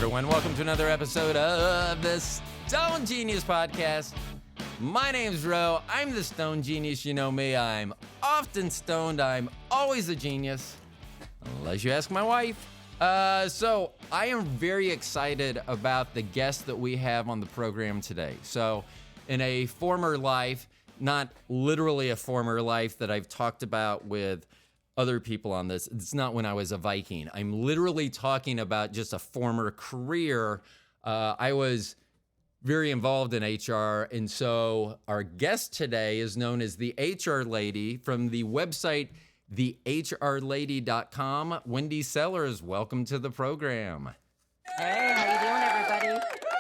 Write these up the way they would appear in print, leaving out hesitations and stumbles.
everyone. Welcome to another episode of the Stone Genius Podcast. My name's Ro. I'm the Stone Genius. You know me. I'm often stoned. I'm always a genius, unless you ask my wife. So I am very excited about the guest that we have on the program today. So in a former life, not literally a former life that I've talked about with other people on this, it's not when I was a Viking. I'm literally talking about just a former career. I was very involved in HR, and so our guest today is known as the HR Lady from the website thehrlady.com. Wendy Sellers, welcome to the program. Hey, how you doing, everybody?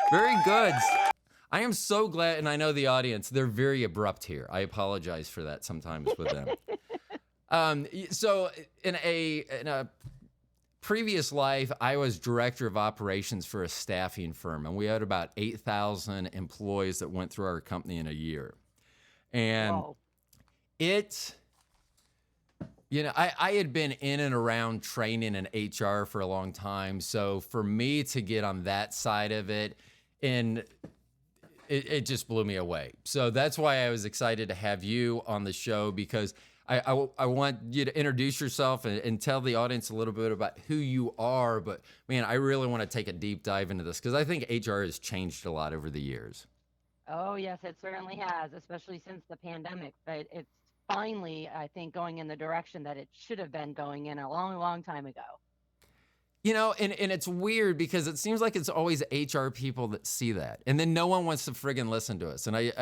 Very good. I am so glad, and I know the audience, they're very abrupt here. I apologize for that sometimes with them. So in a previous life, I was director of operations for a staffing firm, and we had about 8,000 employees that went through our company in a year. And Whoa. I had been in and around training in HR for a long time. So for me to get on that side of it, and it just blew me away. So that's why I was excited to have you on the show, because I want you to introduce yourself and tell the audience a little bit about who you are. But, man, I really want to take a deep dive into this because I think HR has changed a lot over the years. Oh, yes, it certainly has, especially since the pandemic. But it's finally, I think, going in the direction that it should have been going in a long, long time ago. You know, and it's weird because it seems like it's always HR people that see that. And then no one wants to friggin' listen to us. And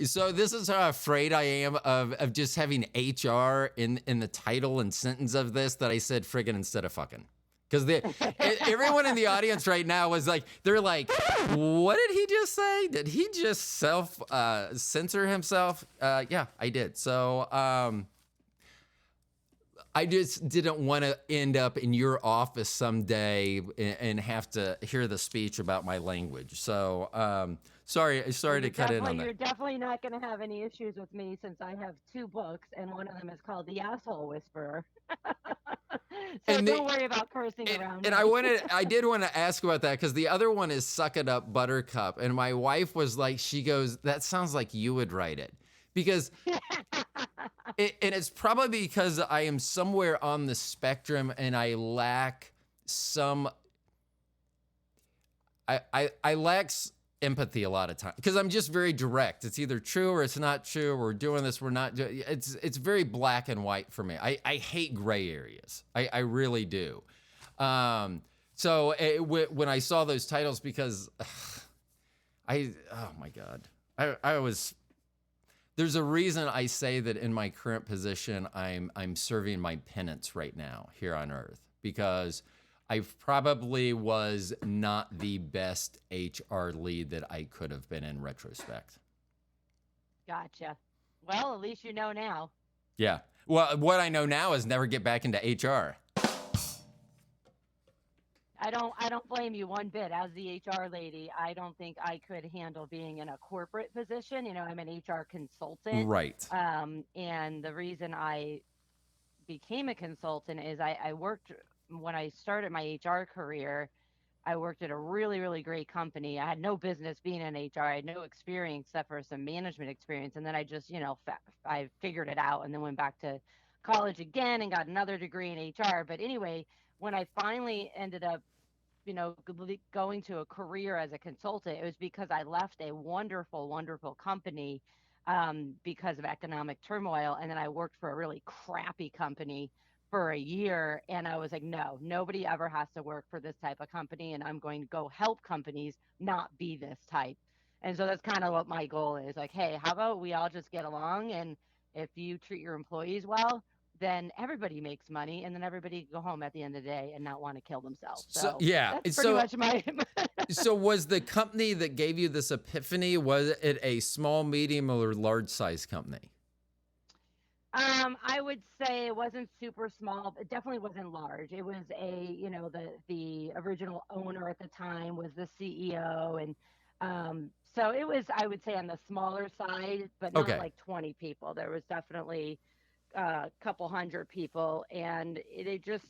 so this is how afraid I am of just having HR in the title and sentence of this, that I said friggin' instead of fucking. Because everyone in the audience right now was like, they're like, what did he just say? Did he just censor himself? Yeah, I did. So, I just didn't want to end up in your office someday and have to hear the speech about my language. So, sorry to cut in on that. You're definitely not going to have any issues with me, since I have 2 books, and one of them is called The Assh le Whisperer. So don't worry about cursing around. And I did want to ask about that, because the other one is It Up Buttercup. And my wife was like, she goes, that sounds like you would write it. Because... and it's probably because I am somewhere on the spectrum and I lack some. I lack empathy a lot of times because I'm just very direct. It's either true or it's not true. We're doing this. We're not doing. It's very black and white for me. I hate gray areas. I really do. So when I saw those titles, because oh my God, I was. There's a reason I say that in my current position, I'm serving my penance right now here on Earth, because I probably was not the best HR lead that I could have been in retrospect. Gotcha. Well, at least you know now. Yeah. Well, what I know now is never get back into HR. I don't blame you one bit. As the HR lady, I don't think I could handle being in a corporate position. You know, I'm an HR consultant. Right. And the reason I became a consultant is I worked, when I started my HR career, I worked at a really, really great company. I had no business being in HR. I had no experience except for some management experience. And then I just, I figured it out and then went back to college again and got another degree in HR. But anyway, when I finally ended up, going to a career as a consultant, it was because I left a wonderful, wonderful company because of economic turmoil. And then I worked for a really crappy company for a year. And I was like, no, nobody ever has to work for this type of company. And I'm going to go help companies not be this type. And so that's kind of what my goal is. Like, hey, how about we all just get along? And if you treat your employees well, then everybody makes money, and then everybody can go home at the end of the day and not want to kill themselves. So yeah, that's pretty much my. So was the company that gave you this epiphany, was it a small, medium, or large size company? I would say it wasn't super small, but it definitely wasn't large. It was the original owner at the time was the CEO, and so it was, I would say, on the smaller side, but not like 20 people. There was definitely couple hundred people, and they just,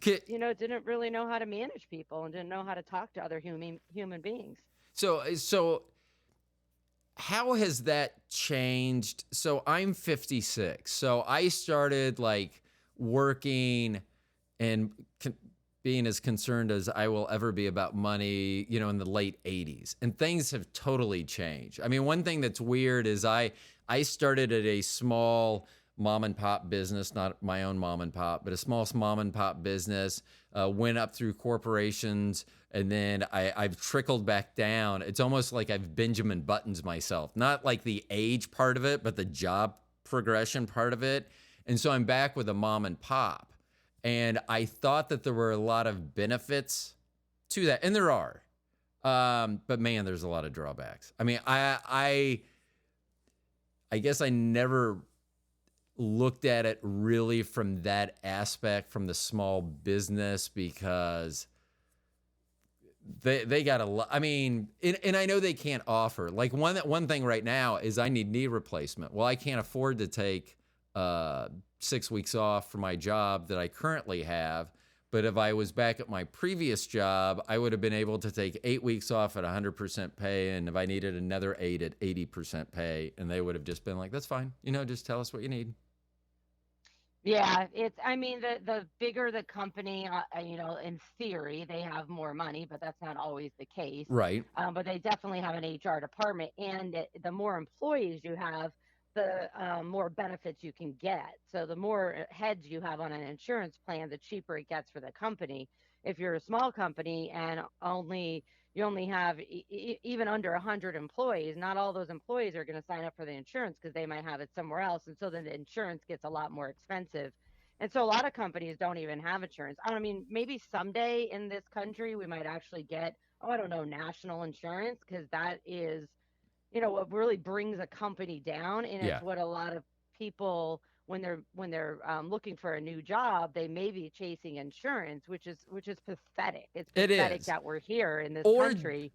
Ki- didn't really know how to manage people and didn't know how to talk to other human beings. So how has that changed? So I'm 56. So I started like working and being as concerned as I will ever be about money, in the late 80s. And things have totally changed. I mean, one thing that's weird is I started at a small mom and pop business, not my own mom and pop, but a small mom and pop business, went up through corporations, and then I've trickled back down. It's almost like I've Benjamin Buttons myself, not like the age part of it, but the job progression part of it. And so I'm back with a mom and pop. And I thought that there were a lot of benefits to that, and there are. But man, there's a lot of drawbacks. I mean, I guess I never looked at it really from that aspect, from the small business, because they got a lot. I mean, and I know they can't offer. Like one thing right now is I need knee replacement. Well, I can't afford to take 6 weeks off for my job that I currently have. But if I was back at my previous job, I would have been able to take 8 weeks off at 100% pay. And if I needed another 8 at 80% pay, and they would have just been like, that's fine. Just tell us what you need. Yeah, I mean, the bigger the company, in theory, they have more money, but that's not always the case. Right. But they definitely have an HR department, and the more employees you have, the more benefits you can get. So the more heads you have on an insurance plan, the cheaper it gets for the company. If you're a small company and you only have even under 100 employees, not all those employees are going to sign up for the insurance because they might have it somewhere else. And so then the insurance gets a lot more expensive. And so a lot of companies don't even have insurance. I mean, maybe someday in this country, we might actually get, oh, I don't know, national insurance, because that is, what really brings a company down. And Yeah. it's what a lot of people, when they're looking for a new job, they may be chasing insurance, which is pathetic. It's It pathetic is. that we're here in this Or country.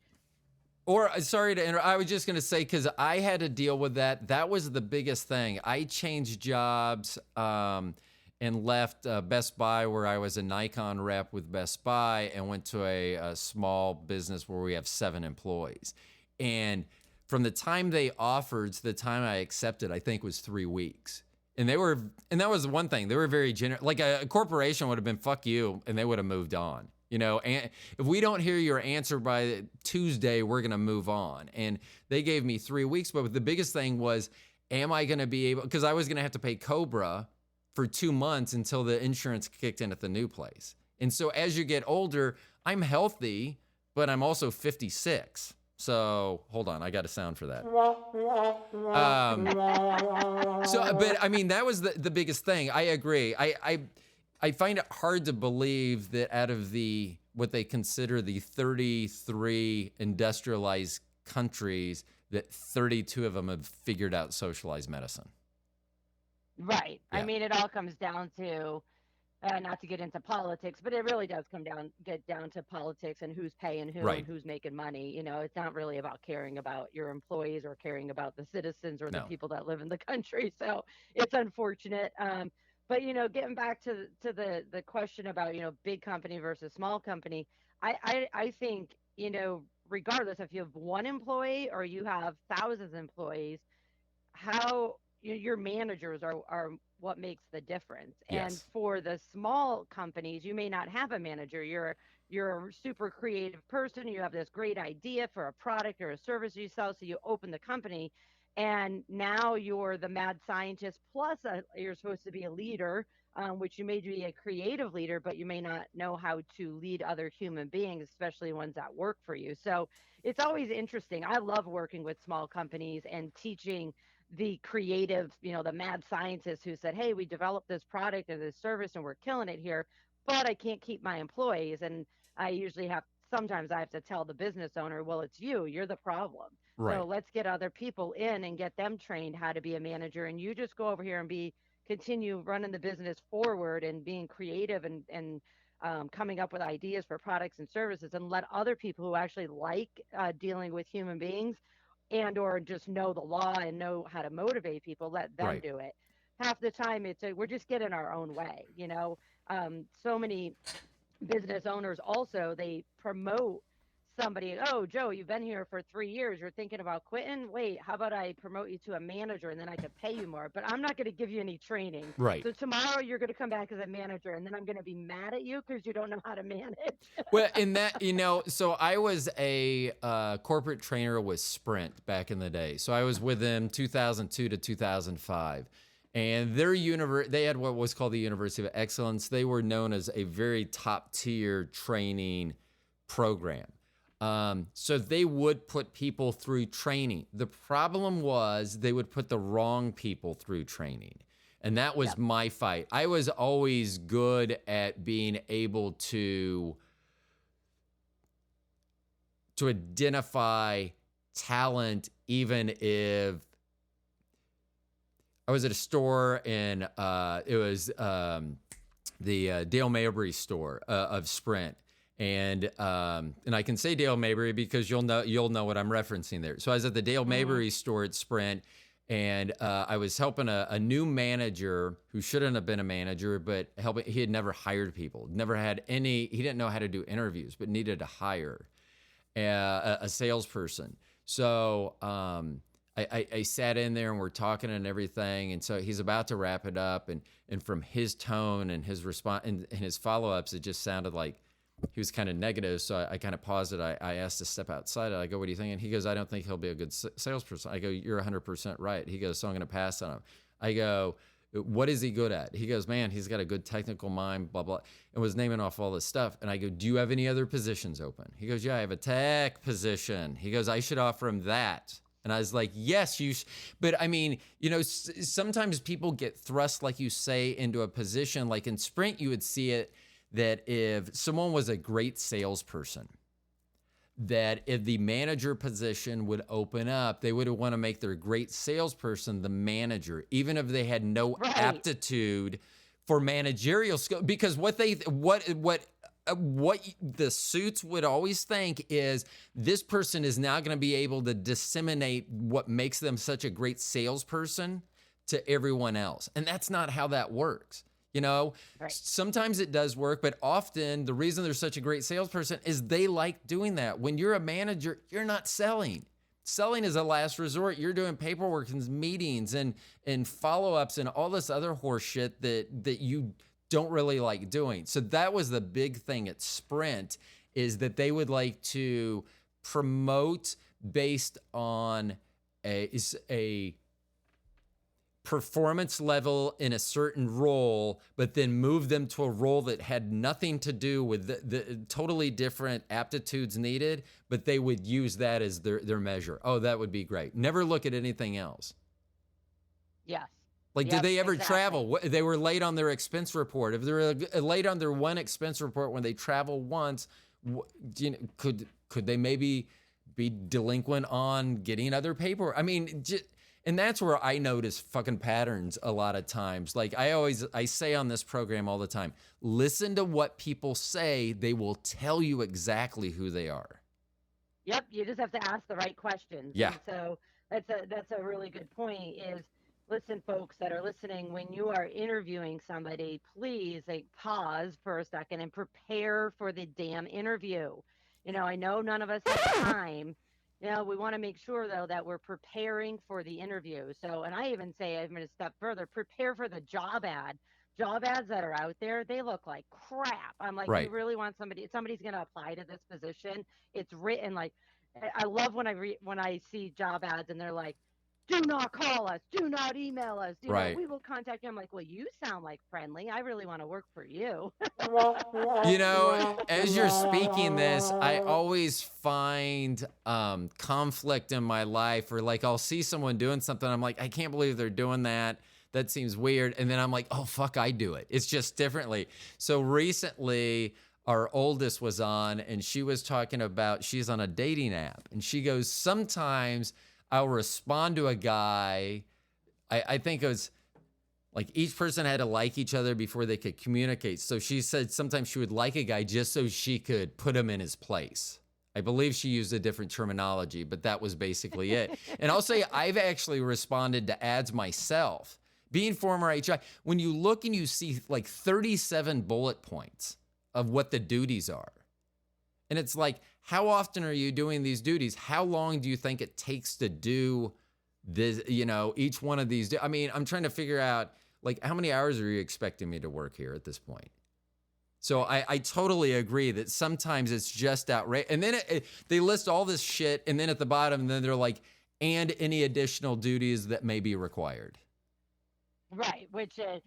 sorry to interrupt. I was just going to say, because I had to deal with that. That was the biggest thing. I changed jobs and left Best Buy, where I was a Nikon rep with Best Buy, and went to a small business where we have 7 employees. And from the time they offered to the time I accepted, I think was 3 weeks. And that was one thing. They were very generous. Like a corporation would have been, fuck you, and they would have moved on. And if we don't hear your answer by Tuesday, we're going to move on. And they gave me 3 weeks. But the biggest thing was, am I going to be able, because I was going to have to pay Cobra for 2 months until the insurance kicked in at the new place. And so as you get older, I'm healthy, but I'm also 56. So hold on, I got a sound for that. But I mean, that was the biggest thing. I agree. I find it hard to believe that out of what they consider the 33 industrialized countries, that 32 of them have figured out socialized medicine. Right. Yeah. I mean, it all comes down to, not to get into politics, but it really does get down to politics and who's paying who Right. and who's making money. It's not really about caring about your employees or caring about the citizens or the No. people that live in the country. So it's unfortunate. But getting back to the question about big company versus small company, I think regardless if you have one employee or you have thousands of employees, how your managers are what makes the difference. And Yes. for the small companies, you may not have a manager. You're a super creative person. You have this great idea for a product or a service you sell, so you open the company, and now you're the mad scientist plus you're supposed to be a leader, which you may be a creative leader, but you may not know how to lead other human beings, especially ones that work for you. So it's always interesting. I love working with small companies and teaching the creative, the mad scientists who said, hey, we developed this product or this service and we're killing it here, but I can't keep my employees. And sometimes I have to tell the business owner, well, it's you're the problem. Right. So let's get other people in and get them trained how to be a manager. And you just go over here and continue running the business forward and being creative and coming up with ideas for products and services, and let other people who actually like dealing with human beings and or just know the law and know how to motivate people, let them Right. do it. half the time we're just getting our own way, you know. So many business owners also, they promote somebody. Oh, Joe, you've been here for 3 years, you're thinking about quitting. Wait, how about I promote you to a manager and then I could pay you more, but I'm not going to give you any training. Right. So tomorrow you're going to come back as a manager and then I'm going to be mad at you because you don't know how to manage. Well, in that, so I was a corporate trainer with Sprint back in the day. So I was with them 2002 to 2005. And they had what was called the University of Excellence. They were known as a very top tier training program. So they would put people through training. The problem was they would put the wrong people through training. And that was my fight. I was always good at being able to identify talent, even if I was at a store and it was the Dale Mabry store of Sprint. And I can say Dale Mabry because you'll know what I'm referencing there. So I was at the Dale Mabry store at Sprint, and I was helping a new manager who shouldn't have been a manager, but he had never hired people, he didn't know how to do interviews, but needed to hire a salesperson. So I sat in there and we're talking and everything, and so he's about to wrap it up, and from his tone and his response and his follow-ups, it just sounded like he was kind of negative. So I kind of paused it. I asked to step outside. I go, what do you think? And he goes, I don't think he'll be a good salesperson. I go, you're 100% right. He goes, so I'm going to pass on him. I go, what is he good at? He goes, man, he's got a good technical mind, blah, blah, and was naming off all this stuff. And I go, do you have any other positions open? He goes, yeah, I have a tech position. He goes, I should offer him that. And I was like, yes, but I mean, sometimes people get thrust, like you say, into a position. Like in Sprint, you would see it that if someone was a great salesperson, that if the manager position would open up, they would want to make their great salesperson the manager, even if they had no aptitude for managerial skill. Because what the suits would always think is this person is now going to be able to disseminate what makes them such a great salesperson to everyone else. And that's not how that works. Sometimes it does work, but often the reason they're such a great salesperson is they like doing that. When you're a manager, you're not selling. Selling is a last resort. You're doing paperwork and meetings and follow-ups and all this other horse shit that you don't really like doing. So that was the big thing at Sprint, is that they would like to promote based on a performance level in a certain role, but then move them to a role that had nothing to do with the totally different aptitudes needed, but they would use that as their measure. Oh, that would be great. Never look at anything else. Yes. Like, did they ever travel? They were late on their expense report. If they're late on their one expense report when they travel once, could they maybe be delinquent on getting other paperwork? I mean, and that's where I notice fucking patterns a lot of times. Like I say on this program all the time, listen to what people say. They will tell you exactly who they are. Yep. You just have to ask the right questions. Yeah. And so that's a really good point is, listen, folks that are listening, when you are interviewing somebody, please pause for a second and prepare for the damn interview. I know none of us have time. We want to make sure, though, that we're preparing for the interview. So, and I even say, I'm going to step further, prepare for the job ad. Job ads that are out there, they look like crap. I'm like, You really want somebody's going to apply to this position. It's written like, I love when I see job ads and they're like, do not call us, do not email us, we will contact you. I'm like, well, you sound like friendly. I really want to work for you. As you're speaking this, I always find conflict in my life, or like I'll see someone doing something. I'm like, I can't believe they're doing that. That seems weird. And then I'm like, oh, fuck, I do it. It's just differently. So recently, our oldest was on, and she was talking about, she's on a dating app. And she goes, sometimes I'll respond to a guy. I think it was like each person had to like each other before they could communicate. So she said sometimes she would like a guy just so she could put him in his place. I believe she used a different terminology, but that was basically it. And I'll say I've actually responded to ads myself being former HR, when you look and you see like 37 bullet points of what the duties are, and it's like, how often are you doing these duties? How long do you think it takes to do this, each one of these? I mean, I'm trying to figure out, like, how many hours are you expecting me to work here at this point? So I totally agree that sometimes it's just outrageous. And then they list all this shit, and then at the bottom, then they're like, and any additional duties that may be required. Right, which is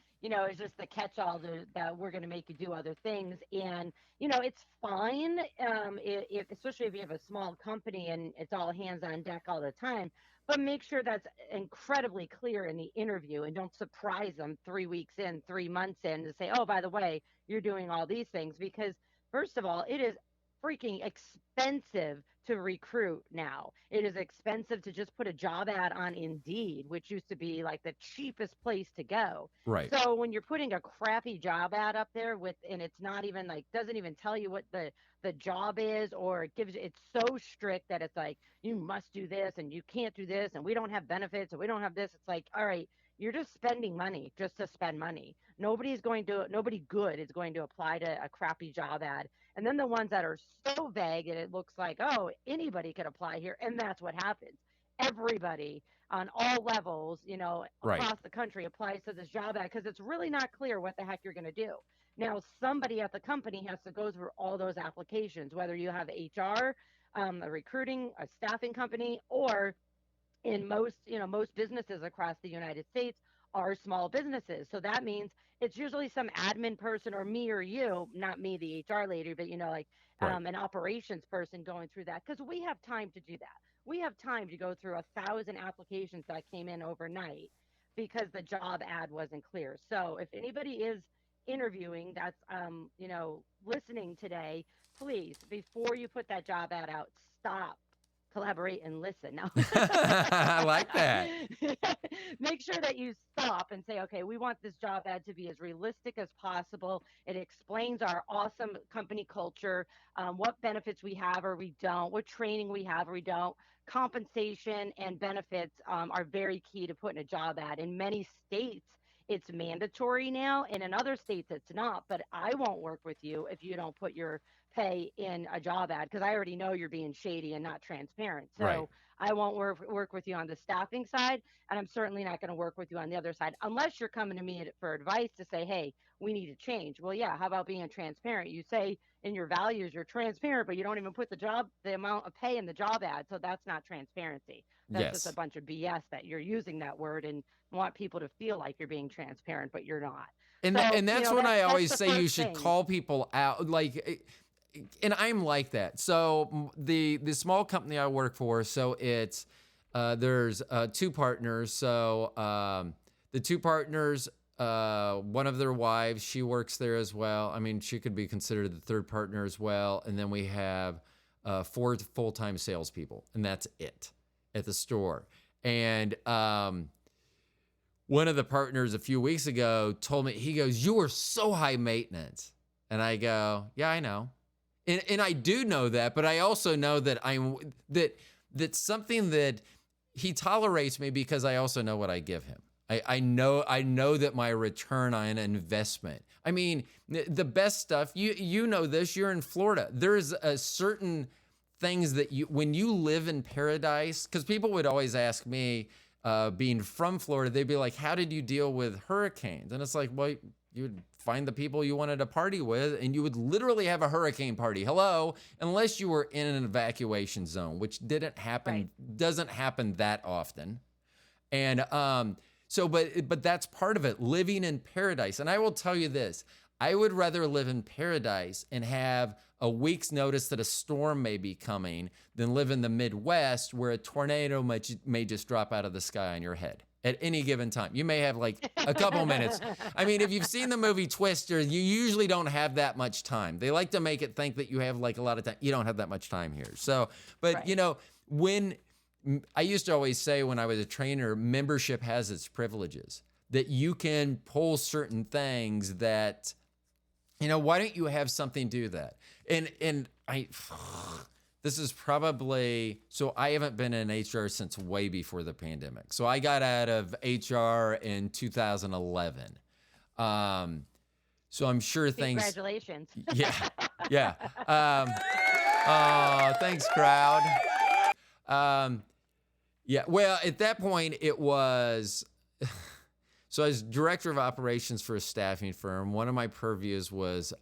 just the catch-all that we're going to make you do other things, and it's fine, if especially if you have a small company and it's all hands on deck all the time. But make sure that's incredibly clear in the interview, and don't surprise them 3 weeks in, 3 months in, to say, "Oh, by the way, you're doing all these things." Because first of all, it is freaking expensive to recruit now. It is expensive to just put a job ad on Indeed, which used to be like the cheapest place to go. Right. So when you're putting a crappy job ad up there and it's not even like, doesn't even tell you what the job is, or it's so strict that it's like, you must do this and you can't do this, and we don't have benefits and we don't have this. It's like, all right, you're just spending money just to spend money. Nobody good is going to apply to a crappy job ad. And then the ones that are so vague that it looks like, oh, anybody could apply here. And that's what happens. Everybody on all levels, Right. across the country applies to this job ad because it's really not clear what the heck you're going to do. Now, somebody at the company has to go through all those applications, whether you have HR, a recruiting, a staffing company, or in most businesses across the United States are small businesses. So that means it's usually some admin person, or me or you, not me, the HR lady, but Right. an operations person going through that, because we have time to do that. We have time to go through 1,000 applications that came in overnight because the job ad wasn't clear. So if anybody is interviewing that's listening today, please, before you put that job ad out, stop, collaborate, and listen. Now, I like that. make sure that you stop and say, okay, we want this job ad to be as realistic as possible. It explains our awesome company culture, what benefits we have or we don't, what training we have or we don't. Compensation and benefits are very key to putting a job ad. In many states, it's mandatory now, and in other states it's not. But I won't work with you if you don't put your pay in a job ad, because I already know you're being shady and not transparent. So Right. I won't work with you on the staffing side, and I'm certainly not going to work with you on the other side unless you're coming to me for advice to say, hey, we need to change. Well, yeah, how about being transparent? You say in your values you're transparent, but you don't even put the amount of pay in the job ad. So that's not transparency. That's just a Yes. bunch of BS that you're using that word and want people to feel like you're being transparent, but you're not. And So, and that's when I that's always the say you first should thing. call people out, like, and I'm like that. So the small company I work for, so it's there's two partners. So the two partners, one of their wives, she works there as well. I mean, she could be considered the third partner as well. And then we have 4 full-time salespeople, and that's it at the store. And one of the partners a few weeks ago told me, he goes, "You are so high maintenance." And I go, "Yeah, I know." And I do know that, but I also know that that's something that he tolerates me because I also know what I give him. I know that my return on investment. I mean, the best stuff, you know this, you're in Florida. There's a certain things that when you live in paradise, because people would always ask me, being from Florida, they'd be like, "How did you deal with hurricanes?" And it's like, well, you would find the people you wanted to party with, and you would literally have a hurricane party. Hello, unless you were in an evacuation zone, which didn't happen, Right. doesn't happen that often. And so, but that's part of it, living in paradise. And I will tell you this: I would rather live in paradise and have a week's notice that a storm may be coming than live in the Midwest where a tornado may just drop out of the sky on your head at any given time. You may have like a couple minutes. I mean, if you've seen the movie Twister, you usually don't have that much time. They like to make it think that you have like a lot of time. You don't have that much time here. So, but Right. when I used to always say when I was a trainer, membership has its privileges, that you can pull certain things that, why don't you have something do that? And I, this is probably, so I haven't been in HR since way before the pandemic. So I got out of HR in 2011. So I'm sure things. Congratulations. Yeah, yeah. Oh, thanks, crowd. Yeah, well, at that point, it was. So I was director of operations for a staffing firm. One of my purviews was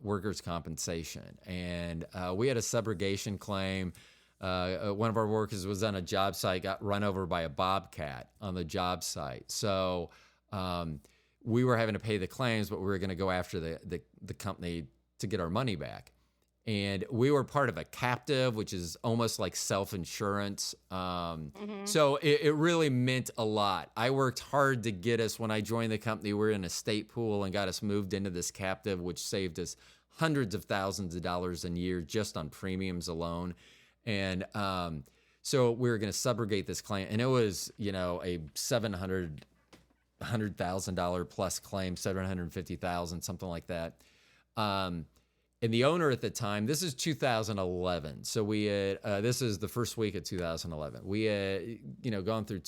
workers' compensation. And we had a subrogation claim. One of our workers was on a job site, got run over by a bobcat on the job site. So we were having to pay the claims, but we were going to go after the company to get our money back. And we were part of a captive, which is almost like self-insurance. So it really meant a lot. I worked hard to get us, when I joined the company, we were in a state pool and got us moved into this captive, which saved us hundreds of thousands of dollars a year just on premiums alone. And so we were going to subrogate this claim. And it was, a $100,000 plus claim, $750,000, something like that. And the owner at the time, this is 2011. So we had, this is the first week of 2011. We had, gone through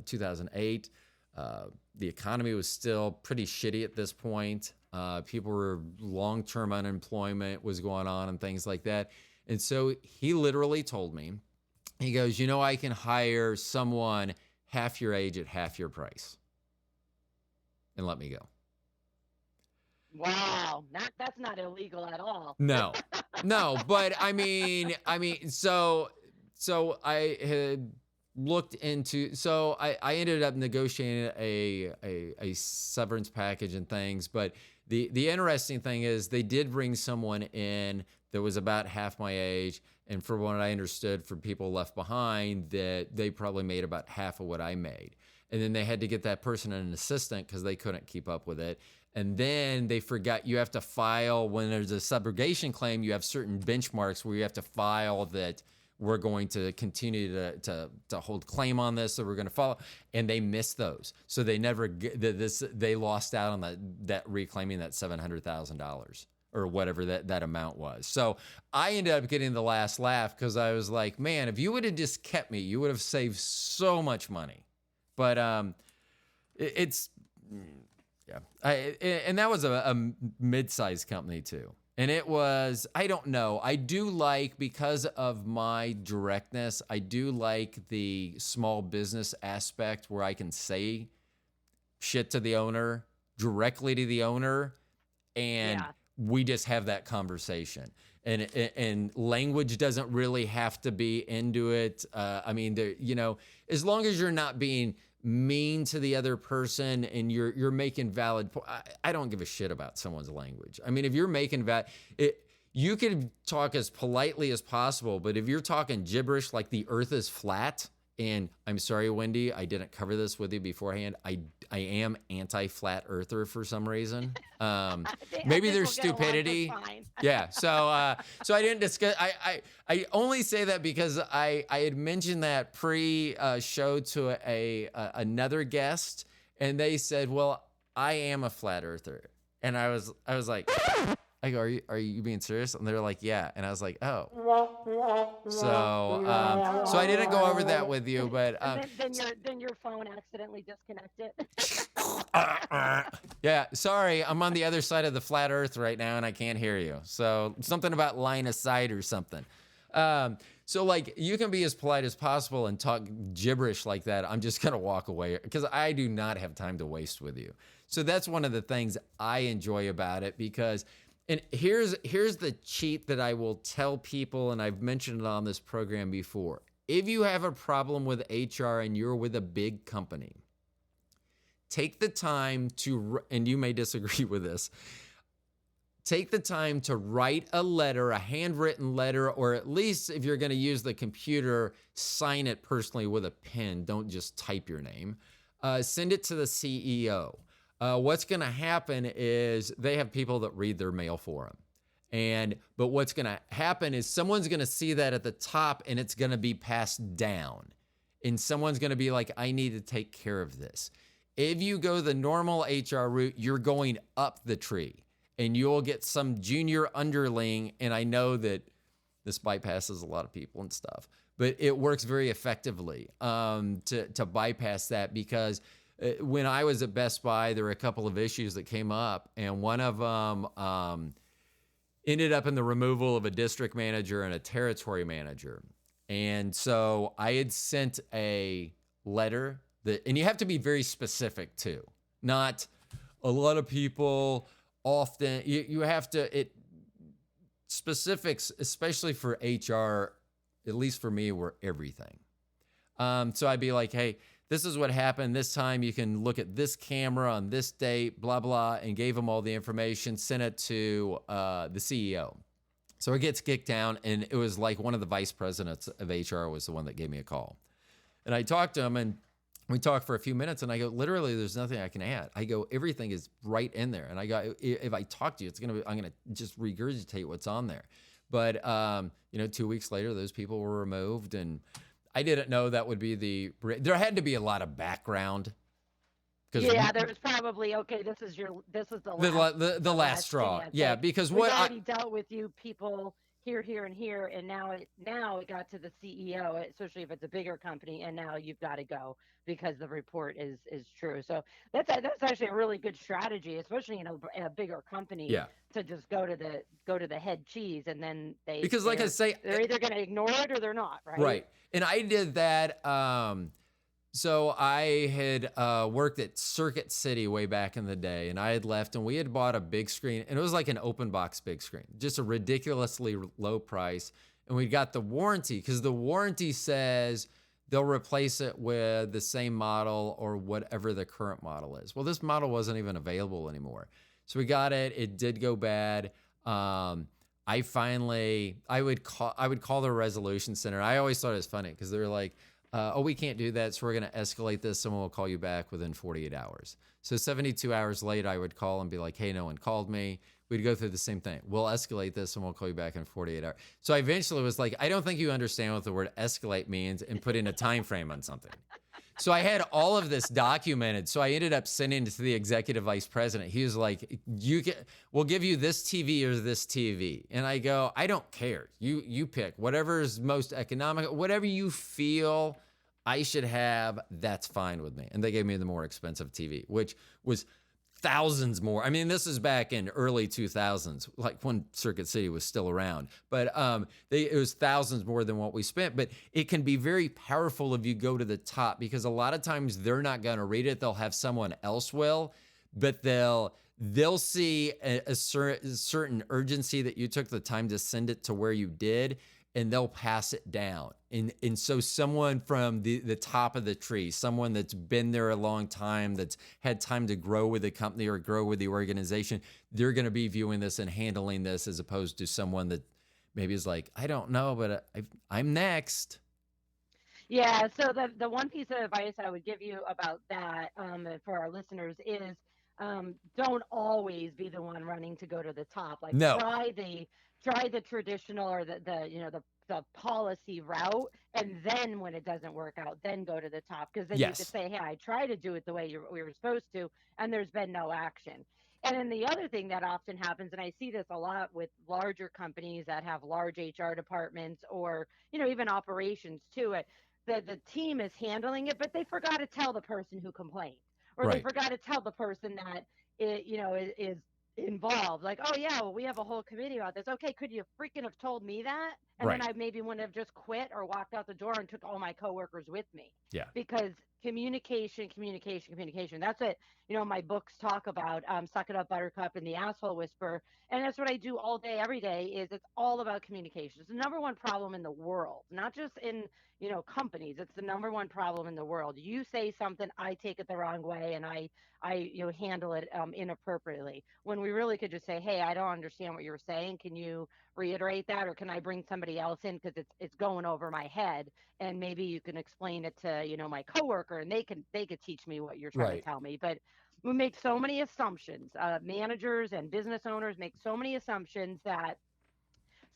2008. The economy was still pretty shitty at this point. People were, long-term unemployment was going on and things like that. And so he literally told me, he goes, I can hire someone half your age at half your price and let me go. Wow, that's not illegal at all. No, but I mean, so I had looked into, so I ended up negotiating a severance package and things. But the interesting thing is they did bring someone in that was about half my age, and for what I understood, for people left behind, that they probably made about half of what I made. And then they had to get that person an assistant because they couldn't keep up with it. And then they forgot you have to file, when there's a subrogation claim, you have certain benchmarks where you have to file that we're going to continue to hold claim on this, so we're going to follow. And they missed those. So they never, they lost out on that reclaiming that $700,000 or whatever that amount was. So I ended up getting the last laugh because I was like, man, if you would have just kept me, you would have saved so much money. But it's... Yeah, and that was a mid-sized company too. And it was, I don't know, I do like, because of my directness, I do like the small business aspect where I can say shit to the owner, directly to the owner, and we just have that conversation. And language doesn't really have to be into it. I mean, as long as you're not being mean to the other person and you're making valid I don't give a shit about someone's language. I mean, if you're making you can talk as politely as possible, but if you're talking gibberish like the earth is flat, and I'm sorry, Wendy, I didn't cover this with you beforehand. I am anti-flat earther for some reason. Maybe there's stupidity. Yeah. So I didn't discuss. I only say that because I had mentioned that pre-show to another guest, and they said, "Well, I am a flat earther," and I was like. I go, are you being serious? And they're like, yeah. And I was like, oh. So I didn't go over that with you, but then your phone accidentally disconnected. Yeah, sorry, I'm on the other side of the flat earth right now and I can't hear you. So something about line of sight or something. So like, you can be as polite as possible and talk gibberish like that. I'm just gonna walk away because I do not have time to waste with you. So that's one of the things I enjoy about it, because. And here's the cheat that I will tell people, and I've mentioned it on this program before. If you have a problem with HR and you're with a big company, take the time to, and you may disagree with this, take the time to write a letter, a handwritten letter, or at least if you're going to use the computer, sign it personally with a pen. Don't just type your name. Send it to the CEO. What's going to happen is they have people that read their mail for them. But what's going to happen is someone's going to see that at the top and it's going to be passed down. And someone's going to be like, I need to take care of this. If you go the normal HR route, you're going up the tree and you'll get some junior underling. And I know that This bypasses a lot of people and stuff, but it works very effectively to bypass that, because when I was at Best Buy, there were a couple of issues that came up, and one of them ended up in the removal of a district manager and a territory manager. And so I had sent a letter that, and you have to be very specific too, not a lot of people often, you have to, specifics, especially for HR, at least for me, were everything. So I'd be like, hey, this is what happened this time. You can look at this camera on this date, blah, blah, and gave them all the information, sent it to the CEO. So it gets kicked down, and it was like one of the vice presidents of HR was the one that gave me a call. And I talked to him, and we talked for a few minutes, and I go, literally, there's nothing I can add. I go, everything is right in there. And I go, if I talk to you, I'm going to just regurgitate what's on there. But, 2 weeks later, those people were removed, and I didn't know that would be there had to be a lot of background. Yeah, there was probably, okay, this is the last straw. chance. Yeah, Like, because we've already dealt with you people here, here, and here, and now it got to the CEO, especially if it's a bigger company, and now you've got to go because the report is true. So that's actually a really good strategy, especially in a bigger company. Yeah. To just go to the head cheese, and then because like I say, they're either going to ignore it or they're not, right? Right, and I did that. So I had worked at Circuit City way back in the day, and I had left, and we had bought a big screen, and it was like an open box big screen, just a ridiculously low price. And we got the warranty, because the warranty says they'll replace it with the same model or whatever the current model is. Well, this model wasn't even available anymore. So we got it. It did go bad. I would call the resolution center. I always thought it was funny because they were like, we can't do that, so we're going to escalate this. Someone will call you back within 48 hours. So 72 hours later, I would call and be like, hey, no one called me. We'd go through the same thing. We'll escalate this, and we'll call you back in 48 hours. So I eventually was like, I don't think you understand what the word escalate means, and put in a time frame on something. So I had all of this documented. So I ended up sending it to the executive vice president. He was like, we'll give you this TV or this TV. And I go, I don't care. You pick whatever is most economical, whatever you feel I should have, that's fine with me. And they gave me the more expensive TV, which was thousands more. I mean, this is back in early 2000s, like when Circuit City was still around. But it was thousands more than what we spent. But it can be very powerful if you go to the top, because a lot of times they're not going to read it. They'll have someone else will, but they'll see a certain urgency that you took the time to send it to where you did, and they'll pass it down. And so someone from the top of the tree, someone that's been there a long time, that's had time to grow with the company or grow with the organization, they're going to be viewing this and handling this, as opposed to someone that maybe is like, I don't know, but I'm next. Yeah, so the one piece of advice I would give you about that for our listeners is don't always be the one running to go to the top. Like, no. Try the traditional or the policy route, and then when it doesn't work out, then go to the top, because then Yes. you could say, hey, I tried to do it the way we were supposed to, and there's been no action. And then the other thing that often happens, and I see this a lot with larger companies that have large HR departments, or even operations too, the team is handling it, but they forgot to tell the person who complained, or Right. they forgot to tell the person that is involved. Like, oh yeah, well, we have a whole committee about this. Okay, could you freaking have told me that? And Right. then I maybe wouldn't have just quit or walked out the door and took all my coworkers with me. Yeah. Because communication. That's what my books talk about. Suck It Up, Buttercup, and the Assh le Whisperer. And that's what I do all day, every day. Is it's all about communication. It's the number one problem in the world, not just in companies. It's the number one problem in the world. You say something, I take it the wrong way, and I handle it inappropriately, when we really could just say, hey, I don't understand what you're saying. Can you reiterate that, or can I bring somebody else in, because it's going over my head, and maybe you can explain it to my coworker, and they could teach me what you're trying Right. to tell me. But we make so many assumptions. Managers and business owners make so many assumptions that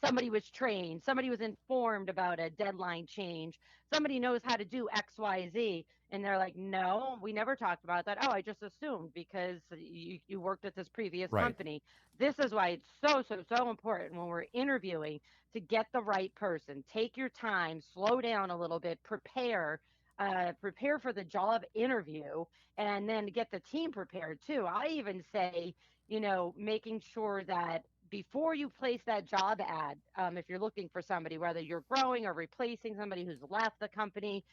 somebody was trained, somebody was informed about a deadline change, somebody knows how to do XYZ. And they're like, no, we never talked about that. Oh, I just assumed because you worked at this previous Right. company. This is why it's so, so, so important when we're interviewing to get the right person. Take your time, slow down a little bit, prepare for the job interview, and then get the team prepared too. I even say, making sure that before you place that job ad, if you're looking for somebody, whether you're growing or replacing somebody who's left the company,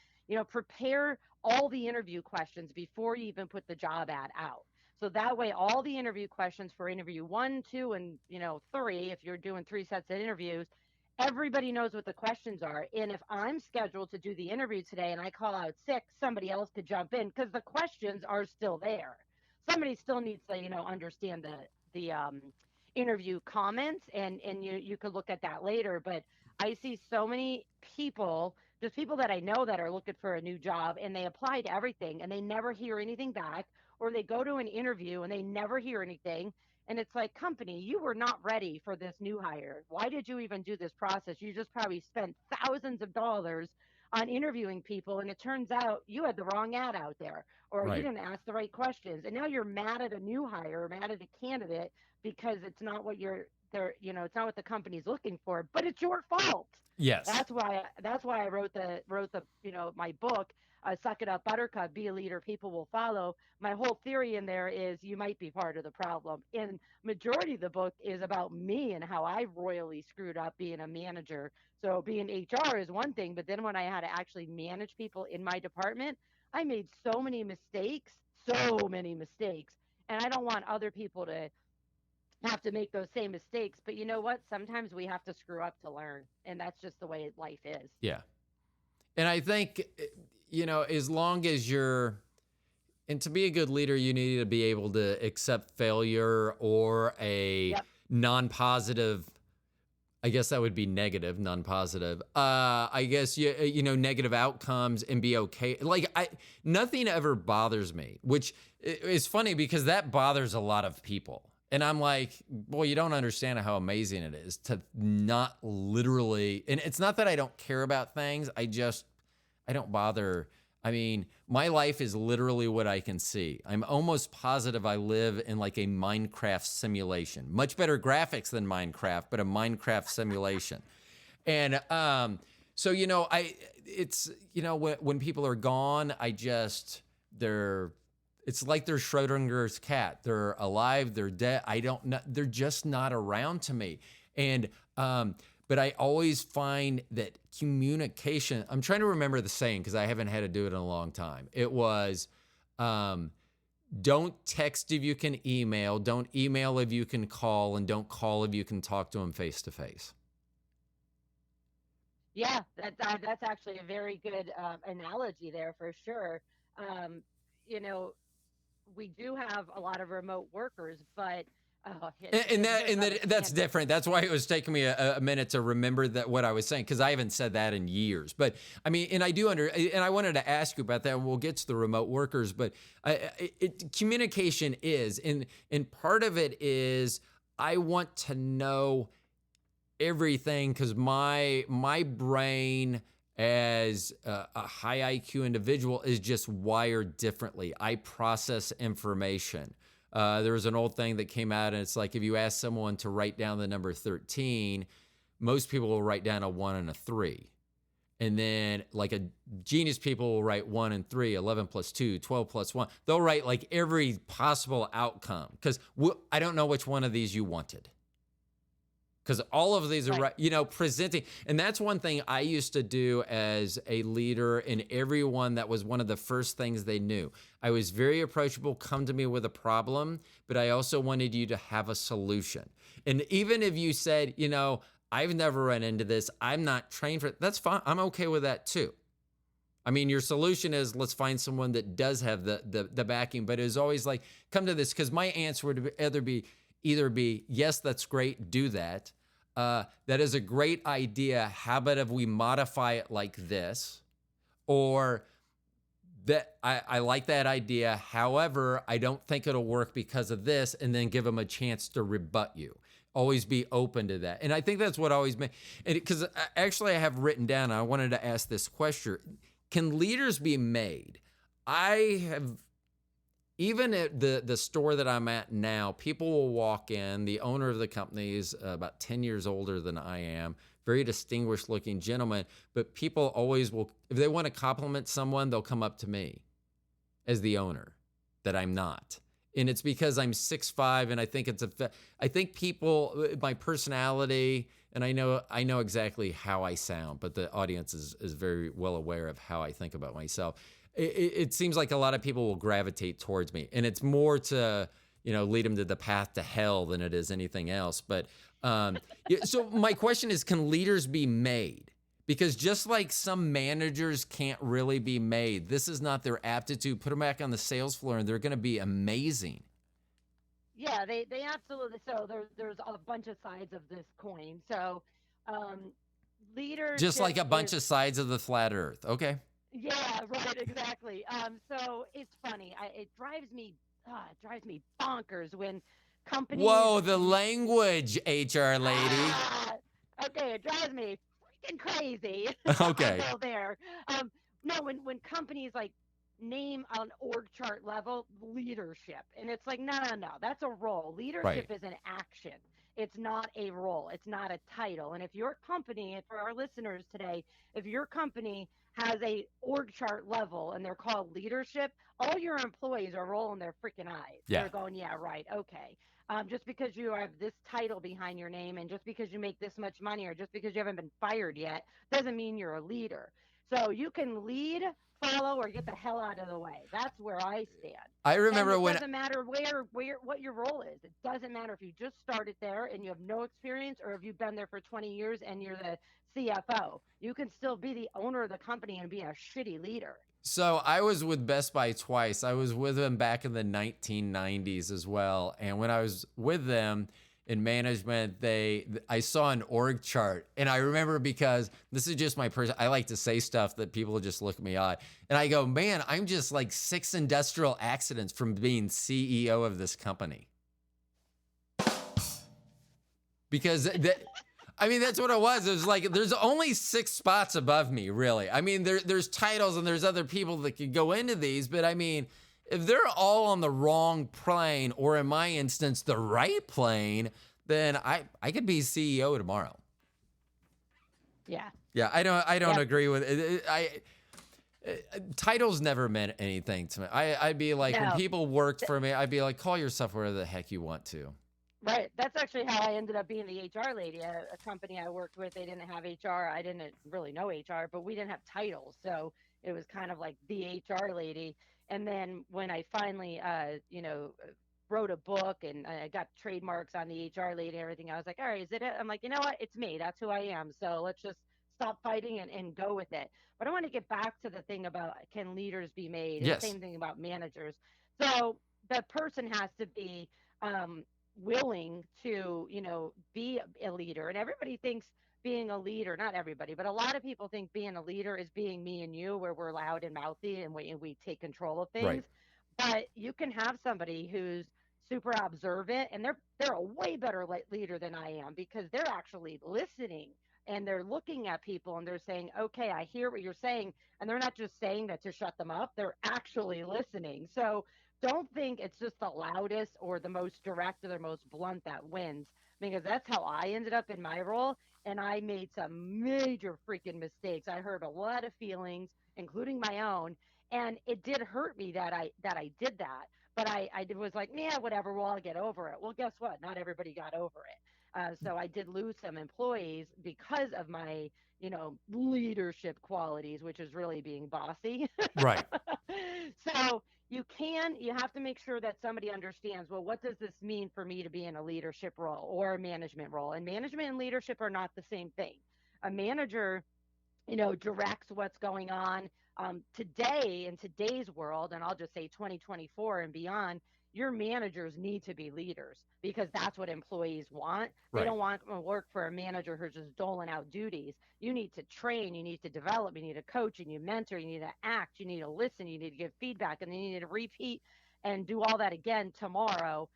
prepare all the interview questions before you even put the job ad out. So that way, all the interview questions for interview 1, 2, and 3, if you're doing 3 sets of interviews, everybody knows what the questions are. And if I'm scheduled to do the interview today and I call out sick, somebody else could jump in because the questions are still there. Somebody still needs to, understand the interview comments, and you could look at that later. But I see so many people, just people that I know that are looking for a new job, and they apply to everything and they never hear anything back, or they go to an interview and they never hear anything. And it's like, company, you were not ready for this new hire. Why did you even do this process? You just probably spent thousands of dollars on interviewing people, and it turns out you had the wrong ad out there, or you Right. didn't ask the right questions. And now you're mad at a new hire, mad at a candidate because it's not what it's not what the company's looking for, but it's your fault. Yes. That's why I wrote the my book, Suck It Up Buttercup, Be a Leader People Will Follow. My whole theory in there is you might be part of the problem. And majority of the book is about me and how I royally screwed up being a manager. So being HR is one thing, but then when I had to actually manage people in my department, I made so many mistakes. And I don't want other people to have to make those same mistakes. But you know what? Sometimes we have to screw up to learn. And that's just the way life is. Yeah. And I think, as long as and to be a good leader, you need to be able to accept failure or a Yep. non-positive. I guess that would be negative, non-positive. I guess negative outcomes and be okay. Like nothing ever bothers me, which is funny because that bothers a lot of people. And I'm like, boy, you don't understand how amazing it is to not literally. And it's not that I don't care about things. I don't bother. I mean, my life is literally what I can see. I'm almost positive I live in like a Minecraft simulation. Much better graphics than Minecraft, but a Minecraft simulation. And so it's when people are gone, it's like they're Schrodinger's cat. They're alive, they're dead. I don't know. They're just not around to me. And but I always find that communication, I'm trying to remember the saying because I haven't had to do it in a long time. It was, don't text if you can email, don't email if you can call, and don't call if you can talk to them face to face. Yeah, that's actually a very good analogy there for sure. You know, we do have a lot of remote workers, but That's different. That's why it was taking me a minute to remember that what I was saying, because I haven't said that in years. But I mean, and I wanted to ask you about that, and we'll get to the remote workers. But communication is, and part of it is I want to know everything because my brain as a high IQ individual is just wired differently. I process information. There was an old thing that came out, and it's like if you ask someone to write down the number 13, most people will write down a 1 and a 3. And then like a genius people will write 1 and 3, 11 plus 2, 12 plus 1. They'll write like every possible outcome because I don't know which one of these you wanted. Because all of these are, presenting. And that's one thing I used to do as a leader, and everyone, that was one of the first things they knew. I was very approachable, come to me with a problem, but I also wanted you to have a solution. And even if you said, I've never run into this, I'm not trained for it, that's fine. I'm okay with that too. I mean, your solution is let's find someone that does have the backing, but it was always like, come to this, because my answer would either be, yes, that's great, do that. That is a great idea. How about if we modify it like this? Or that I like that idea. However, I don't think it'll work because of this, and then give them a chance to rebut you. Always be open to that. And I think that's what always made it, because actually I have written down, I wanted to ask this question. Can leaders be made? I have, even at the store that I'm at now, people will walk in. The owner of the company is about 10 years older than I am, very distinguished looking gentleman. But people always will, if they want to compliment someone, they'll come up to me as the owner, that I'm not. And it's because I'm 6'5", and I think I think people, my personality, and I know exactly how I sound, but the audience is very well aware of how I think about myself. It seems like a lot of people will gravitate towards me, and it's more to, lead them to the path to hell than it is anything else. But so my question is, can leaders be made? Because just like some managers can't really be made, this is not their aptitude. Put them back on the sales floor and they're going to be amazing. Yeah, they absolutely. So there's a bunch of sides of this coin. So Just leadership like a bunch is, of sides of the flat earth. Okay. yeah, right, exactly. So it's funny. It drives me bonkers when companies. Whoa, the language, HR lady. Ah, okay, it drives me freaking crazy. I'll Okay. go there. Um, no, when companies like name on org chart level leadership, and it's like, no, no, no, that's a role. Leadership Right. is an action. It's not a role. It's not a title. And if your company, and for our listeners today, if your company has a org chart level and they're called leadership, all your employees are rolling their freaking eyes. Yeah. They're going, yeah, right, okay. Just because you have this title behind your name and just because you make this much money or just because you haven't been fired yet doesn't mean you're a leader. So you can lead, follow, or get the hell out of the way. That's where I stand. I And remember it when doesn't matter what your role is. It doesn't matter if you just started there and you have no experience or if you've been there for 20 years and you're the CFO. You can still be the owner of the company and be a shitty leader. So I was with Best Buy twice. I was with them back in the 1990s as well. And when I was with them in management, I saw an org chart. And I remember, because this is just my person, I like to say stuff that people just look at me odd. And I go, man, I'm just like 6 industrial accidents from being CEO of this company. Because that's what it was. It was like, there's only 6 spots above me, really. There's titles and there's other people that could go into these, but if they're all on the wrong plane, or in my instance, the right plane, then I could be CEO tomorrow. Yeah. Yeah, I don't Yep. agree with it. Titles never meant anything to me. I'd be like, when No. people worked for me, I'd be like, call yourself whatever the heck you want to. Right. That's actually how I ended up being the HR lady. A company I worked with, they didn't have HR. I didn't really know HR, but we didn't have titles. So it was kind of like the HR lady. And then when I finally, wrote a book and I got trademarks on the HR lady and everything, I was like, all right, is it? I'm like, you know what? It's me. That's who I am. So let's just stop fighting and go with it. But I want to get back to the thing about, can leaders be made? And Yes. same thing about managers. So the person has to be, um, willing to, be a leader. And everybody thinks being a leader, not everybody, but a lot of people think being a leader is being me and you, where we're loud and mouthy and we take control of Right. things. But you can have somebody who's super observant and they're a way better leader than I am, because they're actually listening and they're looking at people and they're saying, okay, I hear what you're saying. And they're not just saying that to shut them up, they're actually listening. So don't think it's just the loudest or the most direct or the most blunt that wins, because that's how I ended up in my role. And I made some major freaking mistakes. I hurt a lot of feelings, including my own. And it did hurt me that I did that. But I was like, yeah, whatever. Well, I'll get over it. Well, guess what? Not everybody got over it. So I did lose some employees because of my, leadership qualities, which is really being bossy. Right. So you have to make sure that somebody understands, well, what does this mean for me to be in a leadership role or a management role? And management and leadership are not the same thing. A manager, directs what's going on. Today, in today's world, and I'll just say 2024 and beyond, your managers need to be leaders, because that's what employees want. They Right. don't want to work for a manager who's just doling out duties. You need to train, you need to develop, you need to coach, you need to mentor, you need to act, you need to listen, you need to give feedback, and then you need to repeat and do all that again tomorrow.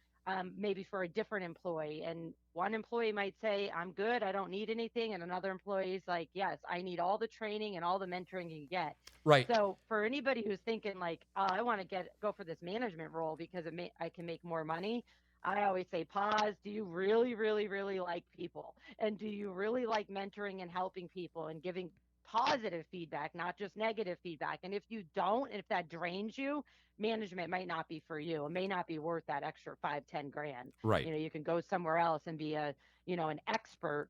maybe for a different employee. And one employee might say, I'm good, I don't need anything. And another employee's like, yes, I need all the training and all the mentoring you get. Right. So for anybody who's thinking like, oh, I want to go for this management role because I can make more money, I always say, pause. Do you really, really, really like people? And do you really like mentoring and helping people and giving positive feedback, not just negative feedback? And if you don't, and if that drains you, management might not be for you. It may not be worth that extra 5, 10 grand. Right. You can go somewhere else and be an expert,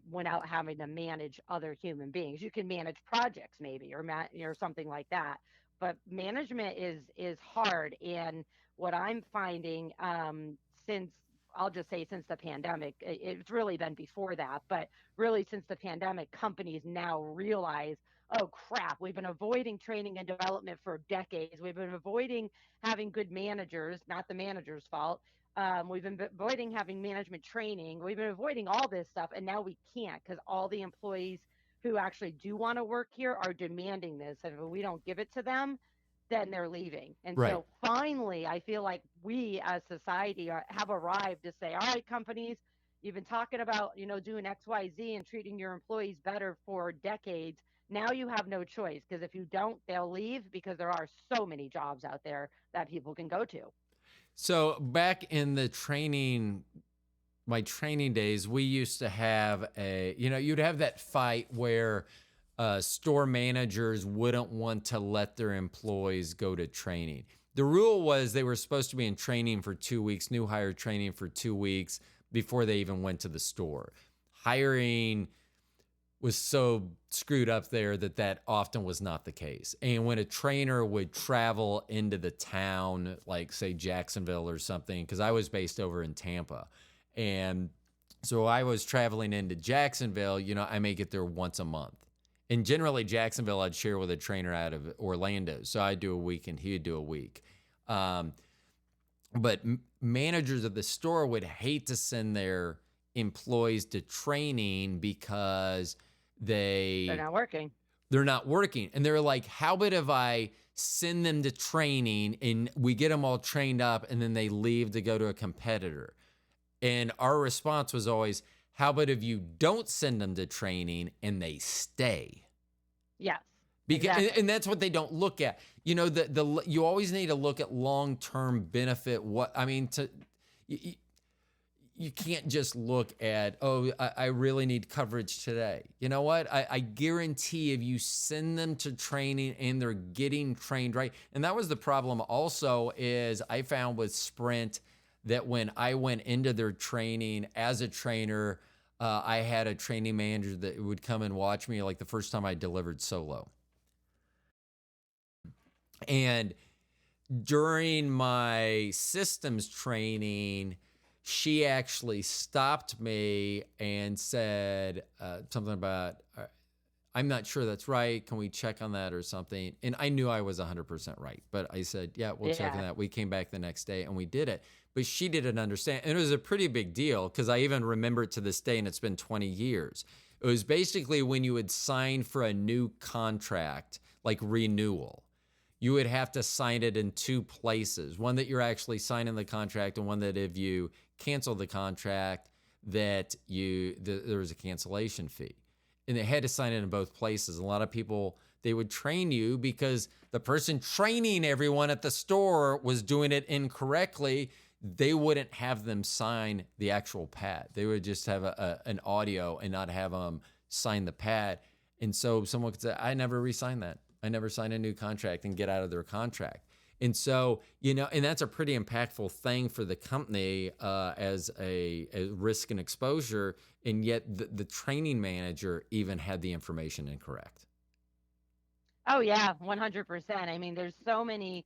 without having to manage other human beings. You can manage projects maybe, or something like that. But management is hard. And what I'm finding, since I'll just say since the pandemic, it's really been before that, but really since the pandemic, companies now realize, oh crap, we've been avoiding training and development for decades. We've been avoiding having good managers, not the manager's fault. We've been avoiding having management training. We've been avoiding all this stuff, and now we can't because all the employees who actually do want to work here are demanding this. And if we don't give it to them, then they're leaving. And Right. so finally, I feel like we as society have arrived to say, all right, companies, you've been talking about, doing XYZ and treating your employees better for decades. Now you have no choice because if you don't, they'll leave because there are so many jobs out there that people can go to. So back in my training days, we used to have you'd have that fight where store managers wouldn't want to let their employees go to training. The rule was they were supposed to be in training for 2 weeks, new hire training for 2 weeks before they even went to the store. Hiring was so screwed up there that often was not the case. And when a trainer would travel into the town, like say Jacksonville or something, because I was based over in Tampa, and so I was traveling into Jacksonville, I may get there once a month. And generally Jacksonville, I'd share with a trainer out of Orlando. So I'd do a week and he'd do a week. But managers of the store would hate to send their employees to training because they're not working. They're not working. And they're like, how about if I send them to training and we get them all trained up and then they leave to go to a competitor? And our response was always, how about if you don't send them to training and they stay? Yes. Because, exactly. and that's what they don't look at. You always need to look at long-term benefit. You can't just look at, I really need coverage today. You know what? I guarantee if you send them to training and they're getting trained right. And that was the problem also is I found with Sprint that when I went into their training as a trainer, I had a training manager that would come and watch me like the first time I delivered solo. And during my systems training, she actually stopped me and said something about, I'm not sure that's right. Can we check on that or something? And I knew I was 100% right. But I said, yeah, we'll check on that. We came back the next day and we did it. But she didn't understand. And it was a pretty big deal because I even remember it to this day, and it's been 20 years. It was basically when you would sign for a new contract, like renewal. You would have to sign it in two places. One that you're actually signing the contract, and one that if you cancel the contract, that there was a cancellation fee. And they had to sign it in both places. A lot of people, they would train you because the person training everyone at the store was doing it incorrectly. They wouldn't have them sign the actual pad. They would just have an audio and not have them sign the pad. And so someone could say, I never re-signed that. I never signed a new contract and get out of their contract. And so, and that's a pretty impactful thing for the company as a risk and exposure. And yet the training manager even had the information incorrect. Oh yeah, 100%. I mean, there's so many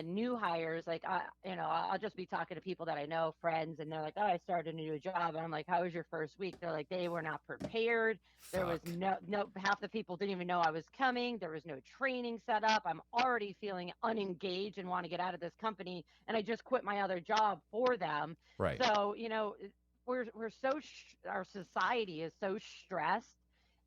new hires. Like, I'll just be talking to people that I know, friends, and they're like, "Oh, I started a new job," and I'm like, "How was your first week?" They're like, "They were not prepared. There was no half the people didn't even know I was coming. There was no training set up. I'm already feeling unengaged and want to get out of this company, and I just quit my other job for them." Right. So, our society is so stressed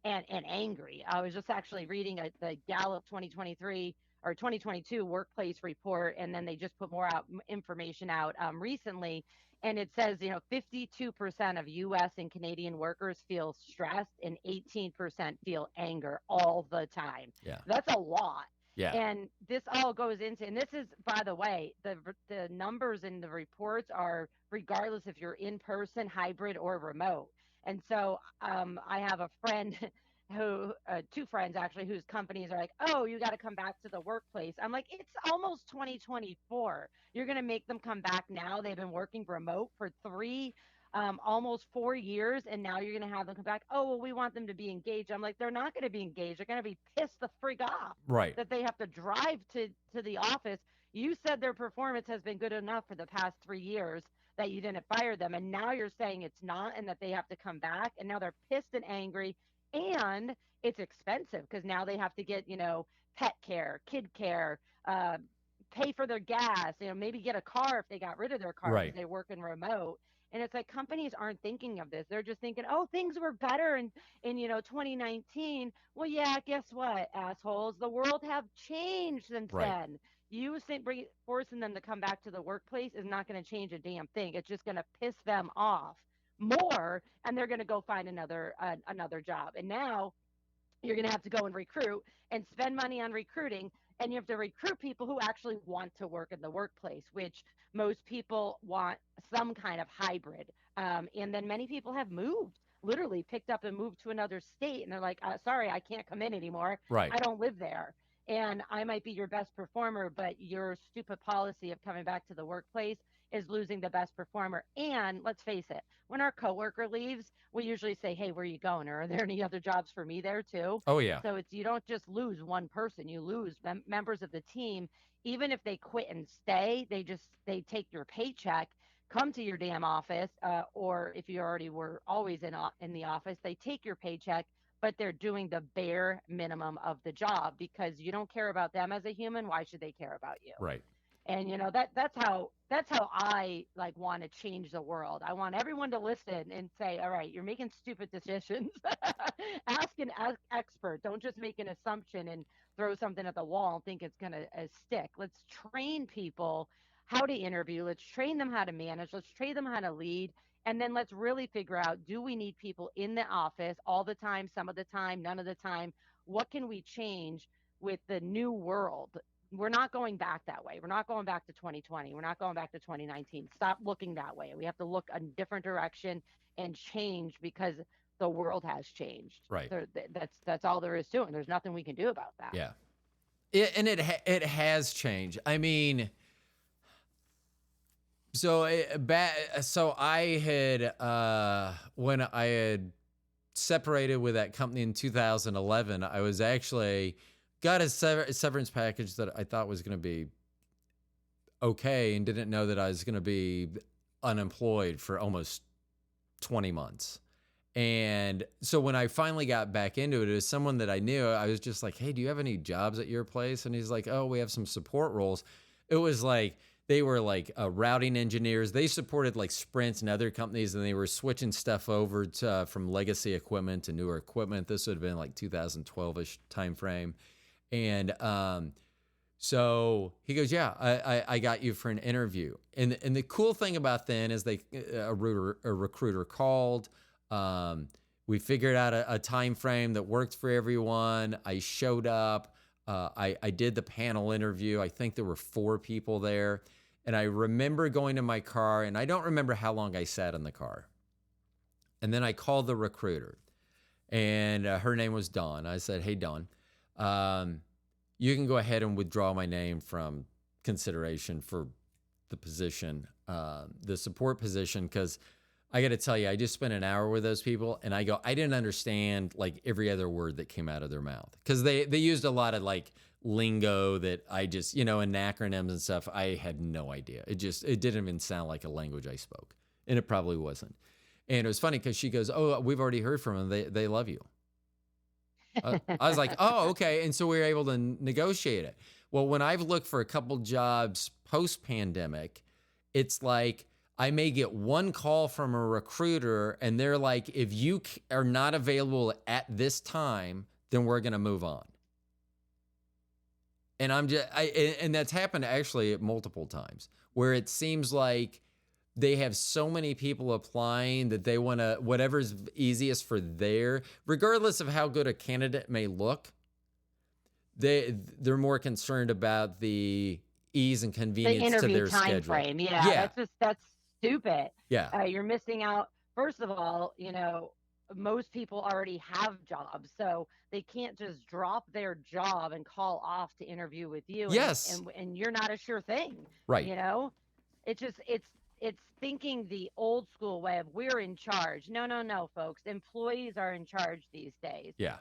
and angry. I was just actually reading the Gallup 2023 or 2022 workplace report, and then they just put more out information out recently, and it says 52% of U.S. and Canadian workers feel stressed, and 18% feel anger all the time. Yeah. That's a lot. Yeah. And this all goes into, and this is, by the way, the numbers in the reports are regardless if you're in person, hybrid, or remote. And so I have a friend who, two friends actually, whose companies are like, oh, you got to come back to the workplace. I'm like, it's almost 2024. You're going to make them come back now. They've been working remote for almost 4 years, and now you're going to have them come back. Oh, well, we want them to be engaged. I'm like, they're not going to be engaged. They're going to be pissed the frig off Right. that they have to drive to the office. You said their performance has been good enough for the past 3 years that you didn't fire them, and now you're saying it's not, and that they have to come back, and now they're pissed and angry, and it's expensive because now they have to get pet care, kid care, pay for their gas, maybe get a car if they got rid of their car Right. because they work in remote. And it's like companies aren't thinking of this. They're just thinking, oh, things were better in 2019. Well, yeah, guess what, assholes? The world have changed since Right. then. You think forcing them to come back to the workplace is not going to change a damn thing. It's just going to piss them off more, and they're going to go find another job. And now you're going to have to go and recruit and spend money on recruiting, and you have to recruit people who actually want to work in the workplace, which most people want some kind of hybrid. And then many people have moved, literally picked up and moved to another state, and they're like, sorry, I can't come in anymore. Right. I don't live there. And I might be your best performer, but your stupid policy of coming back to the workplace is losing the best performer. And let's face it, when our coworker leaves, we usually say, hey, where are you going? Or are there any other jobs for me there too? Oh, yeah. So you don't just lose one person, you lose members of the team. Even if they quit and stay, they take your paycheck, come to your damn office, or if you already were always in the office, they take your paycheck, but they're doing the bare minimum of the job because you don't care about them as a human. Why should they care about you? Right. And that's how I like want to change the world. I want everyone to listen and say, all right, you're making stupid decisions. Ask an expert. Don't just make an assumption and throw something at the wall and think it's going to stick. Let's train people how to interview. Let's train them how to manage. Let's train them how to lead. And then let's really figure out, do we need people in the office all the time, some of the time, none of the time? What can we change with the new world? We're not going back that way. We're not going back to 2020. We're not going back to 2019. Stop looking that way. We have to look a different direction and change because the world has changed. Right. That's all there is to it. There's nothing we can do about that. Yeah. It has changed. I mean, so I had when I had separated with that company in 2011, I was actually got a severance package that I thought was going to be okay, and didn't know that I was going to be unemployed for almost 20 months. And so when I finally got back into it, it was someone that I knew. I was just like, hey, do you have any jobs at your place? And he's like, oh, we have some support roles. It was like, they were like routing engineers. They supported like Sprint and other companies, and they were switching stuff over to from legacy equipment to newer equipment. This would have been like 2012-ish timeframe. And so he goes, yeah, I got you for an interview. And the cool thing about then is a recruiter called. We figured out a time frame that worked for everyone. I showed up. I did the panel interview. I think there were 4 people there. And I remember going to my car, and I don't remember how long I sat in the car. And then I called the recruiter, and her name was Dawn. I said, hey, Dawn, you can go ahead and withdraw my name from consideration for the position, the support position, because I got to tell you, I just spent an hour with those people, and I didn't understand like every other word that came out of their mouth, because they used a lot of like lingo that I just, and acronyms and stuff. I had no idea. It didn't even sound like a language I spoke, and it probably wasn't. And it was funny because she goes, oh, we've already heard from them. They love you. I was like, oh, okay. And so we were able to negotiate it. Well, when I've looked for a couple jobs post-pandemic, it's like I may get one call from a recruiter, and they're like, if you are not available at this time, then we're going to move on. And and that's happened actually multiple times where it seems like they have so many people applying that they want to, whatever's easiest for regardless of how good a candidate may look, they're more concerned about the ease and The convenience to interview their time schedule. frame. Yeah, Yeah. that's stupid. Yeah. You're missing out. First of all, most people already have jobs, so they can't just drop their job and call off to interview with you, Yes. and you're not a sure thing. Right. You know, it's just it's thinking the old school way of we're in charge. No, no, no, folks. Employees are in charge these days. Yeah.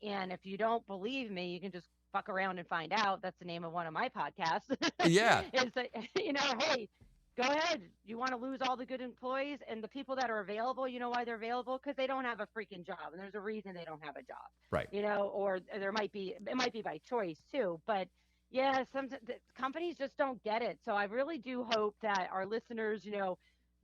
And if you don't believe me, you can just fuck around and find out. That's the name of one of my podcasts. Yeah. It's like, hey, go ahead. You want to lose all the good employees and the people that are available? You know why they're available? Because they don't have a freaking job, and there's a reason they don't have a job. Right. Or it might be by choice too, but yeah, some companies just don't get it. So I really do hope that our listeners,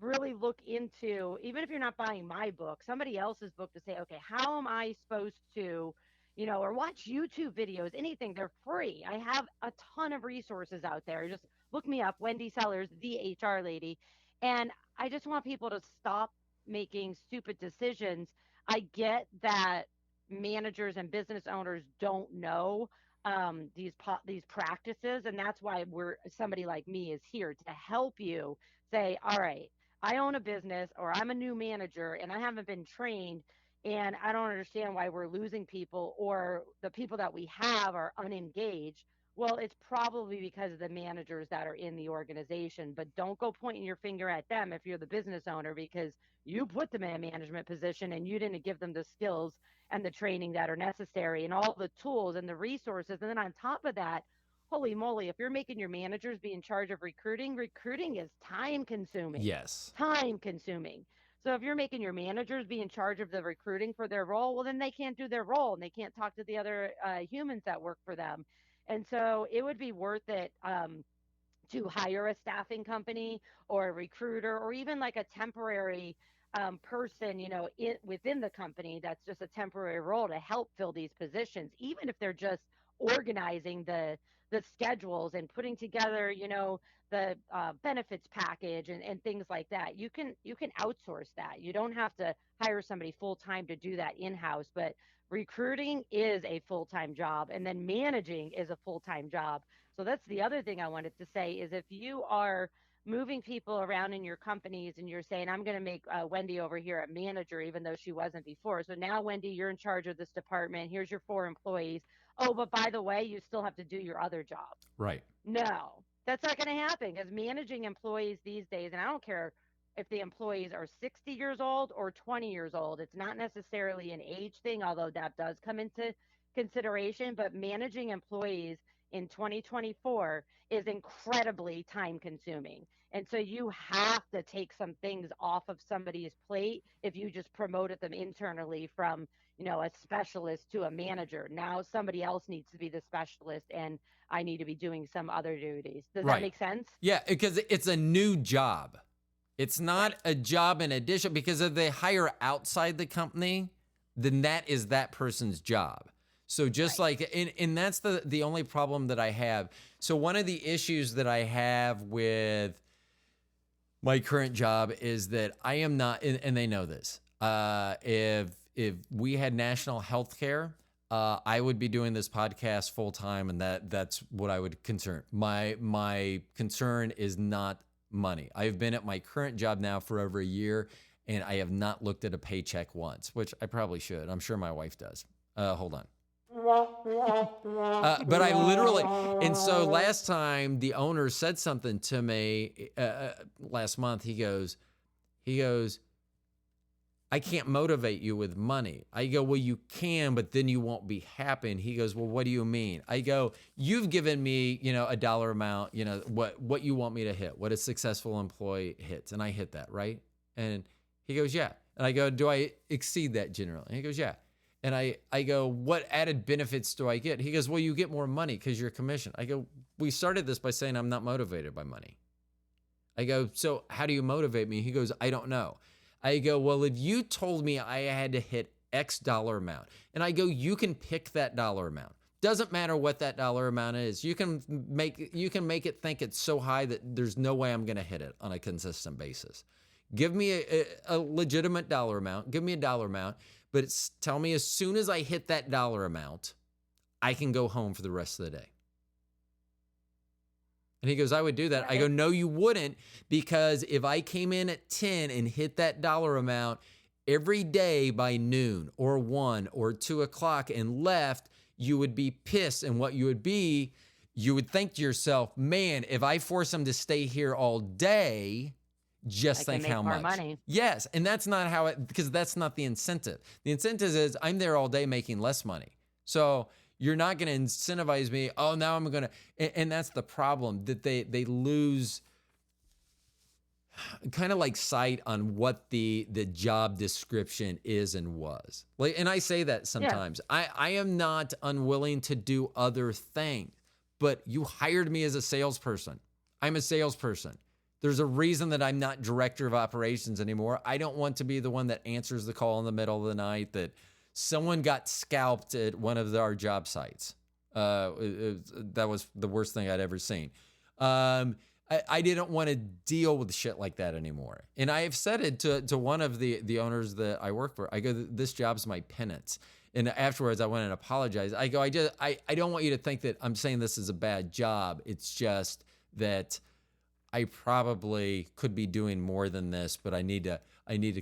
really look into, even if you're not buying my book, somebody else's book, to say, okay, how am I supposed to, or watch YouTube videos, anything. They're free. I have a ton of resources out there. Just look me up, Wendy Sellers, the HR lady. And I just want people to stop making stupid decisions. I get that managers and business owners don't know these practices, and that's why somebody like me is here to help you say, all right, I own a business, or I'm a new manager and I haven't been trained, and I don't understand why we're losing people, or the people that we have are unengaged. Well, it's probably because of the managers that are in the organization, but don't go pointing your finger at them if you're the business owner, because you put them in a management position and you didn't give them the skills and the training that are necessary and all the tools and the resources. And then on top of that, holy moly, if you're making your managers be in charge of recruiting is time consuming. Yes. Time consuming. So if you're making your managers be in charge of the recruiting for their role, well, then they can't do their role and they can't talk to the other humans that work for them. And so it would be worth it to hire a staffing company or a recruiter, or even like a temporary person, within the company, that's just a temporary role to help fill these positions, even if they're just organizing the schedules and putting together, the benefits package and things like that. You can outsource that. You don't have to hire somebody full time to do that in house, but recruiting is a full time job, and then managing is a full time job. So that's the other thing I wanted to say is, if you are moving people around in your companies and you're saying, I'm going to make Wendy over here a manager, even though she wasn't before. So now, Wendy, you're in charge of this department. Here's your 4 employees. Oh, but by the way, you still have to do your other job. Right. No, that's not going to happen, because managing employees these days, and I don't care if the employees are 60 years old or 20 years old, it's not necessarily an age thing, although that does come into consideration. But managing employees in 2024 is incredibly time consuming. And so you have to take some things off of somebody's plate if you just promoted them internally from, a specialist to a manager. Now somebody else needs to be the specialist, and I need to be doing some other duties. Does that make sense? Yeah, because it's a new job. It's not a job in addition, because if they hire outside the company, then that is that person's job. So just like, and that's the only problem that I have. So one of the issues that I have with my current job is that I am not, and they know this, if we had national health care, I would be doing this podcast full time, and that's what I would concern. My concern is not money. I've been at my current job now for over a year, and I have not looked at a paycheck once, which I probably should. I'm sure my wife does. Hold on. But I literally, and so last time the owner said something to me last month. He goes, I can't motivate you with money. I go, well, you can, but then you won't be happy. And he goes, well, what do you mean? I go, you've given me, a dollar amount, what you want me to hit, what a successful employee hits. And I hit that, right? And he goes, yeah. And I go, do I exceed that generally? And he goes, yeah. And I go, what added benefits do I get? He goes, well, you get more money because you're commissioned. I go, we started this by saying I'm not motivated by money. I go, so how do you motivate me? He goes, I don't know. I go, well, if you told me I had to hit X dollar amount, and I go, you can pick that dollar amount. Doesn't matter what that dollar amount is. You can make it think it's so high that there's no way I'm going to hit it on a consistent basis. Give me a legitimate dollar amount. Give me a dollar amount, but tell me as soon as I hit that dollar amount, I can go home for the rest of the day. And he goes, I would do that. I go, no, you wouldn't, because if I came in at 10 and hit that dollar amount every day by noon or 1 or 2 o'clock and left, you would be pissed. And what you would think to yourself, man, if I force them to stay here all day, just think how much. Money. Yes. And that's not how it, because that's not the incentive. The incentive is I'm there all day making less money. So you're not going to incentivize me. Oh, now I'm going to, and that's the problem, that they lose kind of like sight on what the job description is and was. Like, and I say that sometimes. Yeah. I am not unwilling to do other things, but you hired me as a salesperson. I'm a salesperson. There's a reason that I'm not director of operations anymore. I don't want to be the one that answers the call in the middle of the night that someone got scalped at one of our job sites. That was the worst thing I'd ever seen. I didn't want to deal with shit like that anymore. And I have said it to one of the owners that I work for. I go, this job's my penance. And afterwards I went and apologized. I go, I don't want you to think that I'm saying this is a bad job. It's just that I probably could be doing more than this, but I need to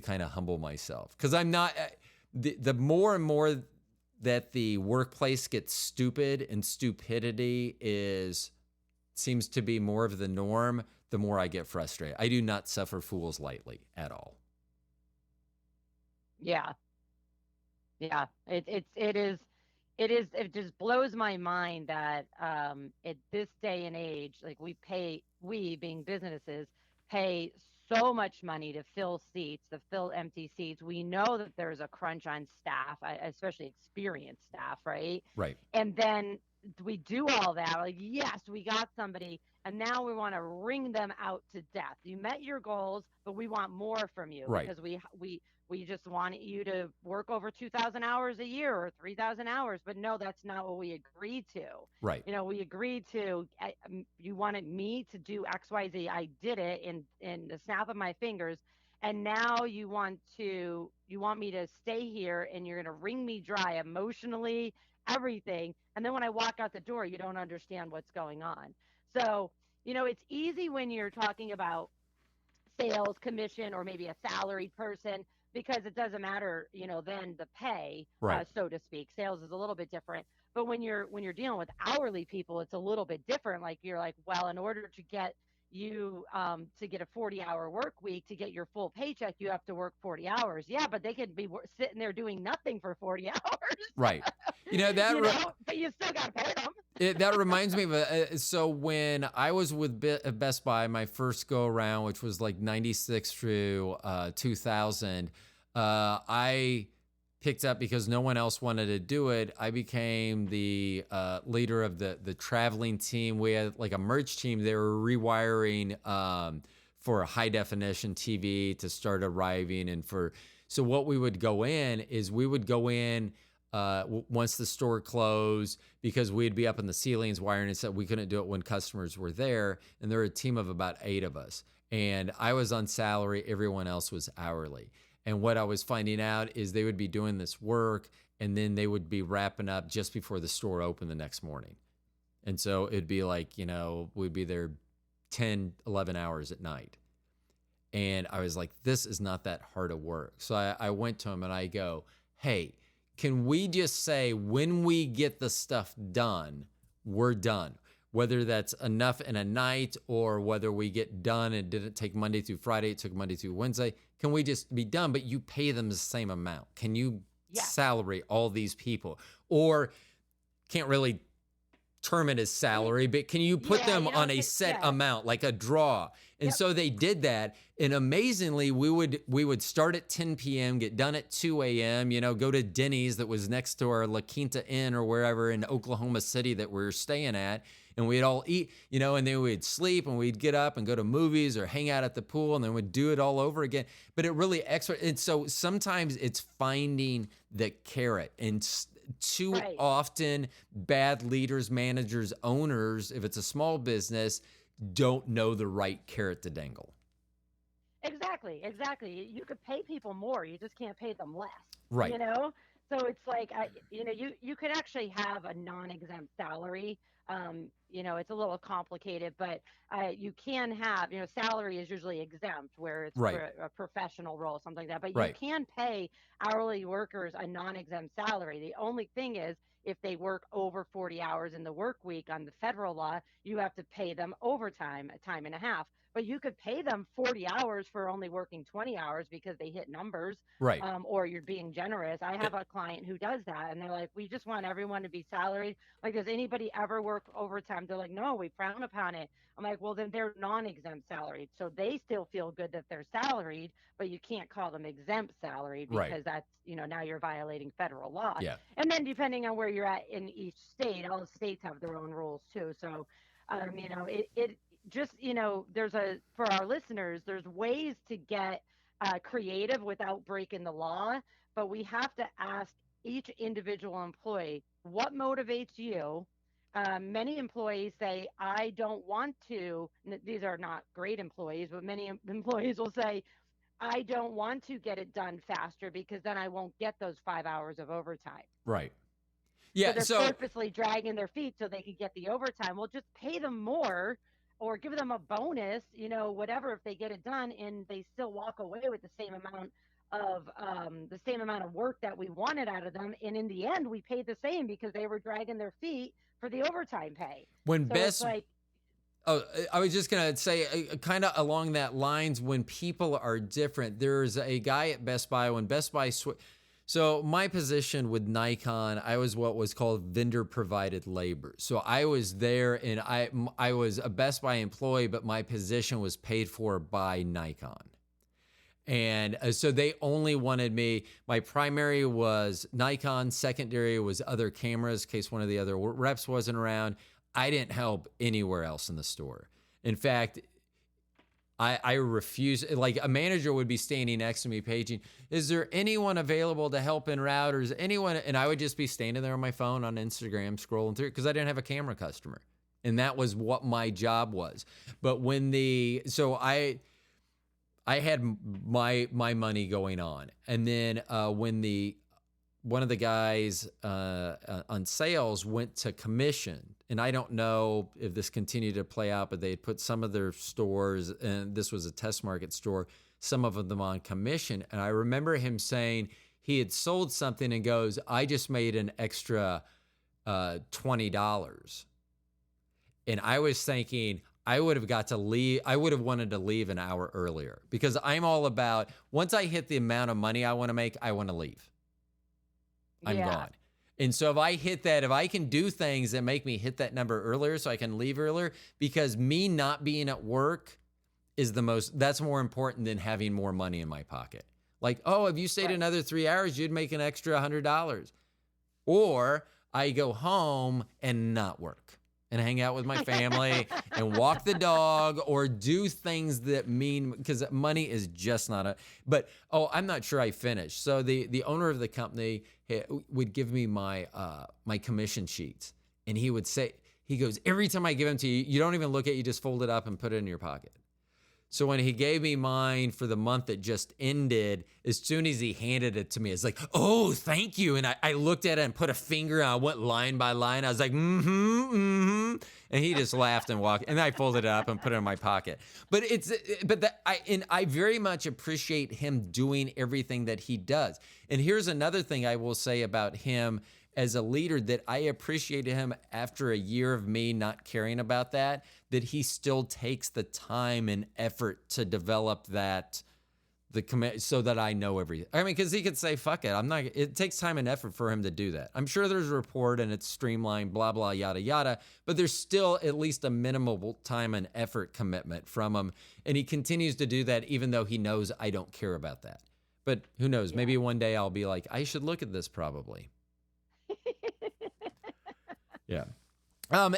kind of humble myself. Because I'm not, the more and more that the workplace gets stupid and stupidity seems to be more of the norm, the more I get frustrated. I do not suffer fools lightly at all. Yeah. Yeah. It just blows my mind that at this day and age, like we being businesses pay so much money to fill seats, to fill empty seats. We know that there's a crunch on staff, especially experienced staff, right? Right. And then we do all that, like, yes, we got somebody, and now we want to wring them out to death. You met your goals, but we want more from you, right? Because we just want you to work over 2,000 hours a year or 3,000 hours, but no, that's not what we agreed to. Right. You know, we agreed to, you wanted me to do X, Y, Z. I did it in the snap of my fingers. And now you want me to stay here, and you're going to wring me dry emotionally, everything. And then when I walk out the door, you don't understand what's going on. So, you know, it's easy when you're talking about sales, commission, or maybe a salaried person, because it doesn't matter, you know, then the pay, right. So to speak. Sales is a little bit different. But when you're dealing with hourly people, it's a little bit different. Like, you're like, well, in order to get you to get a 40-hour work week, to get your full paycheck, you have to work 40 hours. Yeah, but they could be sitting there doing nothing for 40 hours. Right. You know, but you still got to pay them. That reminds me of, so when I was with Best Buy, my first go around, which was like 96 through 2000, I picked up, because no one else wanted to do it, I became the leader of the traveling team. We had like a merch team. They were rewiring for a high definition TV to start arriving. And so what we would go in is once the store closed, because we'd be up in the ceilings wiring and stuff. We couldn't do it when customers were there. And there were a team of about 8 of us. And I was on salary. Everyone else was hourly. And what I was finding out is they would be doing this work, and then they would be wrapping up just before the store opened the next morning. And so it'd be like, you know, we'd be there 10, 11 hours at night. And I was like, this is not that hard of work. So I went to him and I go, hey, can we just say when we get the stuff done, we're done? Whether that's enough in a night, or whether we get done and it didn't take Monday through Friday, it took Monday through Wednesday. Can we just be done, but you pay them the same amount? Can you salary all these people? Or can't really term it as salary, but can you put them on a set amount, like a draw? And so they did that. And amazingly, we would start at 10 p.m., get done at 2 a.m., you know, go to Denny's that was next to our La Quinta Inn or wherever in Oklahoma City that we were staying at. And we'd all eat, you know, and then we'd sleep, and we'd get up and go to movies or hang out at the pool, and then we'd do it all over again. But it really and so sometimes it's finding the carrot and too Right. often bad leaders, managers, owners, if it's a small business, don't know the right carrot to dangle. Exactly, exactly. You could pay people more, you just can't pay them less, Right. you know? So it's like, you could actually have a non-exempt salary. It's a little complicated, but you can have, salary is usually exempt where it's for Right. a professional role, something like that. But you Right. can pay hourly workers a non-exempt salary. The only thing is, if they work over 40 hours in the work week on the federal law, you have to pay them overtime, a time and a half, but you could pay them 40 hours for only working 20 hours because they hit numbers, Right. or you're being generous. I Eh, have a client who does that, and they're like, we just want everyone to be salaried. Like, does anybody ever work overtime? They're like, no, we frown upon it. I'm like, well, then they're non-exempt salaried. So they still feel good that they're salaried, but you can't call them exempt salaried Right. because that's, now you're violating federal law. Yeah. And then depending on where you're at in each state, all the states have their own rules too. So, it just, for our listeners, there's ways to get creative without breaking the law, but we have to ask each individual employee, what motivates you? Many employees say, I don't want to, these are not great employees, but many employees will say, I don't want to get it done faster because then I won't get those 5 hours of overtime. Right. So Yeah. they're So purposely dragging their feet so they could get the overtime. Well, just pay them more or give them a bonus, whatever, if they get it done and they still walk away with the same amount of work that we wanted out of them. And in the end, we paid the same because they were dragging their feet for the overtime pay. when So it's Best like, Oh, I was just gonna say, kind of along that lines, when people are different. There's a guy at Best Buy when Best Buy so my position with Nikon, I was what was called vendor provided labor. So I was there, and I was a Best Buy employee, but my position was paid for by Nikon. And so they only wanted me. My primary was Nikon, secondary was other cameras in case one of the other reps wasn't around. I didn't help anywhere else in the store. In fact, I refuse. Like, a manager would be standing next to me paging, is there anyone available to help en route, or is anyone? And I would just be standing there on my phone on Instagram scrolling through because I didn't have a camera customer. And that was what my job was. But I had my money going on. And then when one of the guys on sales went to commission, and I don't know if this continued to play out, but they had put some of their stores, and this was a test market store, some of them on commission. And I remember him saying he had sold something and goes, I just made an extra $20. And I was thinking, I would have got to leave. I would have wanted to leave an hour earlier because I'm all about, once I hit the amount of money I want to make, I want to leave. I'm gone. And so if I hit that, if I can do things that make me hit that number earlier so I can leave earlier, because me not being at work that's more important than having more money in my pocket. Like, oh, if you stayed another 3 hours, you'd make an extra $100. Or I go home and not work and hang out with my family and walk the dog or do things that mean, because money is just not I'm not sure I finished. So the owner of the company would give me my commission sheets, and he goes, every time I give them to you, you don't even look at it, you just fold it up and put it in your pocket. So when he gave me mine for the month that just ended, as soon as he handed it to me, it's like, oh, thank you. And I looked at it and put a finger on, I went line by line. I was like, mm-hmm. And he just laughed and walked. And I folded it up and put it in my pocket. But I very much appreciate him doing everything that he does. And here's another thing I will say about him as a leader, that I appreciated him after a year of me not caring about that he still takes the time and effort to develop so that I know everything. I mean, because he could say, fuck it, it takes time and effort for him to do that. I'm sure there's a report and it's streamlined, blah, blah, yada, yada, but there's still at least a minimal time and effort commitment from him. And he continues to do that even though he knows I don't care about that. But who knows? Maybe one day I'll be like, I should look at this probably. Yeah.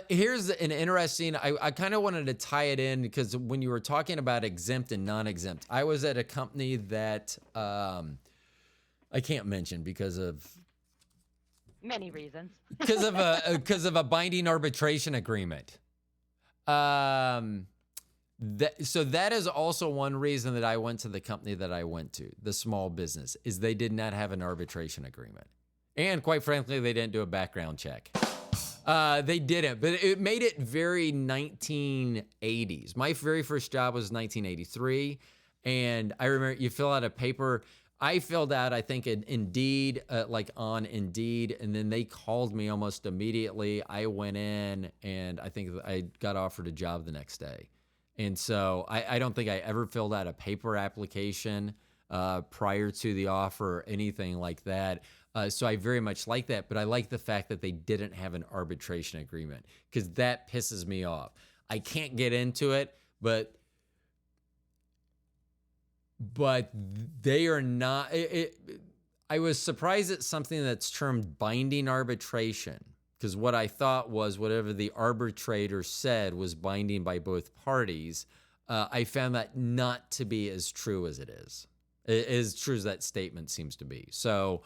Here's an interesting, I kind of wanted to tie it in because when you were talking about exempt and non-exempt, I was at a company that I can't mention because of Many reasons. Because of a binding arbitration agreement. So that is also one reason that I went to the company that I went to, the small business, is they did not have an arbitration agreement. And quite frankly, they didn't do a background check. They didn't, but it made it very 1980s. My very first job was 1983. And I remember you fill out a paper. I filled out, I think, Indeed, like on Indeed, and then they called me almost immediately. I went in, and I think I got offered a job the next day. And so I don't think I ever filled out a paper application prior to the offer or anything like that. So I very much like that, but I like the fact that they didn't have an arbitration agreement because that pisses me off. I can't get into it, but they are not. I was surprised at something that's termed binding arbitration, because what I thought was whatever the arbitrator said was binding by both parties. I found that not to be as true as it is, as true as that statement seems to be. So,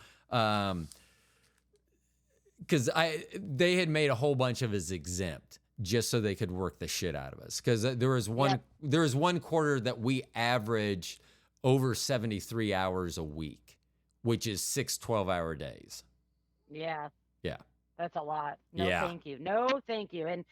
because they had made a whole bunch of us exempt just so they could work the shit out of us. Because there was one quarter that we averaged over 73 hours a week, which is 6 12-hour days. Yeah. Yeah. That's a lot. No, Yeah. thank you. No, thank you. And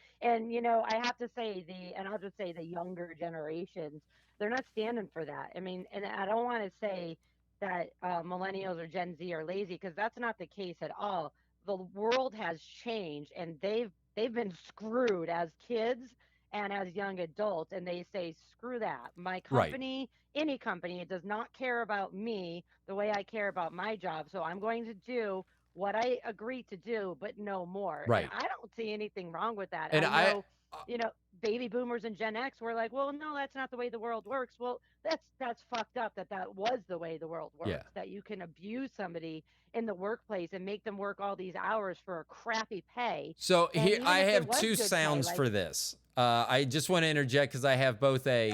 you know, I have to say I'll just say the younger generations, they're not standing for that. I mean, and I don't want to say that millennials or Gen Z are lazy, because that's not the case at all. The world has changed, and they've been screwed as kids and as young adults, and they say, screw that. My company, any company, it does not care about me the way I care about my job. So I'm going to do what I agreed to do, but no more. Right. And I don't see anything wrong with that. And I know, you know, baby boomers and Gen X were like, well, no, that's not the way the world works. Well, that's fucked up that was the way the world works, that you can abuse somebody in the workplace and make them work all these hours for a crappy pay. So here I have two sounds for this. I just want to interject because I have both a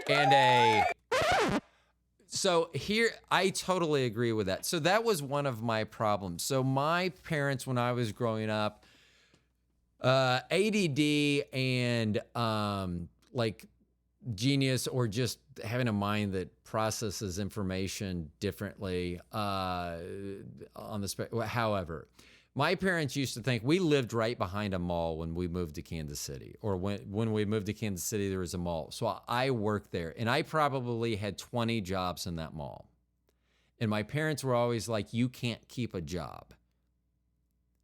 and a. So here, I totally agree with that. So that was one of my problems. So my parents, when I was growing up, ADD and like genius, or just having a mind that processes information differently on the spectrum. However, my parents used to think we lived right behind a mall when we moved to Kansas City, or when we moved to Kansas City, there was a mall. So I worked there, and I probably had 20 jobs in that mall. And my parents were always like, you can't keep a job.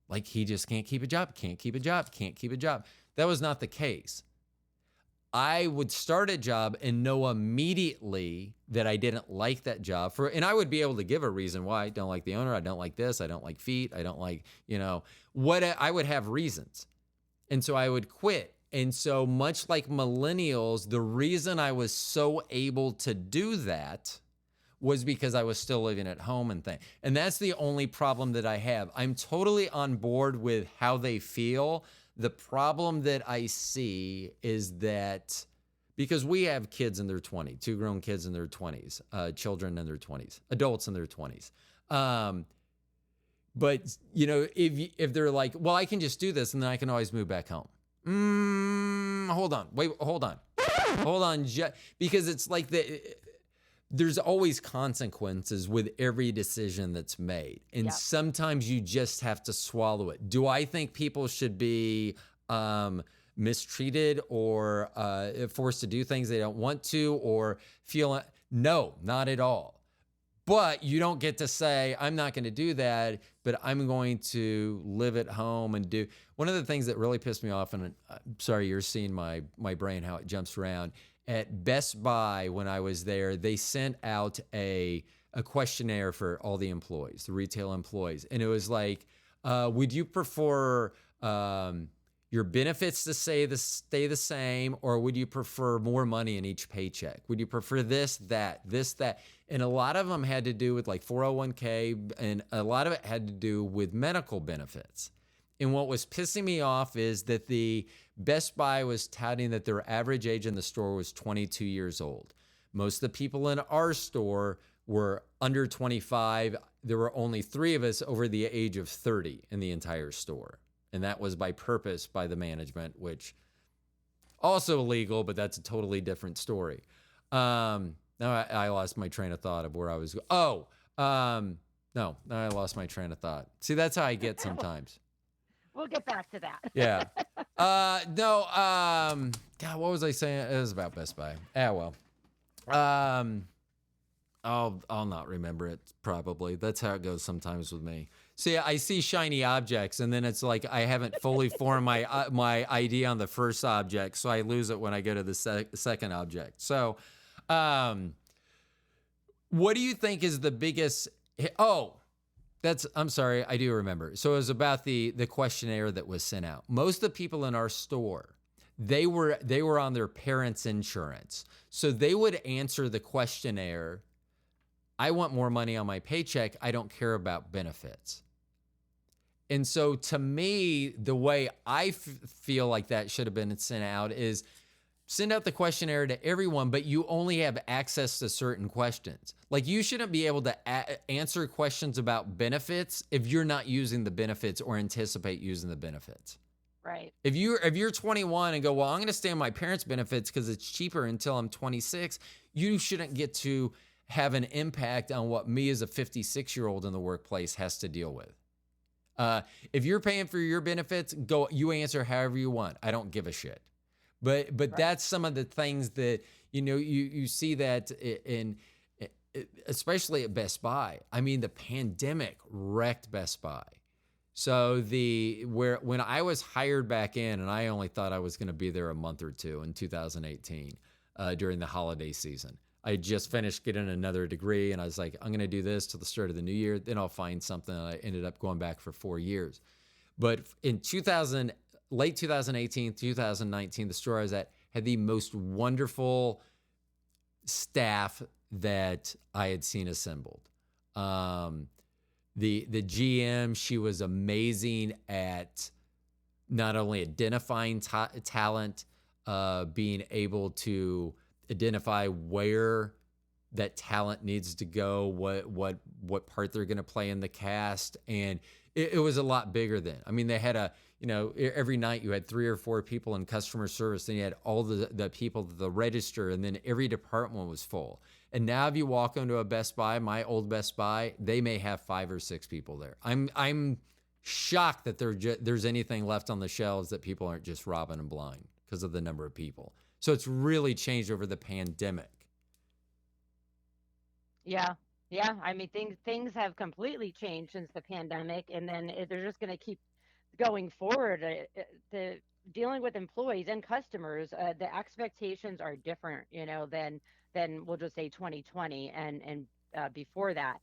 Like, he just can't keep a job, can't keep a job, can't keep a job. That was not the case. I would start a job and know immediately that I didn't like that job, and I would be able to give a reason why. I don't like the owner. I don't like this. I don't like feet. I don't like, what I would have reasons. And so I would quit. And so much like millennials, the reason I was so able to do that was because I was still living at home and things. And that's the only problem that I have. I'm totally on board with how they feel. The problem that I see is that because we have kids in their 20s, 2 grown kids in their 20s, children in their 20s, adults in their 20s. But, if they're like, well, I can just do this and then I can always move back home. Hold on. Wait, hold on. Hold on. Because it's like there's always consequences with every decision that's made. And sometimes you just have to swallow it. Do I think people should be mistreated or forced to do things they don't want to, or feel? No, not at all. But you don't get to say, I'm not going to do that, but I'm going to live at home and do. One of the things that really pissed me off, and I'm sorry, you're seeing my brain, how it jumps around. At Best Buy, when I was there, they sent out a questionnaire for all the employees, the retail employees. And it was like, would you prefer your benefits to stay the same, or would you prefer more money in each paycheck? Would you prefer this, that? And a lot of them had to do with like 401k, and a lot of it had to do with medical benefits. And what was pissing me off is that the Best Buy was touting that their average age in the store was 22 years old. Most of the people in our store were under 25, there were only 3 of us over the age of 30 in the entire store. And that was by purpose by the management, which also illegal, but that's a totally different story. Now I lost my train of thought of where I was. No, I lost my train of thought. See, that's how I get sometimes. We'll get back to that. Yeah. No. God, what was I saying? It was about Best Buy. Well. I'll not remember it probably. That's how it goes sometimes with me. See, I see shiny objects, and then it's like I haven't fully formed my idea on the first object, so I lose it when I go to the second object. So, what do you think is the biggest? I'm sorry, I do remember. So it was about the questionnaire that was sent out. Most of the people in our store, they were on their parents' insurance, so they would answer the questionnaire. I want more money on my paycheck. I don't care about benefits. And so to me, the way I feel like that should have been sent out is send out the questionnaire to everyone, but you only have access to certain questions. Like you shouldn't be able to answer questions about benefits if you're not using the benefits or anticipate using the benefits. Right. If you're 21 and go, well, I'm going to stay on my parents' benefits because it's cheaper until I'm 26, you shouldn't get to have an impact on what me as a 56-year-old in the workplace has to deal with. If you're paying for your benefits, go. You answer however you want. I don't give a shit. But right. That's some of the things that you see that in especially at Best Buy. I mean, the pandemic wrecked Best Buy. So when I was hired back in, and I only thought I was going to be there a month or two in 2018 during the holiday season. I just finished getting another degree, and I was like, I'm going to do this till the start of the new year. Then I'll find something. And I ended up going back for 4 years. But in late 2018, 2019, the store I was at had the most wonderful staff that I had seen assembled. The GM, she was amazing at not only identifying talent, being able to identify where that talent needs to go, what part they're going to play in the cast. And it was a lot bigger then. I mean, they had every night you had 3 or 4 people in customer service, and you had all the people at the register, and then every department was full. And now if you walk into a Best Buy, my old Best Buy, they may have 5 or 6 people there. I'm shocked that there's anything left on the shelves that people aren't just robbing them blind because of the number of people. So it's really changed over the pandemic. Yeah. Yeah. I mean, things have completely changed since the pandemic, and then they're just going to keep going forward. The dealing with employees and customers, the expectations are different, than we'll just say 2020 and before that.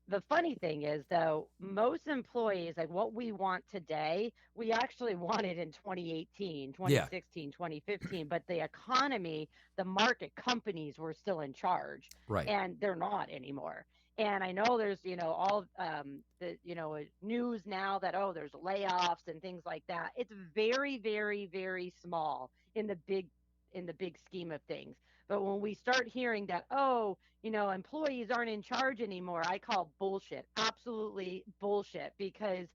The funny thing is, though, most employees, like what we want today, we actually wanted in 2018, 2016, 2015, but the economy, the market, companies were still in charge. Right. And they're not anymore. And I know there's, all the, news now that, there's layoffs and things like that. It's very, very, very small in the big scheme of things. But when we start hearing that, employees aren't in charge anymore, I call bullshit, absolutely bullshit, because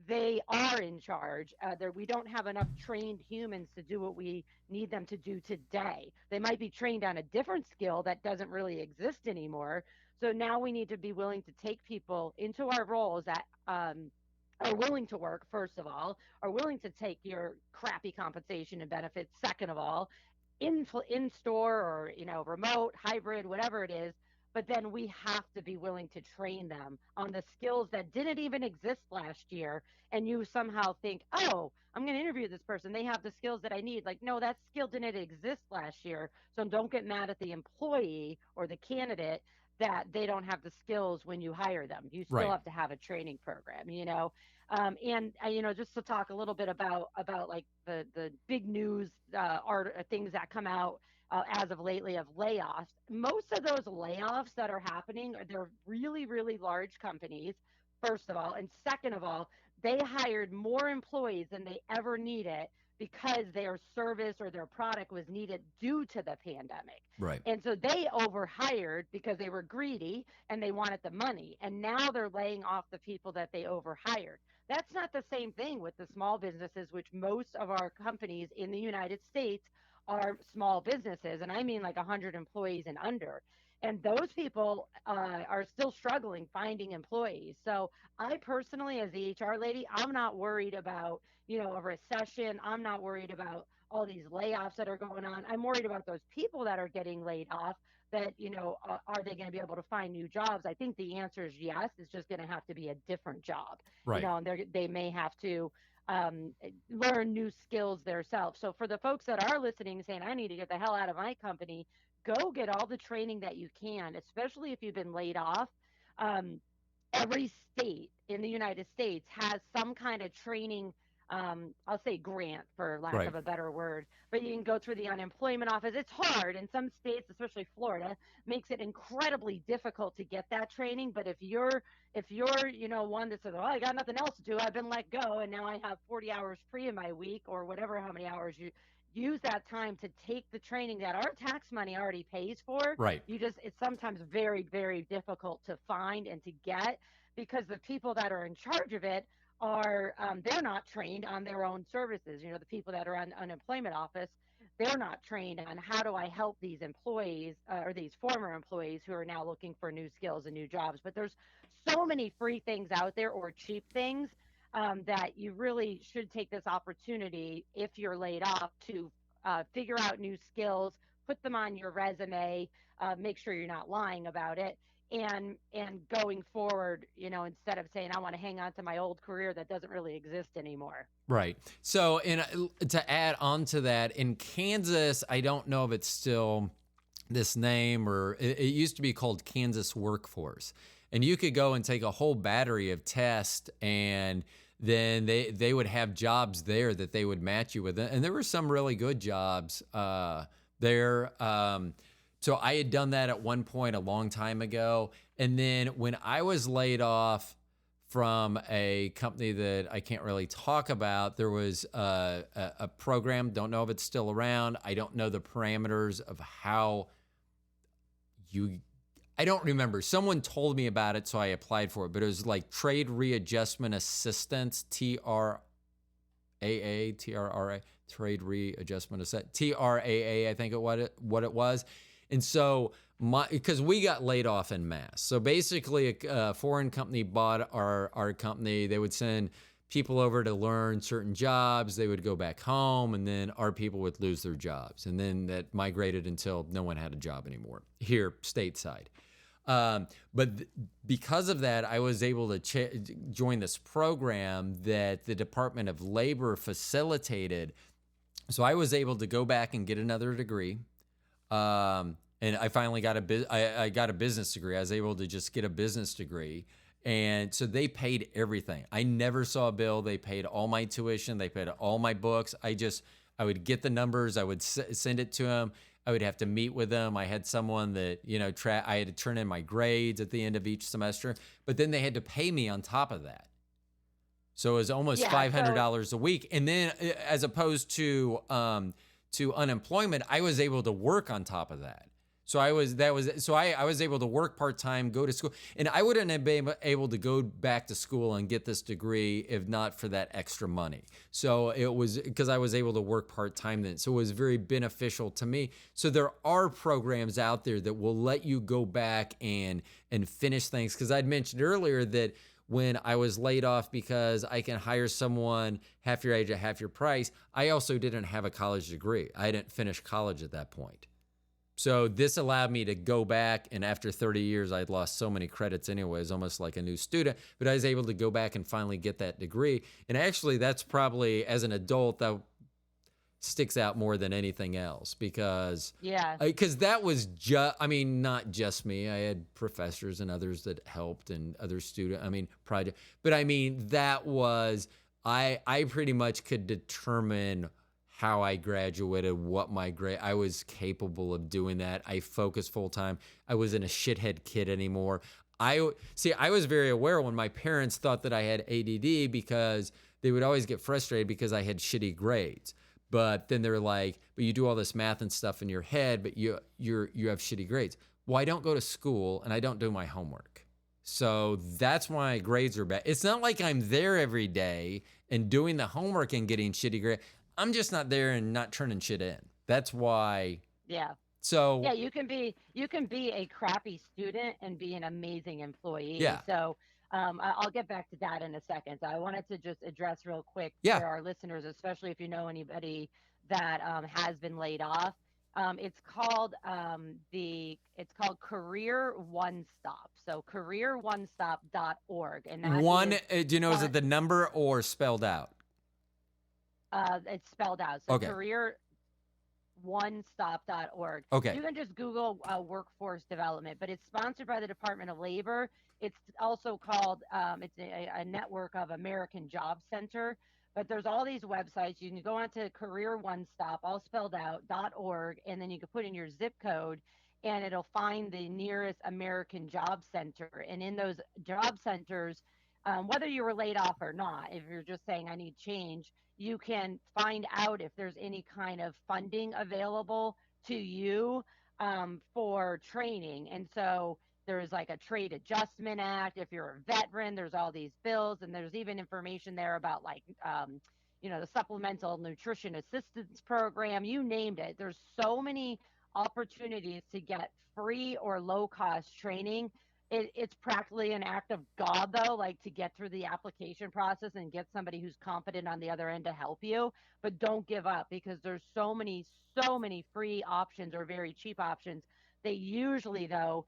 they are in charge. We don't have enough trained humans to do what we need them to do today. They might be trained on a different skill that doesn't really exist anymore. So now we need to be willing to take people into our roles that are willing to work, first of all, are willing to take your crappy compensation and benefits, second of all, in store or remote, hybrid, whatever it is. But then we have to be willing to train them on the skills that didn't even exist last year. And you somehow think, I'm going to interview this person, they have the skills that I need. Like, no, that skill didn't exist last year. So don't get mad at the employee or the candidate that they don't have the skills when you hire them. You still have to have a training program, and just to talk a little bit about like the big news things that come out as of lately of layoffs. Most of those layoffs that are happening, they're really, really large companies, first of all, and second of all, they hired more employees than they ever needed because their service or their product was needed due to the pandemic. Right. And so they overhired because they were greedy and they wanted the money. And now they're laying off the people that they overhired. That's not the same thing with the small businesses, which most of our companies in the United States are small businesses. And I mean like 100 employees and under. And those people are still struggling finding employees. So I personally, as the HR lady, I'm not worried about, a recession. I'm not worried about all these layoffs that are going on. I'm worried about those people that are getting laid off that, are they going to be able to find new jobs? I think the answer is yes. It's just going to have to be a different job, Right. and they may have to learn new skills themselves. So for the folks that are listening saying, I need to get the hell out of my company, go get all the training that you can, especially if you've been laid off. Every state in the United States has some kind of training, I'll say grant for lack Right. of a better word, but you can go through the unemployment office. It's hard in some states, especially Florida, makes it incredibly difficult to get that training. But if you're, one that says, oh, I got nothing else to do, I've been let go, and now I have 40 hours free in my week or whatever, how many hours you use that time to take the training that our tax money already pays for. Right. It's sometimes very, very difficult to find and to get because the people that are in charge of it are they're not trained on their own services. The people that are on unemployment office, they're not trained on how do I help these employees or these former employees who are now looking for new skills and new jobs. But there's so many free things out there or cheap things that you really should take this opportunity if you're laid off to figure out new skills, put them on your resume, make sure you're not lying about it, and going forward, instead of saying I want to hang on to my old career that doesn't really exist anymore. Right. So, to add on to that, in Kansas, I don't know if it's still this name, or it used to be called Kansas Workforce. And you could go and take a whole battery of tests, and then they would have jobs there that they would match you with. And there were some really good jobs there. So I had done that at one point a long time ago. And then when I was laid off from a company that I can't really talk about, there was a program, don't know if it's still around. I don't know the parameters of how I don't remember. Someone told me about it, so I applied for it. But it was like Trade Readjustment Assistance, TRAA, Trade Readjustment Assistance, TRAA, I think what it was. And so, because we got laid off en masse. So basically, a foreign company bought our company. They would send people over to learn certain jobs. They would go back home, and then our people would lose their jobs. And then that migrated until no one had a job anymore here stateside. Because of that, I was able to join this program that the Department of Labor facilitated. So I was able to go back and get another degree. And I finally got I got a business degree. I was able to just get a business degree. And so they paid everything. I never saw a bill. They paid all my tuition. They paid all my books. I would get the numbers. I would send it to them. I would have to meet with them. I had someone that, I had to turn in my grades at the end of each semester, but then they had to pay me on top of that. So it was almost $500 a week. And then as opposed to unemployment, I was able to work on top of that. So I was able to work part-time, go to school, and I wouldn't have been able to go back to school and get this degree if not for that extra money. So it was because I was able to work part-time then. So it was very beneficial to me. So there are programs out there that will let you go back and finish things. Because I'd mentioned earlier that when I was laid off because I can hire someone half your age at half your price, I also didn't have a college degree. I didn't finish college at that point. So this allowed me to go back, and after 30 years, I'd lost so many credits anyways, almost like a new student, but I was able to go back and finally get that degree. And actually, that's probably, as an adult, that sticks out more than anything else because that was not just me. I had professors and others that helped and other students, project. But that was, I pretty much could determine how I graduated, what my grade, I was capable of doing that. I focused full time. I wasn't a shithead kid anymore. I was very aware when my parents thought that I had ADD because they would always get frustrated because I had shitty grades. But then they're like, but you do all this math and stuff in your head, but you have shitty grades. Well, I don't go to school and I don't do my homework. So that's why grades are bad. It's not like I'm there every day and doing the homework and getting shitty grades. I'm just not there and not turning shit in. That's why. Yeah. So Yeah, you can be a crappy student and be an amazing employee. yeah, So I'll get back to that in a second. So I wanted to just address real quick yeah. for our listeners, especially if you know anybody that has been laid off. It's called Career One Stop. So careeronestop.org, and that One, is do you know, is it the number or spelled out? it's spelled out. So Okay. careeronestop.org. Okay. You can just Google workforce development, but it's sponsored by the Department of Labor. It's also called, it's a network of American Job Center. But there's all these websites. You can go onto Career One Stop, all spelled out, .org, and then you can put in your zip code, and it'll find the nearest American Job Center. And in those job centers, whether you were laid off or not, if you're just saying I need change, you can find out if there's any kind of funding available to you for training. And so there's like a trade adjustment act. If you're a veteran, there's all these bills, and there's even information there about like the supplemental nutrition assistance program. You named it. There's so many opportunities to get free or low cost training. It's practically an act of God, though, like to get through the application process and get somebody who's competent on the other end to help you. But don't give up, because there's so many free options or very cheap options. They usually, though,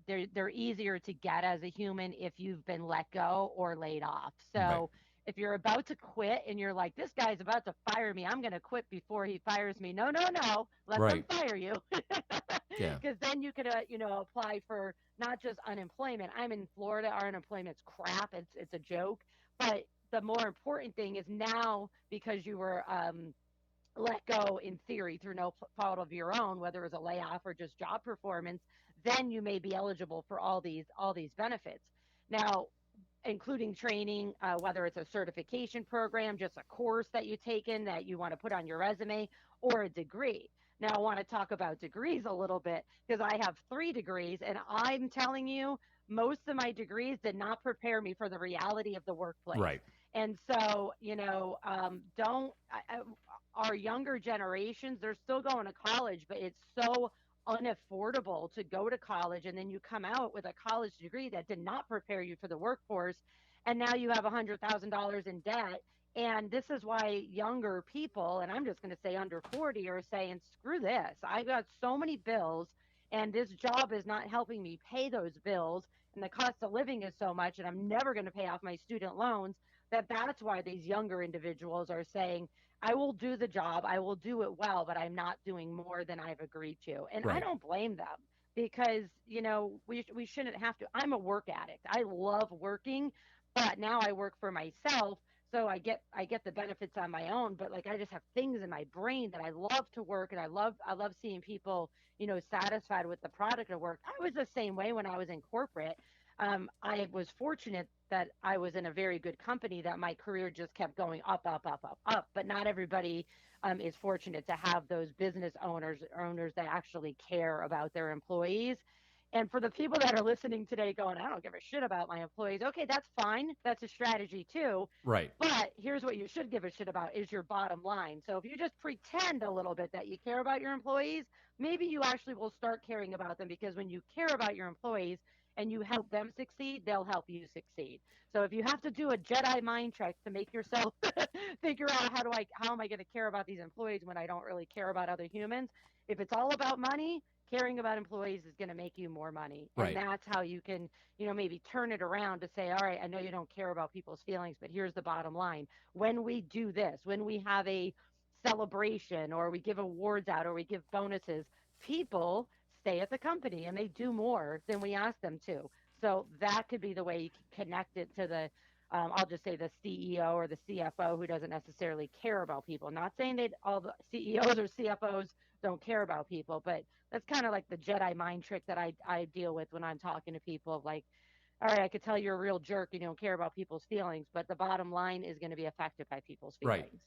they're easier to get as a human if you've been let go or laid off. So Right. if you're about to quit and you're like, this guy's about to fire me, I'm going to quit before he fires me. No, no, no. Let Right. them fire you. Yeah. Because then you could, apply for not just unemployment. I'm in Florida. Our unemployment's crap. It's a joke. But the more important thing is now, because you were let go in theory through no fault of your own, whether it was a layoff or just job performance, then you may be eligible for all these benefits. Now, including training, whether it's a certification program, just a course that you've taken that you want to put on your resume, or a degree. Now, I want to talk about degrees a little bit, because I have 3 degrees, and I'm telling you, most of my degrees did not prepare me for the reality of the workplace. Right. And so, our younger generations, they're still going to college, but it's so unaffordable to go to college, and then you come out with a college degree that did not prepare you for the workforce, and now you have $100,000 in debt. And this is why younger people, and I'm just going to say under 40, are saying, screw this. I've got so many bills, and this job is not helping me pay those bills, and the cost of living is so much, and I'm never going to pay off my student loans. That's why these younger individuals are saying, I will do the job, I will do it well, but I'm not doing more than I've agreed to. And I Right. don't blame them, because, we shouldn't have to. I'm a work addict. I love working, but now I work for myself. So I get the benefits on my own, but like I just have things in my brain that I love to work, and I love seeing people, satisfied with the product of work. I was the same way when I was in corporate. I was fortunate that I was in a very good company, that my career just kept going up, up, up, up, up. But not everybody is fortunate to have those business owners that actually care about their employees. And for the people that are listening today going, I don't give a shit about my employees. Okay, that's fine. That's a strategy too. Right. But here's what you should give a shit about is your bottom line. So if you just pretend a little bit that you care about your employees, maybe you actually will start caring about them, because when you care about your employees and you help them succeed, they'll help you succeed. So if you have to do a Jedi mind trick to make yourself figure out how am I going to care about these employees when I don't really care about other humans? If it's all about money, caring about employees is going to make you more money. Right. And that's how you can, maybe turn it around to say, all right, I know you don't care about people's feelings, but here's the bottom line. When we do this, when we have a celebration, or we give awards out, or we give bonuses, people stay at the company and they do more than we ask them to. So that could be the way you can connect it to the, I'll just say the CEO or the CFO who doesn't necessarily care about people. Not saying that all the CEOs or CFOs don't care about people, but that's kind of like the Jedi mind trick that I deal with when I'm talking to people of like, all right, I could tell you're a real jerk, you don't care about people's feelings, but the bottom line is going to be affected by people's Right. feelings.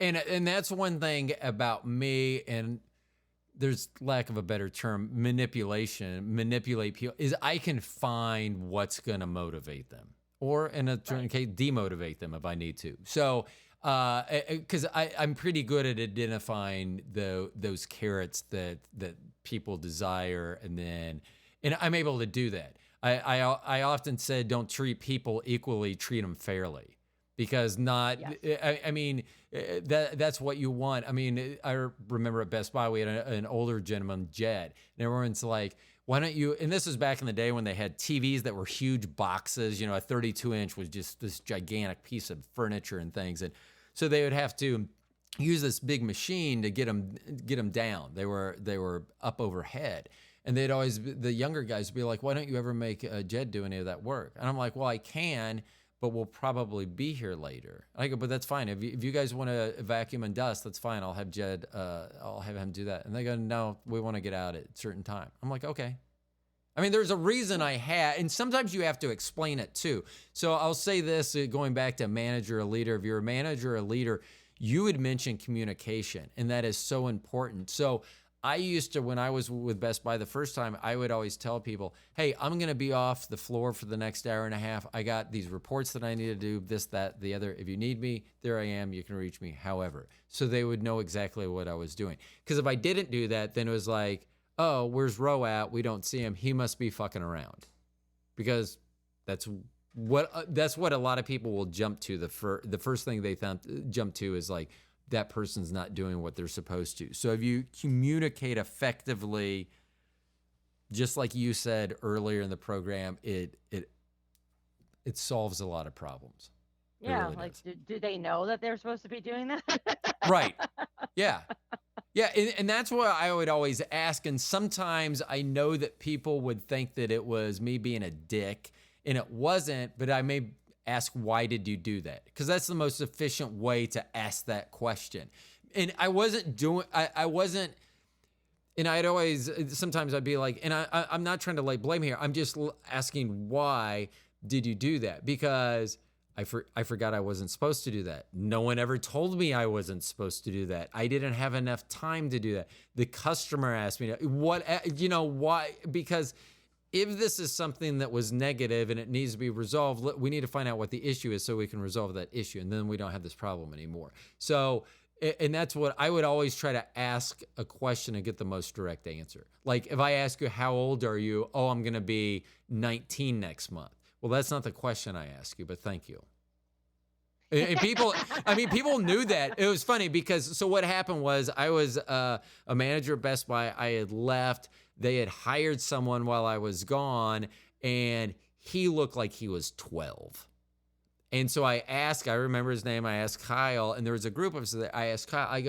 And that's one thing about me, and there's lack of a better term, manipulate people, is I can find what's going to motivate them, or in a certain case, demotivate them if I need to. So, because I'm pretty good at identifying those carrots that people desire, and I'm able to do that. I often said, don't treat people equally, treat them fairly. Because I mean, that's what you want. I mean, I remember at Best Buy, we had an older gentleman, Jed, and everyone's like, why don't you, and this was back in the day when they had TVs that were huge boxes, a 32-inch was just this gigantic piece of furniture and things. And so they would have to use this big machine to get them down. They were up overhead. And the younger guys would be like, why don't you ever make Jed do any of that work? And I'm like, well, I can, but we'll probably be here later. I go, but that's fine. If you guys want to vacuum and dust, that's fine. I'll have Jed, I'll have him do that. And they go, no, we want to get out at a certain time. I'm like, okay. I mean, there's a reason and sometimes you have to explain it too. So I'll say this, going back to manager or leader. If you're a manager or a leader, you would mention communication, and that is so important. So I used to, when I was with Best Buy the first time, I would always tell people, hey, I'm going to be off the floor for the next hour and a half. I got these reports that I need to do, this, that, the other. If you need me, there I am. You can reach me however. So they would know exactly what I was doing. Because if I didn't do that, then it was like, oh, where's Ro at? We don't see him. He must be fucking around. Because that's what a lot of people will jump to. The first thing they jump to is like, that person's not doing what they're supposed to. So if you communicate effectively, just like you said earlier in the program, it solves a lot of problems. Yeah, really like do they know that they're supposed to be doing that? Right. Yeah. Yeah, and that's what I would always ask. And sometimes I know that people would think that it was me being a dick, and it wasn't, but I may ask, why did you do that? Because that's the most efficient way to ask that question. And I wasn't, and sometimes I'd be like, and I'm not trying to lay blame here. I'm just asking, why did you do that? Because I forgot I wasn't supposed to do that. No one ever told me I wasn't supposed to do that. I didn't have enough time to do that. The customer asked me, why? Because if this is something that was negative and it needs to be resolved, we need to find out what the issue is so we can resolve that issue, and then we don't have this problem anymore. So, and that's what I would always try to ask a question and get the most direct answer. Like if I ask you, how old are you? Oh, I'm going to be 19 next month. Well, that's not the question I ask you, but thank you. And people knew that. It was funny because, so what happened was I was a manager at Best Buy. I had left. They had hired someone while I was gone, and he looked like he was 12. And so I remember his name, I asked Kyle, and there was a group of us there. I asked Kyle, I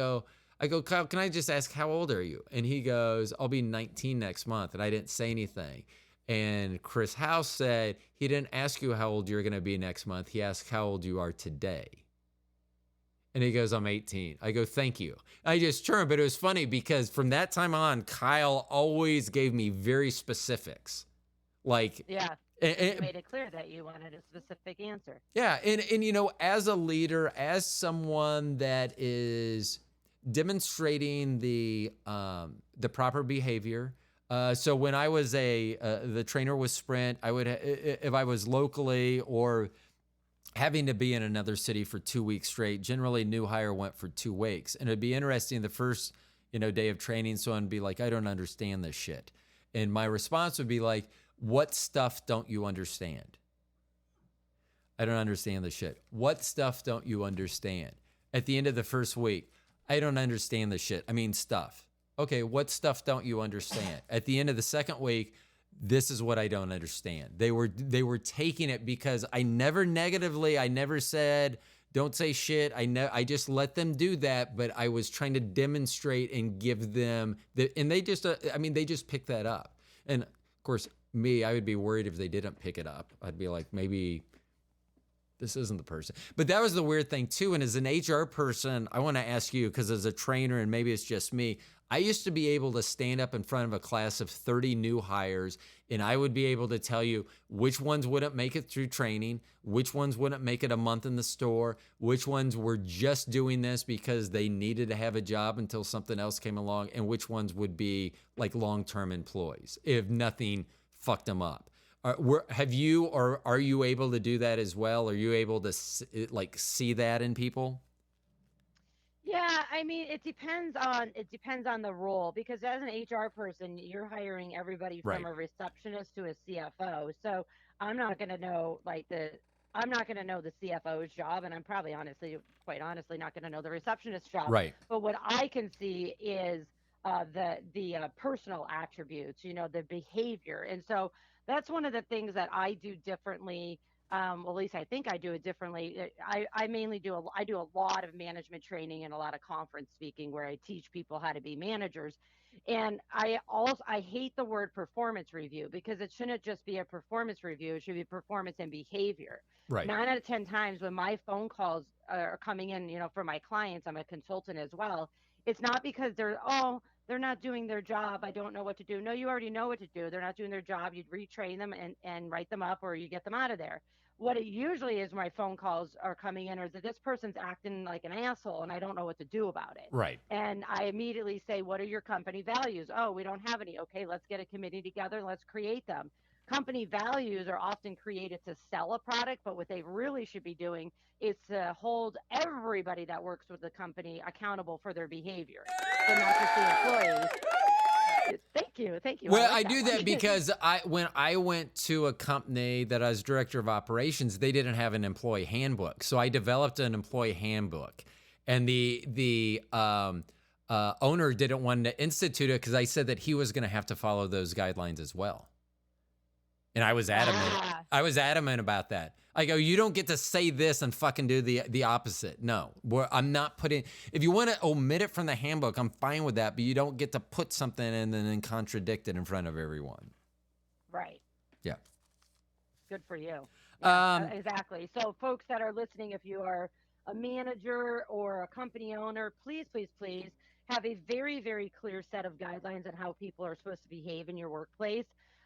go, Kyle, can I just ask, how old are you? And he goes, I'll be 19 next month. And I didn't say anything. And Chris House said, he didn't ask you how old you're going to be next month. He asked how old you are today. And he goes, I'm 18. I go, thank you. I just turned, but it was funny because from that time on, Kyle always gave me very specifics. Like, yeah, you made it clear that you wanted a specific answer. Yeah, and as a leader, as someone that is demonstrating the proper behavior. So when I was the trainer with Sprint, I would if I was locally or having to be in another city for 2 weeks straight, generally new hire went for 2 weeks. And it'd be interesting the first, day of training, someone would be like, I don't understand this shit. And my response would be like, what stuff don't you understand? I don't understand this shit. What stuff don't you understand? At the end of the first week, I don't understand this shit. I mean stuff. Okay, what stuff don't you understand? At the end of the second week, this is what I don't understand. They were taking it because I never said, don't say shit. I just let them do that, but I was trying to demonstrate and give them and they just, they just picked that up. And of course, I would be worried if they didn't pick it up. I'd be like, maybe this isn't the person. But that was the weird thing too. And as an HR person, I want to ask you, because as a trainer, and maybe it's just me, I used to be able to stand up in front of a class of 30 new hires, and I would be able to tell you which ones wouldn't make it through training, which ones wouldn't make it a month in the store, which ones were just doing this because they needed to have a job until something else came along, and which ones would be like long-term employees if nothing fucked them up. Have you, or are you able to do that as well? Are you able to see that in people? Yeah, I mean, it depends on the role, because as an HR person, you're hiring everybody from Right. a receptionist to a CFO. So I'm not going to know I'm not going to know the CFO's job, and I'm probably quite honestly, not going to know the receptionist's job. Right. But what I can see is the personal attributes, the behavior, and so that's one of the things that I do differently. Well, at least I think I do it differently. I mainly I do a lot of management training and a lot of conference speaking where I teach people how to be managers. And I hate the word performance review, because it shouldn't just be a performance review. It should be performance and behavior. Right. 9 out of 10 times when my phone calls are coming in, for my clients, I'm a consultant as well. It's not because they're not doing their job, I don't know what to do. No, you already know what to do. They're not doing their job. You'd retrain them and write them up, or you get them out of there. What it usually is, my phone calls are coming in, or that this person's acting like an asshole and I don't know what to do about it. Right. And I immediately say, what are your company values? Oh, we don't have any. Okay, let's get a committee together. Let's create them. Company values are often created to sell a product, but what they really should be doing is to hold everybody that works with the company accountable for their behavior. So not just the employees. Thank you. Thank you. Well, like I do one. that because when I went to a company that I was director of operations, they didn't have an employee handbook, so I developed an employee handbook, and the owner didn't want to institute it because I said that he was going to have to follow those guidelines as well, and I was adamant. Ah. I was adamant about that. I go, you don't get to say this and fucking do the opposite. No, I'm not putting. If you want to omit it from the handbook, I'm fine with that. But you don't get to put something in and then contradict it in front of everyone. Right. Yeah. Good for you. Yeah, exactly. So, folks that are listening, if you are a manager or a company owner, please, please, please have a very, very clear set of guidelines on how people are supposed to behave in your workplace.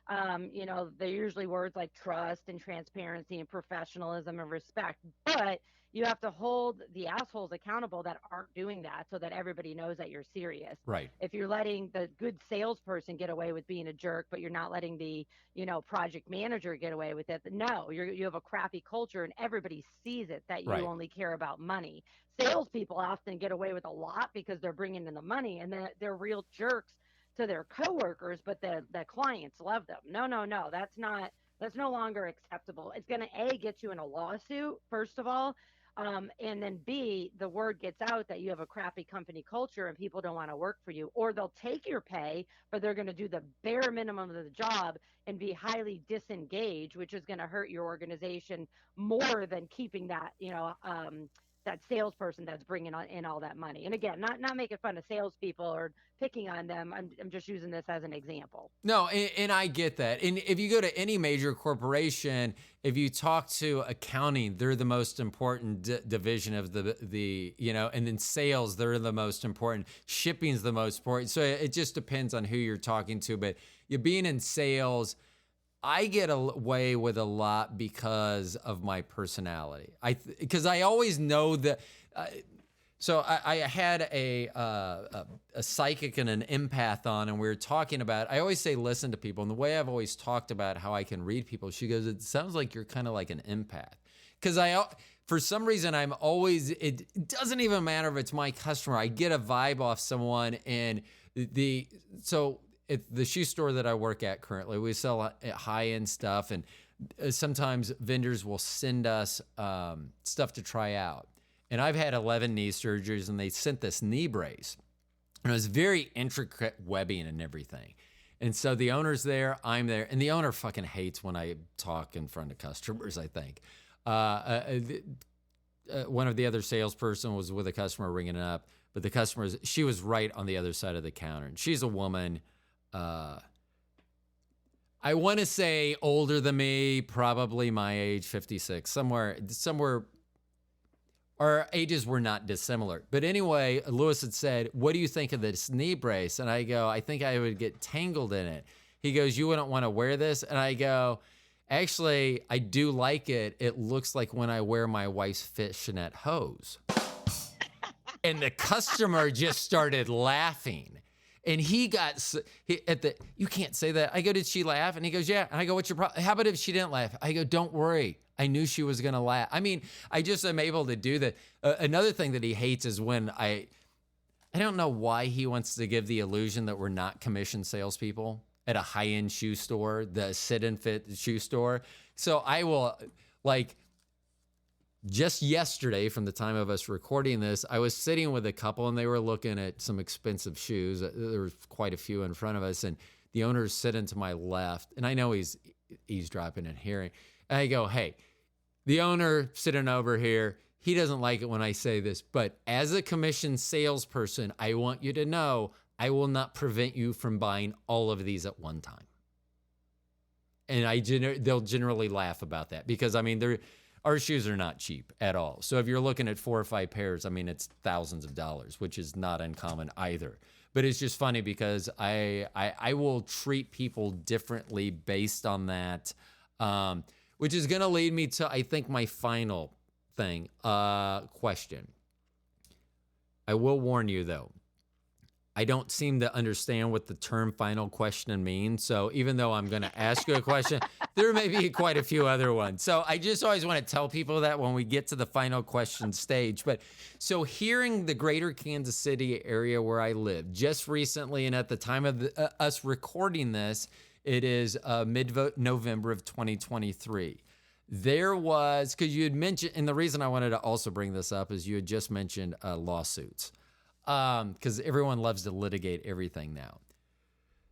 They're usually words like trust and transparency and professionalism and respect, but you have to hold the assholes accountable that aren't doing that, so that everybody knows that you're serious. Right. If you're letting the good salesperson get away with being a jerk, but you're not letting the, project manager get away with it, no, you have a crappy culture and everybody sees it that you Right. only care about money. Salespeople often get away with a lot because they're bringing in the money, and they're real jerks to their coworkers, but the clients love them. No, no, no, that's no longer acceptable. It's going to get you in a lawsuit, first of all, and then B, the word gets out that you have a crappy company culture and people don't want to work for you, or they'll take your pay, but they're going to do the bare minimum of the job and be highly disengaged, which is going to hurt your organization more than keeping that, that salesperson that's bringing in all that money. And again, not making fun of salespeople or picking on them. I'm just using this as an example. No, and I get that. And if you go to any major corporation, if you talk to accounting, they're the most important division of the and then sales, they're the most important. Shipping's the most important. So it just depends on who you're talking to. But you being in sales, I get away with a lot because of my personality. Because I always know that. So I had a psychic and an empath on, and we were talking about. I always say listen to people, and the way I've always talked about how I can read people, she goes, "It sounds like you're kind of like an empath." Because for some reason, I'm always. It doesn't even matter if it's my customer. I get a vibe off someone, and at the shoe store that I work at currently, we sell high-end stuff, and sometimes vendors will send us stuff to try out. And I've had 11 knee surgeries, and they sent this knee brace. And it was very intricate webbing and everything. And so the owner's there, I'm there, and the owner fucking hates when I talk in front of customers, I think. One of the other salesperson was with a customer ringing it up, but she was right on the other side of the counter. And she's a woman. I want to say older than me, probably my age, 56, somewhere, our ages were not dissimilar. But anyway, Lewis had said, what do you think of this knee brace? And I go, I think I would get tangled in it. He goes, you wouldn't want to wear this? And I go, actually, I do like it. It looks like when I wear my wife's fishnet hose. And the customer just started laughing. And he got you can't say that. I go, did she laugh? And he goes, yeah. And I go, what's your problem? How about if she didn't laugh? I go, don't worry. I knew she was going to laugh. I mean, I just am able to do that. Another thing that he hates is when I don't know why he wants to give the illusion that we're not commissioned salespeople at a high-end shoe store, the sit and fit shoe store. So I will, like, just yesterday, from the time of us recording this, I was sitting with a couple and they were looking at some expensive shoes. There was quite a few in front of us, and the owner's sitting to my left, and I know he's eavesdropping and hearing. And I go, hey, the owner sitting over here, he doesn't like it when I say this, but as a commissioned salesperson, I want you to know I will not prevent you from buying all of these at one time. And they'll generally laugh about that because, I mean, our shoes are not cheap at all. So if you're looking at 4 or 5 pairs, I mean, it's thousands of dollars, which is not uncommon either. But it's just funny because I will treat people differently based on that, which is going to lead me to, I think, my final thing, question. I will warn you, though. I don't seem to understand what the term final question means. So even though I'm going to ask you a question, there may be quite a few other ones. So I just always want to tell people that when we get to the final question stage. But so hearing the greater Kansas City area where I live just recently, and at the time of us recording this, it is mid-November of 2023. There was, because you had mentioned, and the reason I wanted to also bring this up is you had just mentioned lawsuits. Because everyone loves to litigate everything now.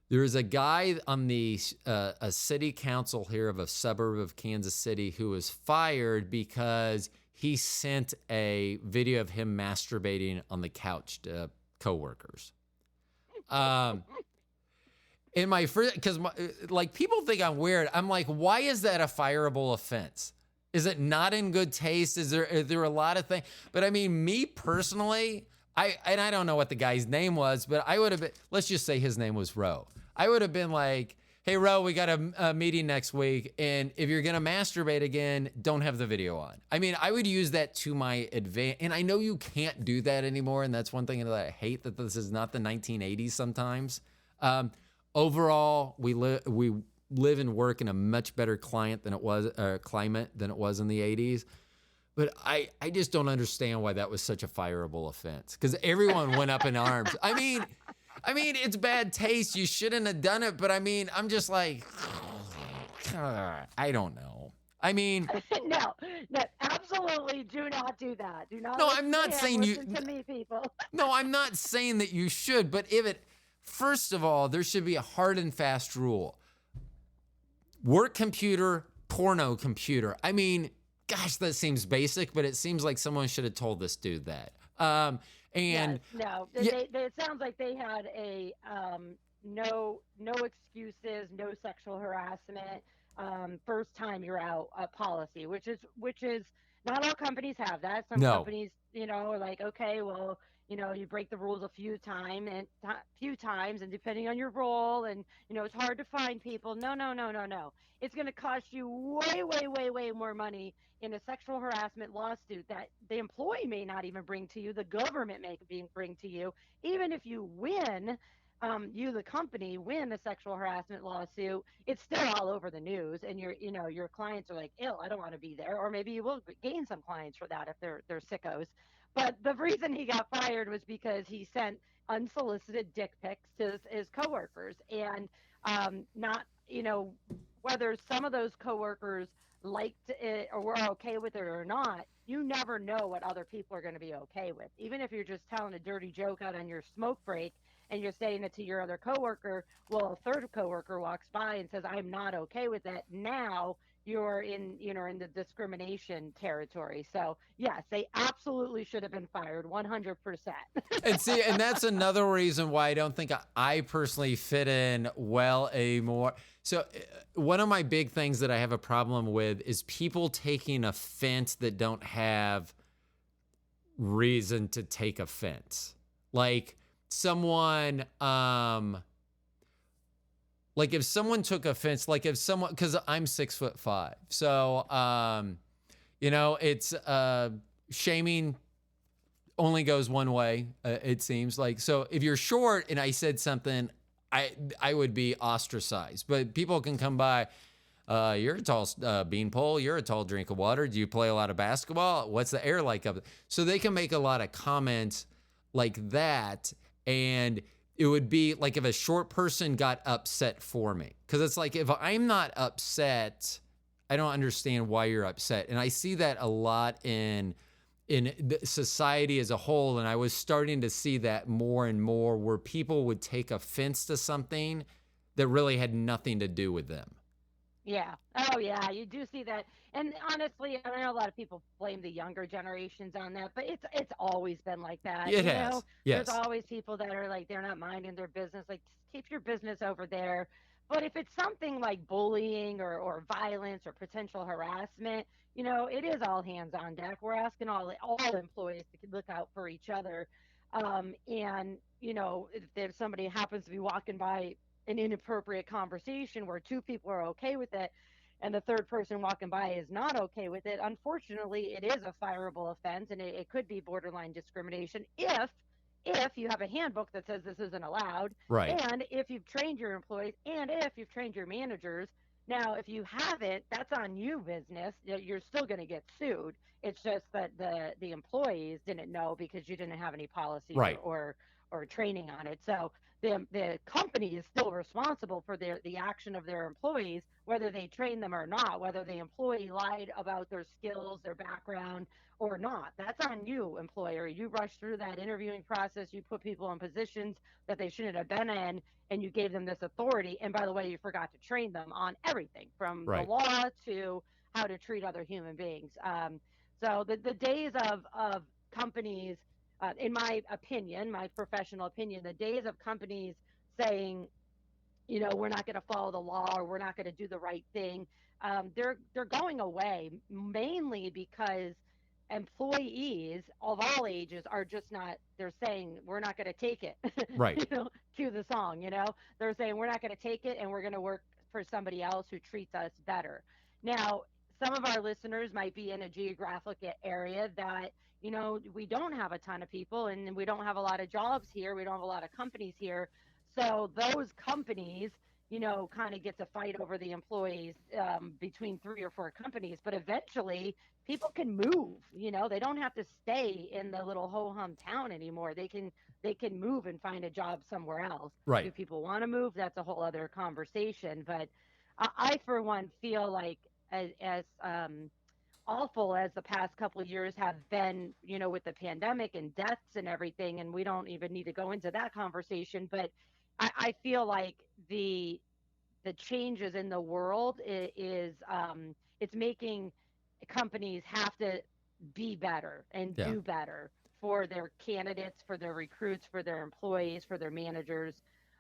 There is a guy on the a city council here of a suburb of Kansas City who was fired because he sent a video of him masturbating on the couch to coworkers. And my first, because like people think I'm weird. I'm like, why is that a fireable offense? Is it not in good taste? Are there a lot of things? But I mean, me personally, I don't know what the guy's name was, but I would have been, let's just say his name was Ro. I would have been like, hey, Ro, we got a meeting next week, and if you're going to masturbate again, don't have the video on. I mean, I would use that to my advantage, and I know you can't do that anymore, and that's one thing that I hate, that this is not the 1980s sometimes. Overall, we live and work in a much better climate than it was in the 80s. But I just don't understand why that was such a fireable offense, because everyone went up in arms. I mean, it's bad taste. You shouldn't have done it. But I mean, I'm just like, I don't know. I mean, no, absolutely do not do that. Do not. No, I'm not saying you. Listen to me, people. No, I'm not saying that you should. But first of all, there should be a hard and fast rule. Work computer, porno computer. I mean, gosh, that seems basic, but it seems like someone should have told this dude that. Yes, no, it sounds like they had a no excuses, no sexual harassment, first time you're out policy, which is not all companies have that. Some companies, are like, okay, well, you break the rules a few times, and depending on your role, and it's hard to find people. No. It's going to cost you way more money in a sexual harassment lawsuit that the employee may not even bring to you, the government may bring to you. Even if you win, you, the company, win a sexual harassment lawsuit, it's still all over the news, and your clients are like, ew, I don't want to be there. Or maybe you will gain some clients for that if they're sickos. But the reason he got fired was because he sent unsolicited dick pics to his coworkers, and not, whether some of those coworkers liked it or were okay with it or not, you never know what other people are going to be okay with. Even if you're just telling a dirty joke out on your smoke break and you're saying it to your other coworker, well, a third coworker walks by and says, I'm not okay with that. Now you're in the discrimination territory. So yes, they absolutely should have been fired 100%. And that's another reason why I don't think I personally fit in well anymore. So one of my big things that I have a problem with is people taking offense that don't have reason to take offense. Like someone, like if someone took offense, like if someone, because I'm 6'5", so it's shaming only goes one way. It seems like, so if you're short and I said something, I would be ostracized. But people can come by. You're a tall beanpole. You're a tall drink of water. Do you play a lot of basketball? What's the air like up there? So they can make a lot of comments like that, and it would be like if a short person got upset for me. Because it's like, if I'm not upset, I don't understand why you're upset. And I see that a lot in society as a whole. And I was starting to see that more and more, where people would take offense to something that really had nothing to do with them. Yeah. Oh, yeah. You do see that. And honestly, I know a lot of people blame the younger generations on that, but it's always been like that. It has. There's Yes. always people that are like, they're not minding their business. Like, just keep your business over there. But if it's something like bullying or violence or potential harassment, it is all hands on deck. We're asking all employees to look out for each other. And if somebody happens to be walking by an inappropriate conversation where two people are okay with it and the third person walking by is not okay with it, unfortunately it is a fireable offense, and it could be borderline discrimination if you have a handbook that says this isn't allowed, Right. and if you've trained your employees, and if you've trained your managers. Now if you haven't, that's on you, business. You're still going to get sued. It's just that the employees didn't know because you didn't have any policies Right. or training on it. So the company is still responsible for the action of their employees, whether they train them or not, whether the employee lied about their skills, their background or not. That's on you, employer. You rushed through that interviewing process. You put people in positions that they shouldn't have been in, and you gave them this authority. And by the way, you forgot to train them on everything from the Right. law to how to treat other human beings. So the days of companies, in my opinion, my professional opinion, the days of companies saying, we're not going to follow the law or we're not going to do the right thing, they're going away, mainly because employees of all ages are just not. They're saying we're not going to take it. Right. Cue the song. They're saying we're not going to take it and we're going to work for somebody else who treats us better. Now, some of our listeners might be in a geographic area that we don't have a ton of people and we don't have a lot of jobs here. We don't have a lot of companies here. So those companies, kind of get to fight over the employees between 3 or 4 companies. But eventually people can move. They don't have to stay in the little ho-hum town anymore. They can move and find a job somewhere else. Right. Do people want to move? That's a whole other conversation. But I for one, feel like as awful as the past couple of years have been, with the pandemic and deaths and everything, and we don't even need to go into that conversation, but I feel like the changes in the world is it's making companies have to be better and Yeah. do better for their candidates, for their recruits, for their employees, for their managers.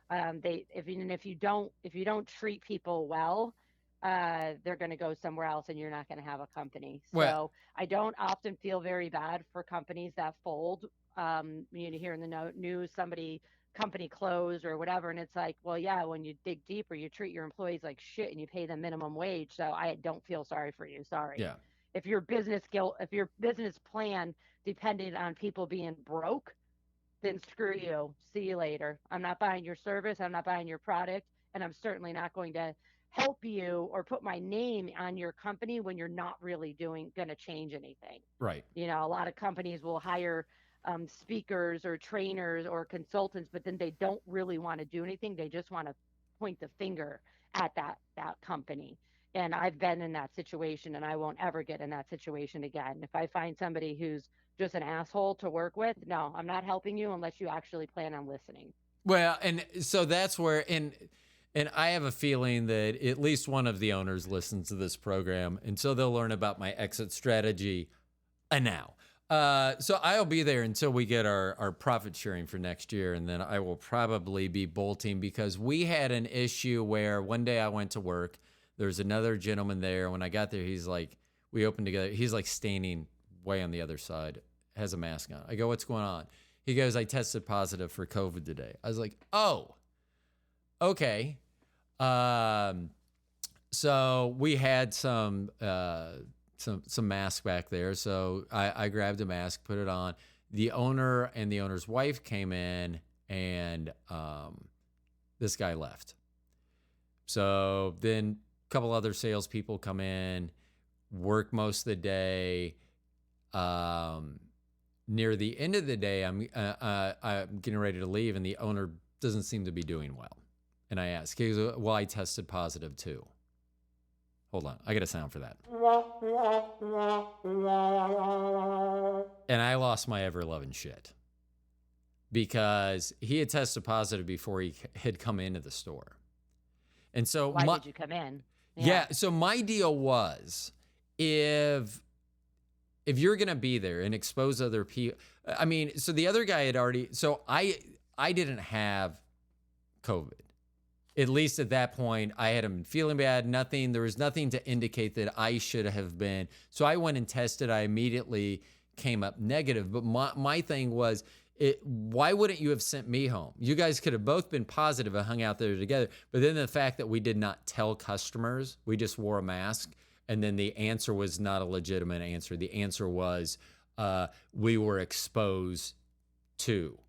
If you don't treat people well, they're going to go somewhere else and you're not going to have a company. Well, So I don't often feel very bad for companies that fold. Hear in the news company closed or whatever, and it's like, well, yeah, when you dig deeper, you treat your employees like shit and you pay them minimum wage. So I don't feel sorry for you. Sorry. yeah. If your business plan depended on people being broke, then screw you. See you later. I'm not buying your service. I'm not buying your product. And I'm certainly not going to help you or put my name on your company when you're not really going to change anything. Right. A lot of companies will hire speakers or trainers or consultants, but then they don't really want to do anything. They just want to point the finger at that company. And I've been in that situation, and I won't ever get in that situation again. If I find somebody who's just an asshole to work with, no, I'm not helping you unless you actually plan on listening. Well, and so that's where, and I have a feeling that at least one of the owners listens to this program, and so they'll learn about my exit strategy now. So I'll be there until we get our profit sharing for next year, and then I will probably be bolting, because we had an issue where one day I went to work. There's another gentleman there. When I got there, he's like, we opened together. He's like standing way on the other side. has a mask on. I go, what's going on? He goes, I tested positive for COVID today. I was like, oh, okay. So we had some masks back there. So I grabbed a mask, put it on. The owner and the owner's wife came in, and this guy left. So then a couple other salespeople come in, work most of the day. Near the end of the day, I'm getting ready to leave, and the owner doesn't seem to be doing well. And I ask, he goes, well, I tested positive too. Hold on, I got a sound for that. And I lost my ever-loving shit because he had tested positive before he had come into the store. And so why did you come in? Yeah. So my deal was, if you're going to be there and expose other people, I mean, so the other guy had already, so I didn't have COVID. At least at that point, I hadn't been feeling bad, nothing. There was nothing to indicate that I should have been. So I went and tested. I immediately came up negative. But my thing was, why wouldn't you have sent me home? You guys could have both been positive and hung out there together. But then the fact that we did not tell customers, we just wore a mask. And then the answer was not a legitimate answer. The answer was we were exposed to.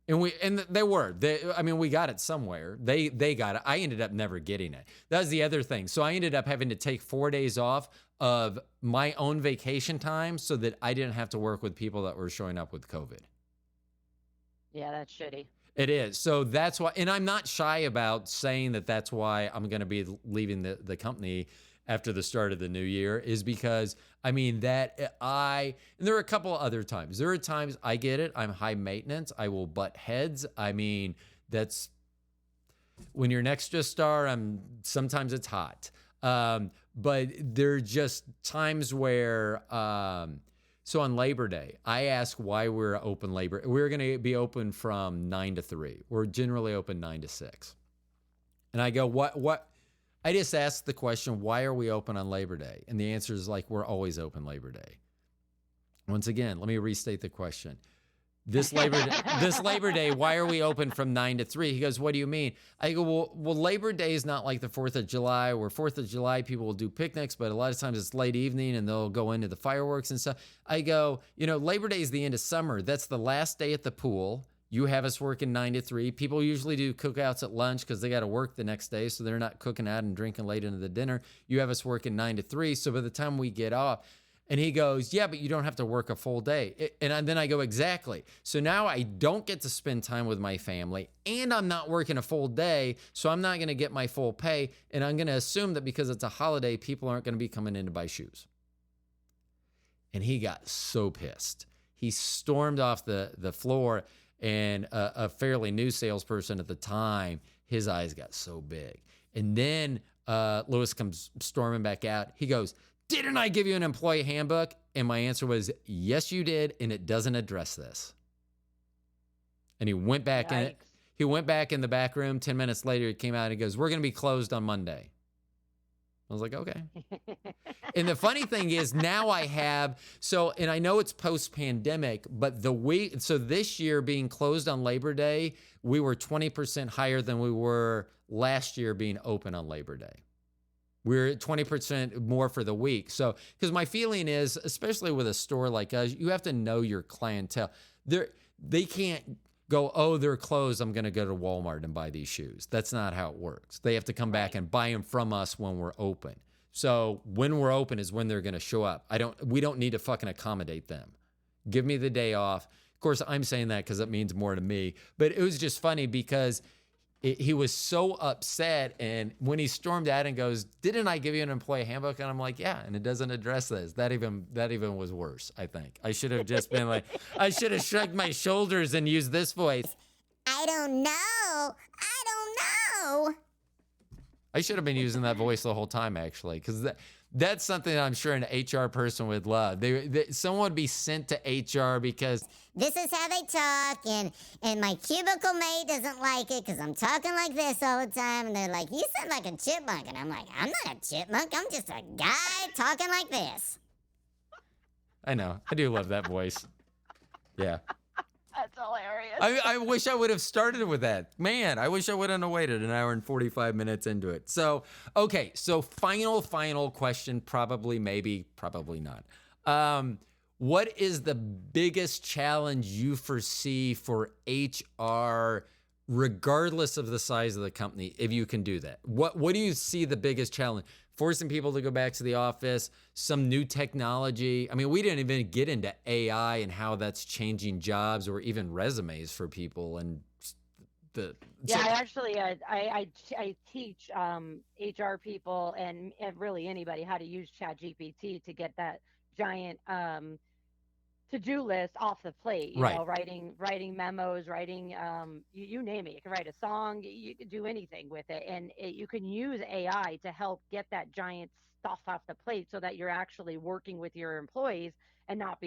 And they were. We got it somewhere. They got it. I ended up never getting it. That was the other thing. So I ended up having to take 4 days off of my own vacation time so that I didn't have to work with people that were showing up with COVID. Yeah, that's shitty. It is. So that's why, and I'm not shy about saying that that's why I'm going to be leaving the company after the start of the new year, is because, and there are a couple of other times. There are times I get it. I'm high maintenance. I will butt heads. That's when you're an extra star. Sometimes it's hot. But there are just times where, so on Labor Day, I ask why we're open We're going to be open from 9 to 3. We're generally open 9 to 6. And I go, what? I just asked the question, why are we open on Labor Day? And the answer is we're always open Labor Day. Once again, let me restate the question. This Labor Day, why are we open from 9 to 3? He goes, what do you mean? I go, well, Labor Day is not like the 4th of July, where 4th of July people will do picnics, but a lot of times it's late evening and they'll go into the fireworks and stuff. I go, Labor Day is the end of summer. That's the last day at the pool. You have us working 9 to 3. People usually do cookouts at lunch because they got to work the next day, so they're not cooking out and drinking late into the dinner. You have us working 9 to 3, so by the time we get off, and he goes, yeah, but you don't have to work a full day. And then I go, exactly. So now I don't get to spend time with my family, and I'm not working a full day, so I'm not going to get my full pay, and I'm going to assume that because it's a holiday, people aren't going to be coming in to buy shoes. And he got so pissed. He stormed off the floor. And a fairly new salesperson at the time, his eyes got so big. And then Lewis comes storming back out. He goes, didn't I give you an employee handbook? And my answer was, yes, you did, and it doesn't address this. And he went back in. He went back in the back room. 10 minutes later, he came out and he goes, we're going to be closed on Monday. I was like, okay. And the funny thing is now and I know it's post-pandemic, but so this year being closed on Labor Day, we were 20% higher than we were last year being open on Labor Day. We're at 20% more for the week. So, because my feeling is, especially with a store like us, you have to know your clientele. They can't go, oh, they're closed, I'm going to go to Walmart and buy these shoes. That's not how it works. They have to come back and buy them from us when we're open. So when we're open is when they're going to show up. We don't need to fucking accommodate them. Give me the day off. Of course, I'm saying that because it means more to me. But it was just funny because he was so upset. And when he stormed out and goes, didn't I give you an employee handbook? And I'm like, yeah, and it doesn't address this. That even was worse, I think. I should have just been like, I should have shrugged my shoulders and used this voice. I don't know. I should have been using that voice the whole time, actually, because that's something I'm sure an HR person would love. Someone would be sent to HR because this is how they talk, and my cubicle mate doesn't like it because I'm talking like this all the time, and they're like, you sound like a chipmunk, and I'm like, I'm not a chipmunk, I'm just a guy talking like this. I know. I do love that voice. Yeah. That's hilarious. I wish I would have started with that. Man, I wish I wouldn't have waited an hour and 45 minutes into it. So, okay. So final question, probably, maybe, probably not. What is the biggest challenge you foresee for HR, regardless of the size of the company, if you can do that? What do you see the biggest challenge? Forcing people to go back to the office, some new technology. I mean, we didn't even get into AI and how that's changing jobs or even resumes for people. And I teach HR people and really anybody how to use ChatGPT to get that giant to-do list off the plate. You Right. know, writing memos, writing you name it. You can write a song. You can do anything with it, and you can use AI to help get that giant stuff off the plate so that you're actually working with your employees and not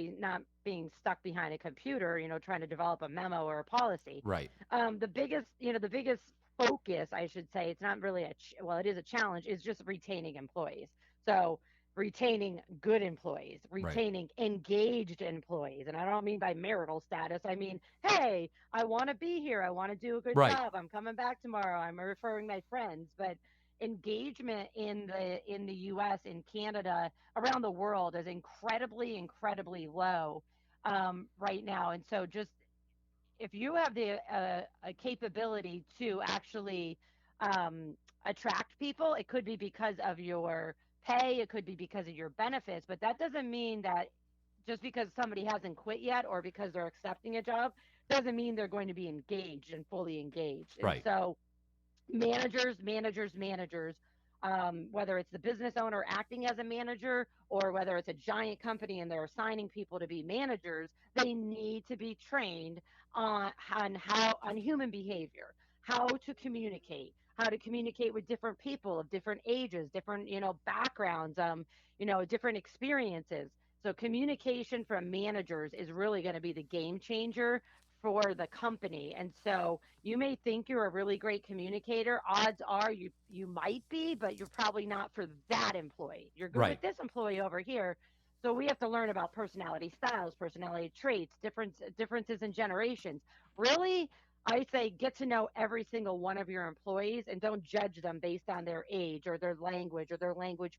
being stuck behind a computer, you know, trying to develop a memo or a policy. Right. The biggest focus, I should say, it's not really it is a challenge, is just retaining employees. So retaining good employees, retaining engaged employees. And I don't mean by marital status. I mean, hey, I want to be here. I want to do a good job. I'm coming back tomorrow. I'm referring my friends. But engagement in the US, in Canada, around the world is incredibly low right now. And so just if you have the a capability to actually attract people, it could be because of your pay, it could be because of your benefits, but that doesn't mean that just because somebody hasn't quit yet or because they're accepting a job doesn't mean they're going to be engaged and fully engaged. Right. And so managers, whether it's the business owner acting as a manager or whether it's a giant company and they're assigning people to be managers, they need to be trained on human behavior, how to communicate with different people of different ages, different, backgrounds, different experiences. So communication from managers is really going to be the game changer for the company. And so you may think you're a really great communicator. Odds are you might be, but you're probably not for that employee. You're good with this employee over here. So we have to learn about personality styles, personality traits, differences in generations. Really, I say get to know every single one of your employees and don't judge them based on their age or their language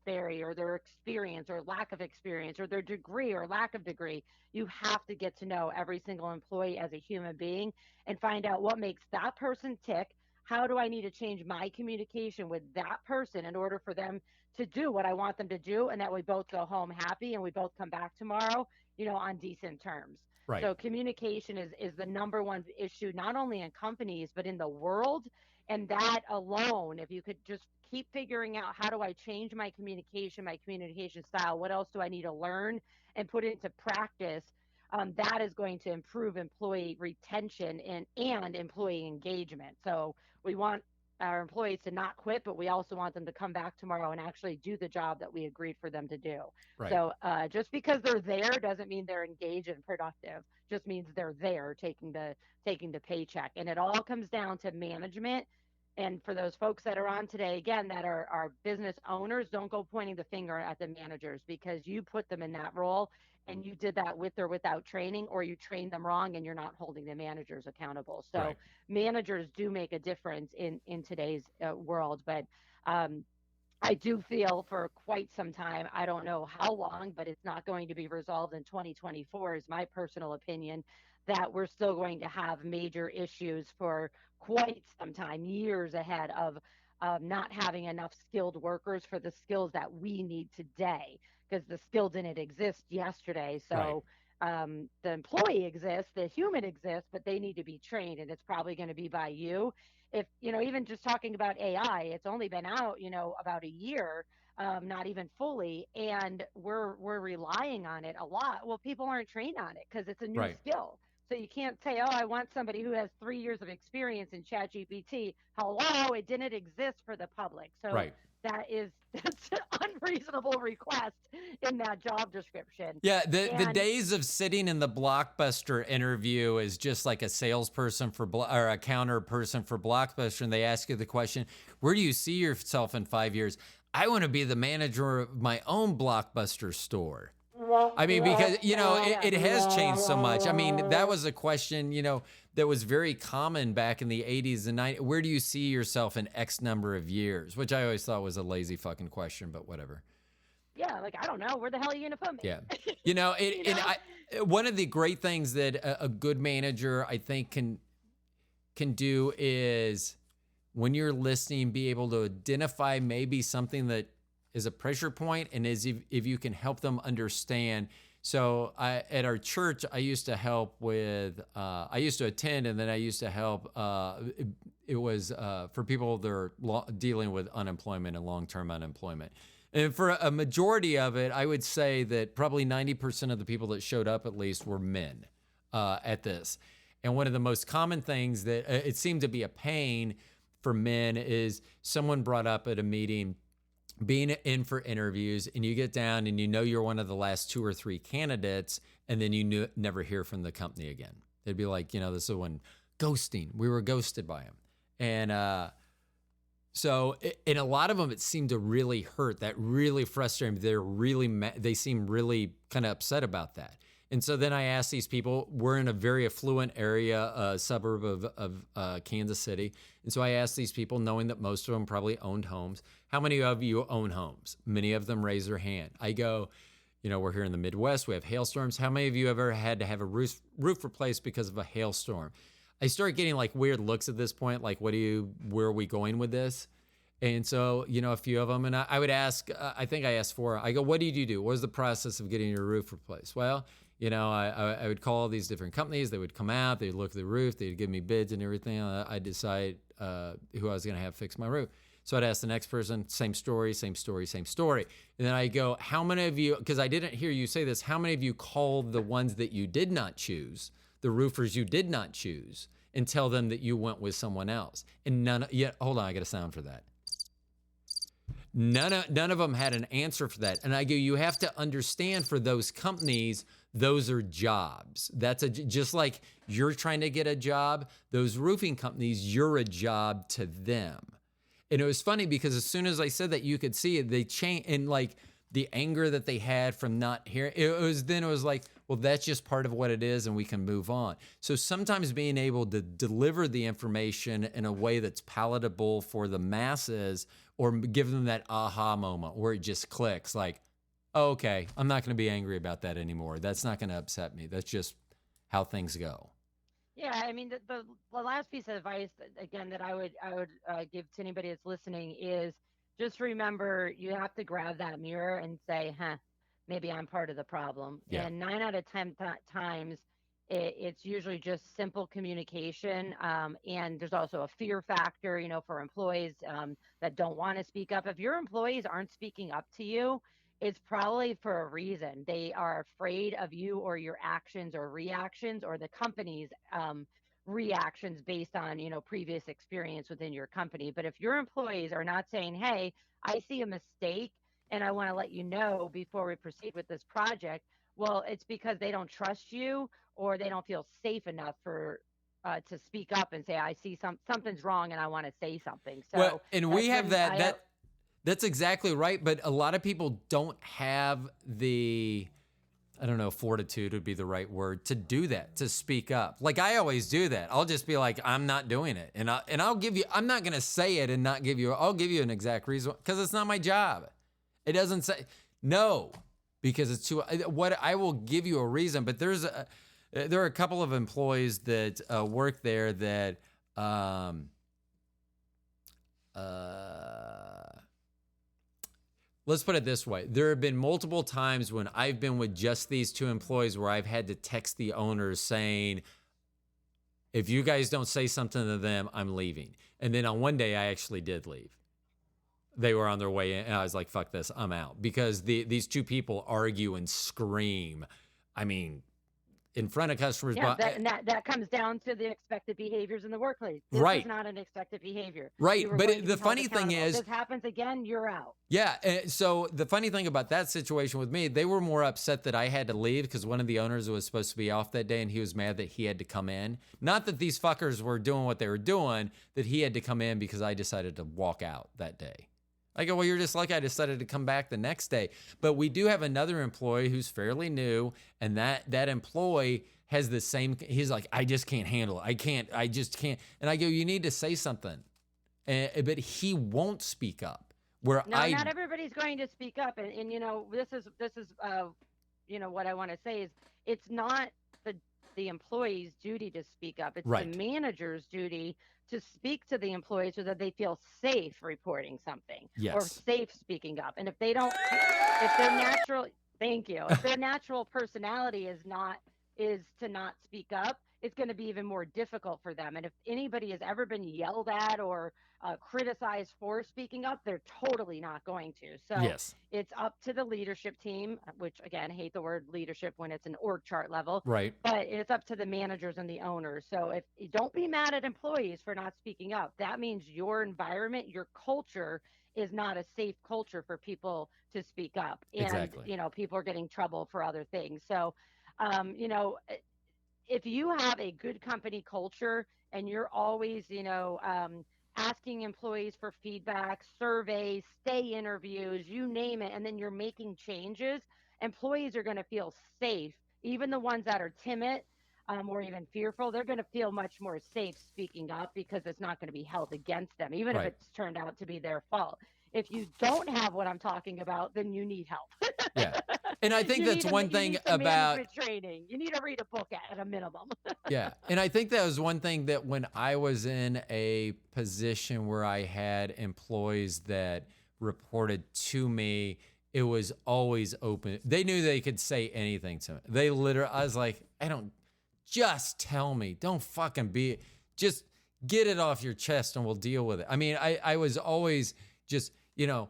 barrier or their experience or lack of experience or their degree or lack of degree. You have to get to know every single employee as a human being and find out what makes that person tick. How do I need to change my communication with that person in order for them to do what I want them to do, and that we both go home happy and we both come back tomorrow, on decent terms. Right. So communication is the number one issue, not only in companies, but in the world. And that alone, if you could just keep figuring out how do I change my communication style, what else do I need to learn and put into practice, that is going to improve employee retention and employee engagement. So we want our employees to not quit, but we also want them to come back tomorrow and actually do the job that we agreed for them to do. Right. So just because they're there doesn't mean they're engaged and productive. Just means they're there taking the paycheck. And it all comes down to management. And for those folks that are on today, again, that are business owners, don't go pointing the finger at the managers because you put them in that role and you did that with or without training, or you trained them wrong and you're not holding the managers accountable. So managers do make a difference in today's world. But I do feel for quite some time, I don't know how long, but it's not going to be resolved in 2024 is my personal opinion, that we're still going to have major issues for quite some time, years ahead of not having enough skilled workers for the skills that we need today, because the skill didn't exist yesterday. So the employee exists, the human exists, but they need to be trained, and it's probably going to be by you. If, even just talking about AI, it's only been out, about a year, not even fully, and we're relying on it a lot. Well, people aren't trained on it because it's a new skill. So you can't say, oh, I want somebody who has 3 years of experience in ChatGPT. Hello, it didn't exist for the public. So that's an unreasonable request in that job description. Yeah, the days of sitting in the Blockbuster interview as just like a salesperson or a counter person for Blockbuster, and they ask you the question, where do you see yourself in 5 years? I want to be the manager of my own Blockbuster store. I mean, because, it has changed so much. I mean, that was a question, that was very common back in the 80s and 90s. Where do you see yourself in X number of years? Which I always thought was a lazy fucking question, but whatever. Yeah, like, I don't know. Where the hell are you going to put me? Yeah. One of the great things that a good manager, I think, can do is when you're listening, be able to identify maybe something that is a pressure point, and if you can help them understand. So at our church, I used to help with, I used to attend, and then I used to help. It was for people that are dealing with unemployment and long-term unemployment. And for a majority of it, I would say that probably 90% of the people that showed up, at least, were men at this. And one of the most common things that it seemed to be a pain for men is someone brought up at a meeting, being in for interviews, and you get down and you're one of the last 2 or 3 candidates, and then you never hear from the company again. They'd be like, this is when ghosting. We were ghosted by him. And so in a lot of them, it seemed to really hurt. That really frustrated me. They seem really kind of upset about that. And so then I asked these people, we're in a very affluent area, a suburb of Kansas City. And so I asked these people, knowing that most of them probably owned homes, how many of you own homes? Many of them raise their hand. I go, we're here in the Midwest. We have hailstorms. How many of you ever had to have a roof replaced because of a hailstorm? I start getting like weird looks at this point, like, where are we going with this? And so, a few of them, and I would ask, I think I asked 4, I go, what did you do? What was the process of getting your roof replaced? Well, I would call all these different companies. They would come out, they'd look at the roof, they'd give me bids and everything. I'd decide who I was going to have fix my roof. So I'd ask the next person, same story. And then I go, how many of you, because I didn't hear you say this, how many of you called the ones that you did not choose, the roofers you did not choose, and tell them that you went with someone else? And hold on, I got a sound for that. None of them had an answer for that. And I go, you have to understand, for those companies, those are jobs. Just like you're trying to get a job, those roofing companies, you're a job to them. And it was funny because as soon as I said that, you could see it, they changed, and like the anger that they had from not hearing, it was like, well, that's just part of what it is, and we can move on. So sometimes being able to deliver the information in a way that's palatable for the masses, or give them that aha moment where it just clicks, like, oh, okay, I'm not going to be angry about that anymore. That's not going to upset me. That's just how things go. Yeah, I mean, the last piece of advice, again, that I would give to anybody that's listening is just remember, you have to grab that mirror and say, maybe I'm part of the problem. Yeah. And 9 out of 10 times, it's usually just simple communication. And there's also a fear factor, for employees that don't want to speak up. If your employees aren't speaking up to you, it's probably for a reason. They are afraid of you or your actions or reactions, or the company's reactions based on, previous experience within your company. But if your employees are not saying, hey, I see a mistake and I want to let you know before we proceed with this project, well, it's because they don't trust you, or they don't feel safe enough to speak up and say, I see something's wrong and I want to say something. So, well, and we have that's exactly right. But a lot of people don't have the, I don't know, fortitude would be the right word, to do that, to speak up. Like I always do that. I'll just be like, I'm not doing it. And I'll give you, I'm not going to say it and not give you, I'll give you an exact reason, because it's not my job. It doesn't say no, because it's too, what I will give you a reason, but there are a couple of employees that work there that, let's put it this way. There have been multiple times when I've been with just these 2 employees where I've had to text the owners saying, if you guys don't say something to them, I'm leaving. And then on one day, I actually did leave. They were on their way in, and I was like, fuck this, I'm out. Because these 2 people argue and scream. I mean, in front of customers. Yeah, that comes down to the expected behaviors in the workplace. This right. is not an expected behavior. Right, but the funny thing is, if this happens again, you're out. Yeah, so the funny thing about that situation with me, they were more upset that I had to leave because one of the owners was supposed to be off that day, and he was mad that he had to come in. Not that these fuckers were doing what they were doing, that he had to come in because I decided to walk out that day. I go, well, you're just lucky I decided to come back the next day. But we do have another employee who's fairly new, and that employee has the same, he's like, I just can't handle it. I just can't. And I go, you need to say something. But he won't speak up. No, not everybody's going to speak up. And you know, this is you know, what I want to say is it's not the employee's duty to speak up. It's Right. the manager's duty to speak to the employees so that they feel safe reporting something or Yes. safe speaking up. And if they don't, if their natural, thank you, if their natural personality is to not speak up, it's going to be even more difficult for them. And if anybody has ever been yelled at or criticized for speaking up, they're totally not going to. So Yes. it's up to the leadership team, which again, I hate the word leadership when it's an org chart level, Right. but it's up to the managers and the owners. So if you don't be mad at employees for not speaking up, that means your environment, your culture is not a safe culture for people to speak up. And, Exactly. you know, people are getting trouble for other things. So, you know, if you have a good company culture and you're always, you know, asking employees for feedback, surveys, stay interviews, you name it, and then you're making changes, employees are going to feel safe. Even the ones that are timid or even fearful, they're going to feel much more safe speaking up because it's not going to be held against them, even Right. if it's turned out to be their fault. If you don't have what I'm talking about, then you need help. Yeah. And I think You that's need one you thing need some about management training. You need to read a book at a minimum. yeah. And I think that was one thing that when I was in a position where I had employees that reported to me, it was always open. They knew they could say anything to me. They literally, I was like, just tell me. Don't fucking just get it off your chest and we'll deal with it. I mean, I was always just, you know,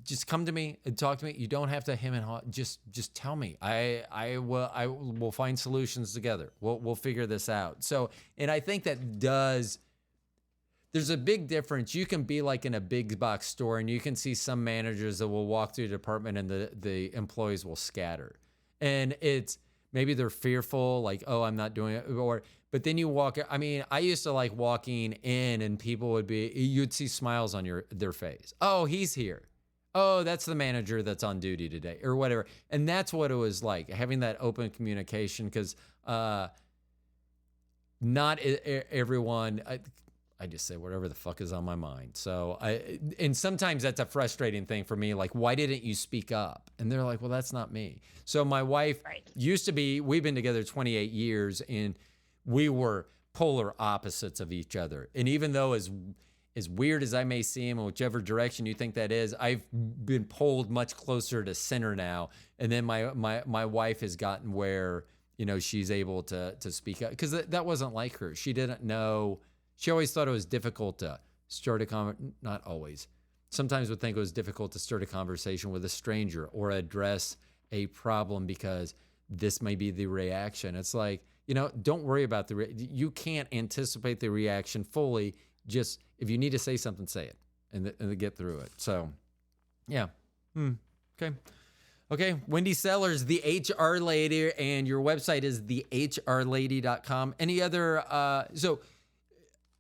just come to me and talk to me. You don't have to hem and haw. Just tell me. I will find solutions together. We'll figure this out. So, and I think there's a big difference. You can be like in a big box store and you can see some managers that will walk through the department and the employees will scatter. And it's maybe they're fearful, like, oh, I'm not doing it, but then you walk. I mean, I used to like walking in and people you'd see smiles on their face. Oh, he's here. Oh, that's the manager that's on duty today or whatever. And that's what it was like, having that open communication, because not everyone, I just say whatever the fuck is on my mind. So and sometimes that's a frustrating thing for me. Like, why didn't you speak up? And they're like, well, that's not me. So my wife used to be, we've been together 28 years and we were polar opposites of each other. And even though as weird as I may seem, in whichever direction you think that is, I've been pulled much closer to center now. And then my wife has gotten where, you know, she's able to speak up, because that wasn't like her. She didn't know. She always thought it was difficult to start not always. Sometimes would think it was difficult to start a conversation with a stranger or address a problem because this may be the reaction. It's like, you know, don't worry about you can't anticipate the reaction fully. Just if you need to say something, say it and get through it. So, yeah. Okay. Wendy Sellers, the HR lady, and your website is thehrlady.com. Any other, so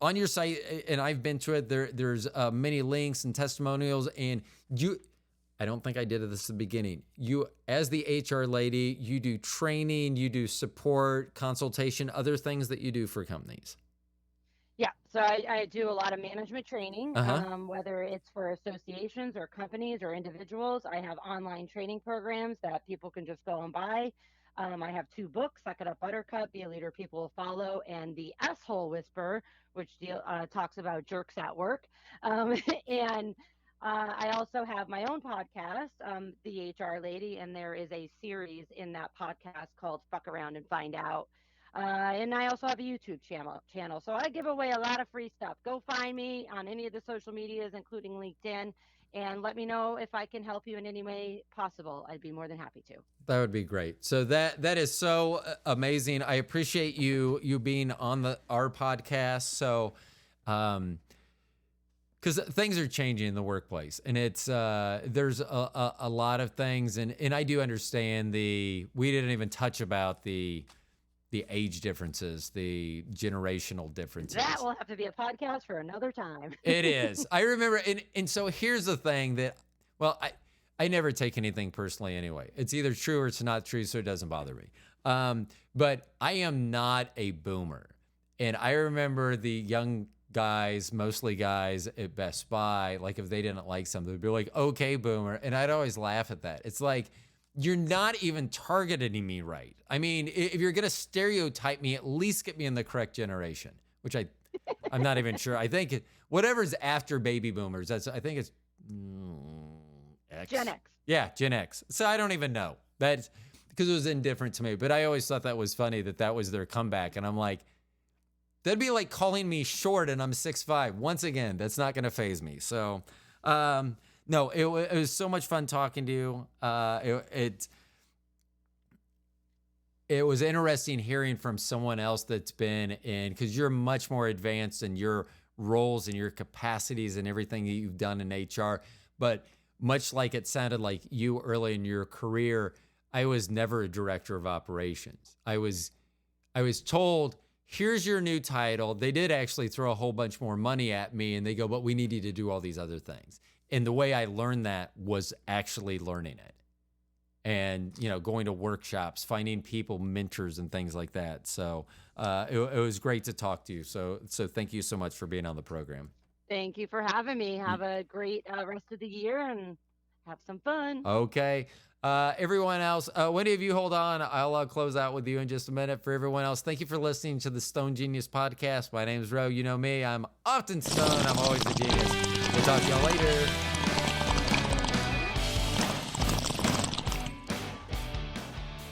on your site, and I've been to it, there's many links and testimonials, and I don't think I did this at the beginning. You, as the HR lady, you do training, you do support, consultation, other things that you do for companies. Yeah, so I do a lot of management training, whether it's for associations or companies or individuals. I have online training programs that people can just go and buy. I have 2 books, It Up Buttercup, Be a Leader People Will Follow, and the Assh le Whisperer, which talks about jerks at work. And I also have my own podcast, The HR Lady, and there is a series in that podcast called Fuck Around and Find Out. And I also have a YouTube channel. So I give away a lot of free stuff. Go find me on any of the social medias, including LinkedIn, and let me know if I can help you in any way possible. I'd be more than happy to. That would be great. So that is so amazing. I appreciate you being on our podcast. So, because things are changing in the workplace, and it's there's a lot of things, and I do understand we didn't even touch about the the age differences, the generational differences. That will have to be a podcast for another time. It is. I remember, and so here's the thing that, well, I never take anything personally anyway. It's either true or it's not true, so it doesn't bother me. But I am not a boomer. And I remember the young guys, mostly guys at Best Buy, like if they didn't like something, they'd be like, okay, boomer. And I'd always laugh at that. It's like, you're not even targeting me right. I mean, if you're going to stereotype me, at least get me in the correct generation, which I'm not even sure. I think whatever's after baby boomers, I think it's X. Gen X. Yeah, Gen X. So I don't even know. That's because it was indifferent to me. But I always thought that was funny that was their comeback. And I'm like, that'd be like calling me short and I'm 6'5". Once again, that's not going to faze me. So, no, it was so much fun talking to you. It was interesting hearing from someone else that's been in, because you're much more advanced in your roles and your capacities and everything that you've done in HR. But much like it sounded like you early in your career, I was never a director of operations. I was told, here's your new title. They did actually throw a whole bunch more money at me and they go, but we need you to do all these other things. And the way I learned that was actually learning it and, going to workshops, finding people, mentors and things like that. So it was great to talk to you. So thank you so much for being on the program. Thank you for having me. Have a great rest of the year and have some fun. Okay. Everyone else, Wendy, if you hold on, I'll close out with you in just a minute. For everyone else, thank you for listening to the Stone Genius podcast. My name is Ro. You know me. I'm often stoned. I'm always a genius. We'll talk to y'all later.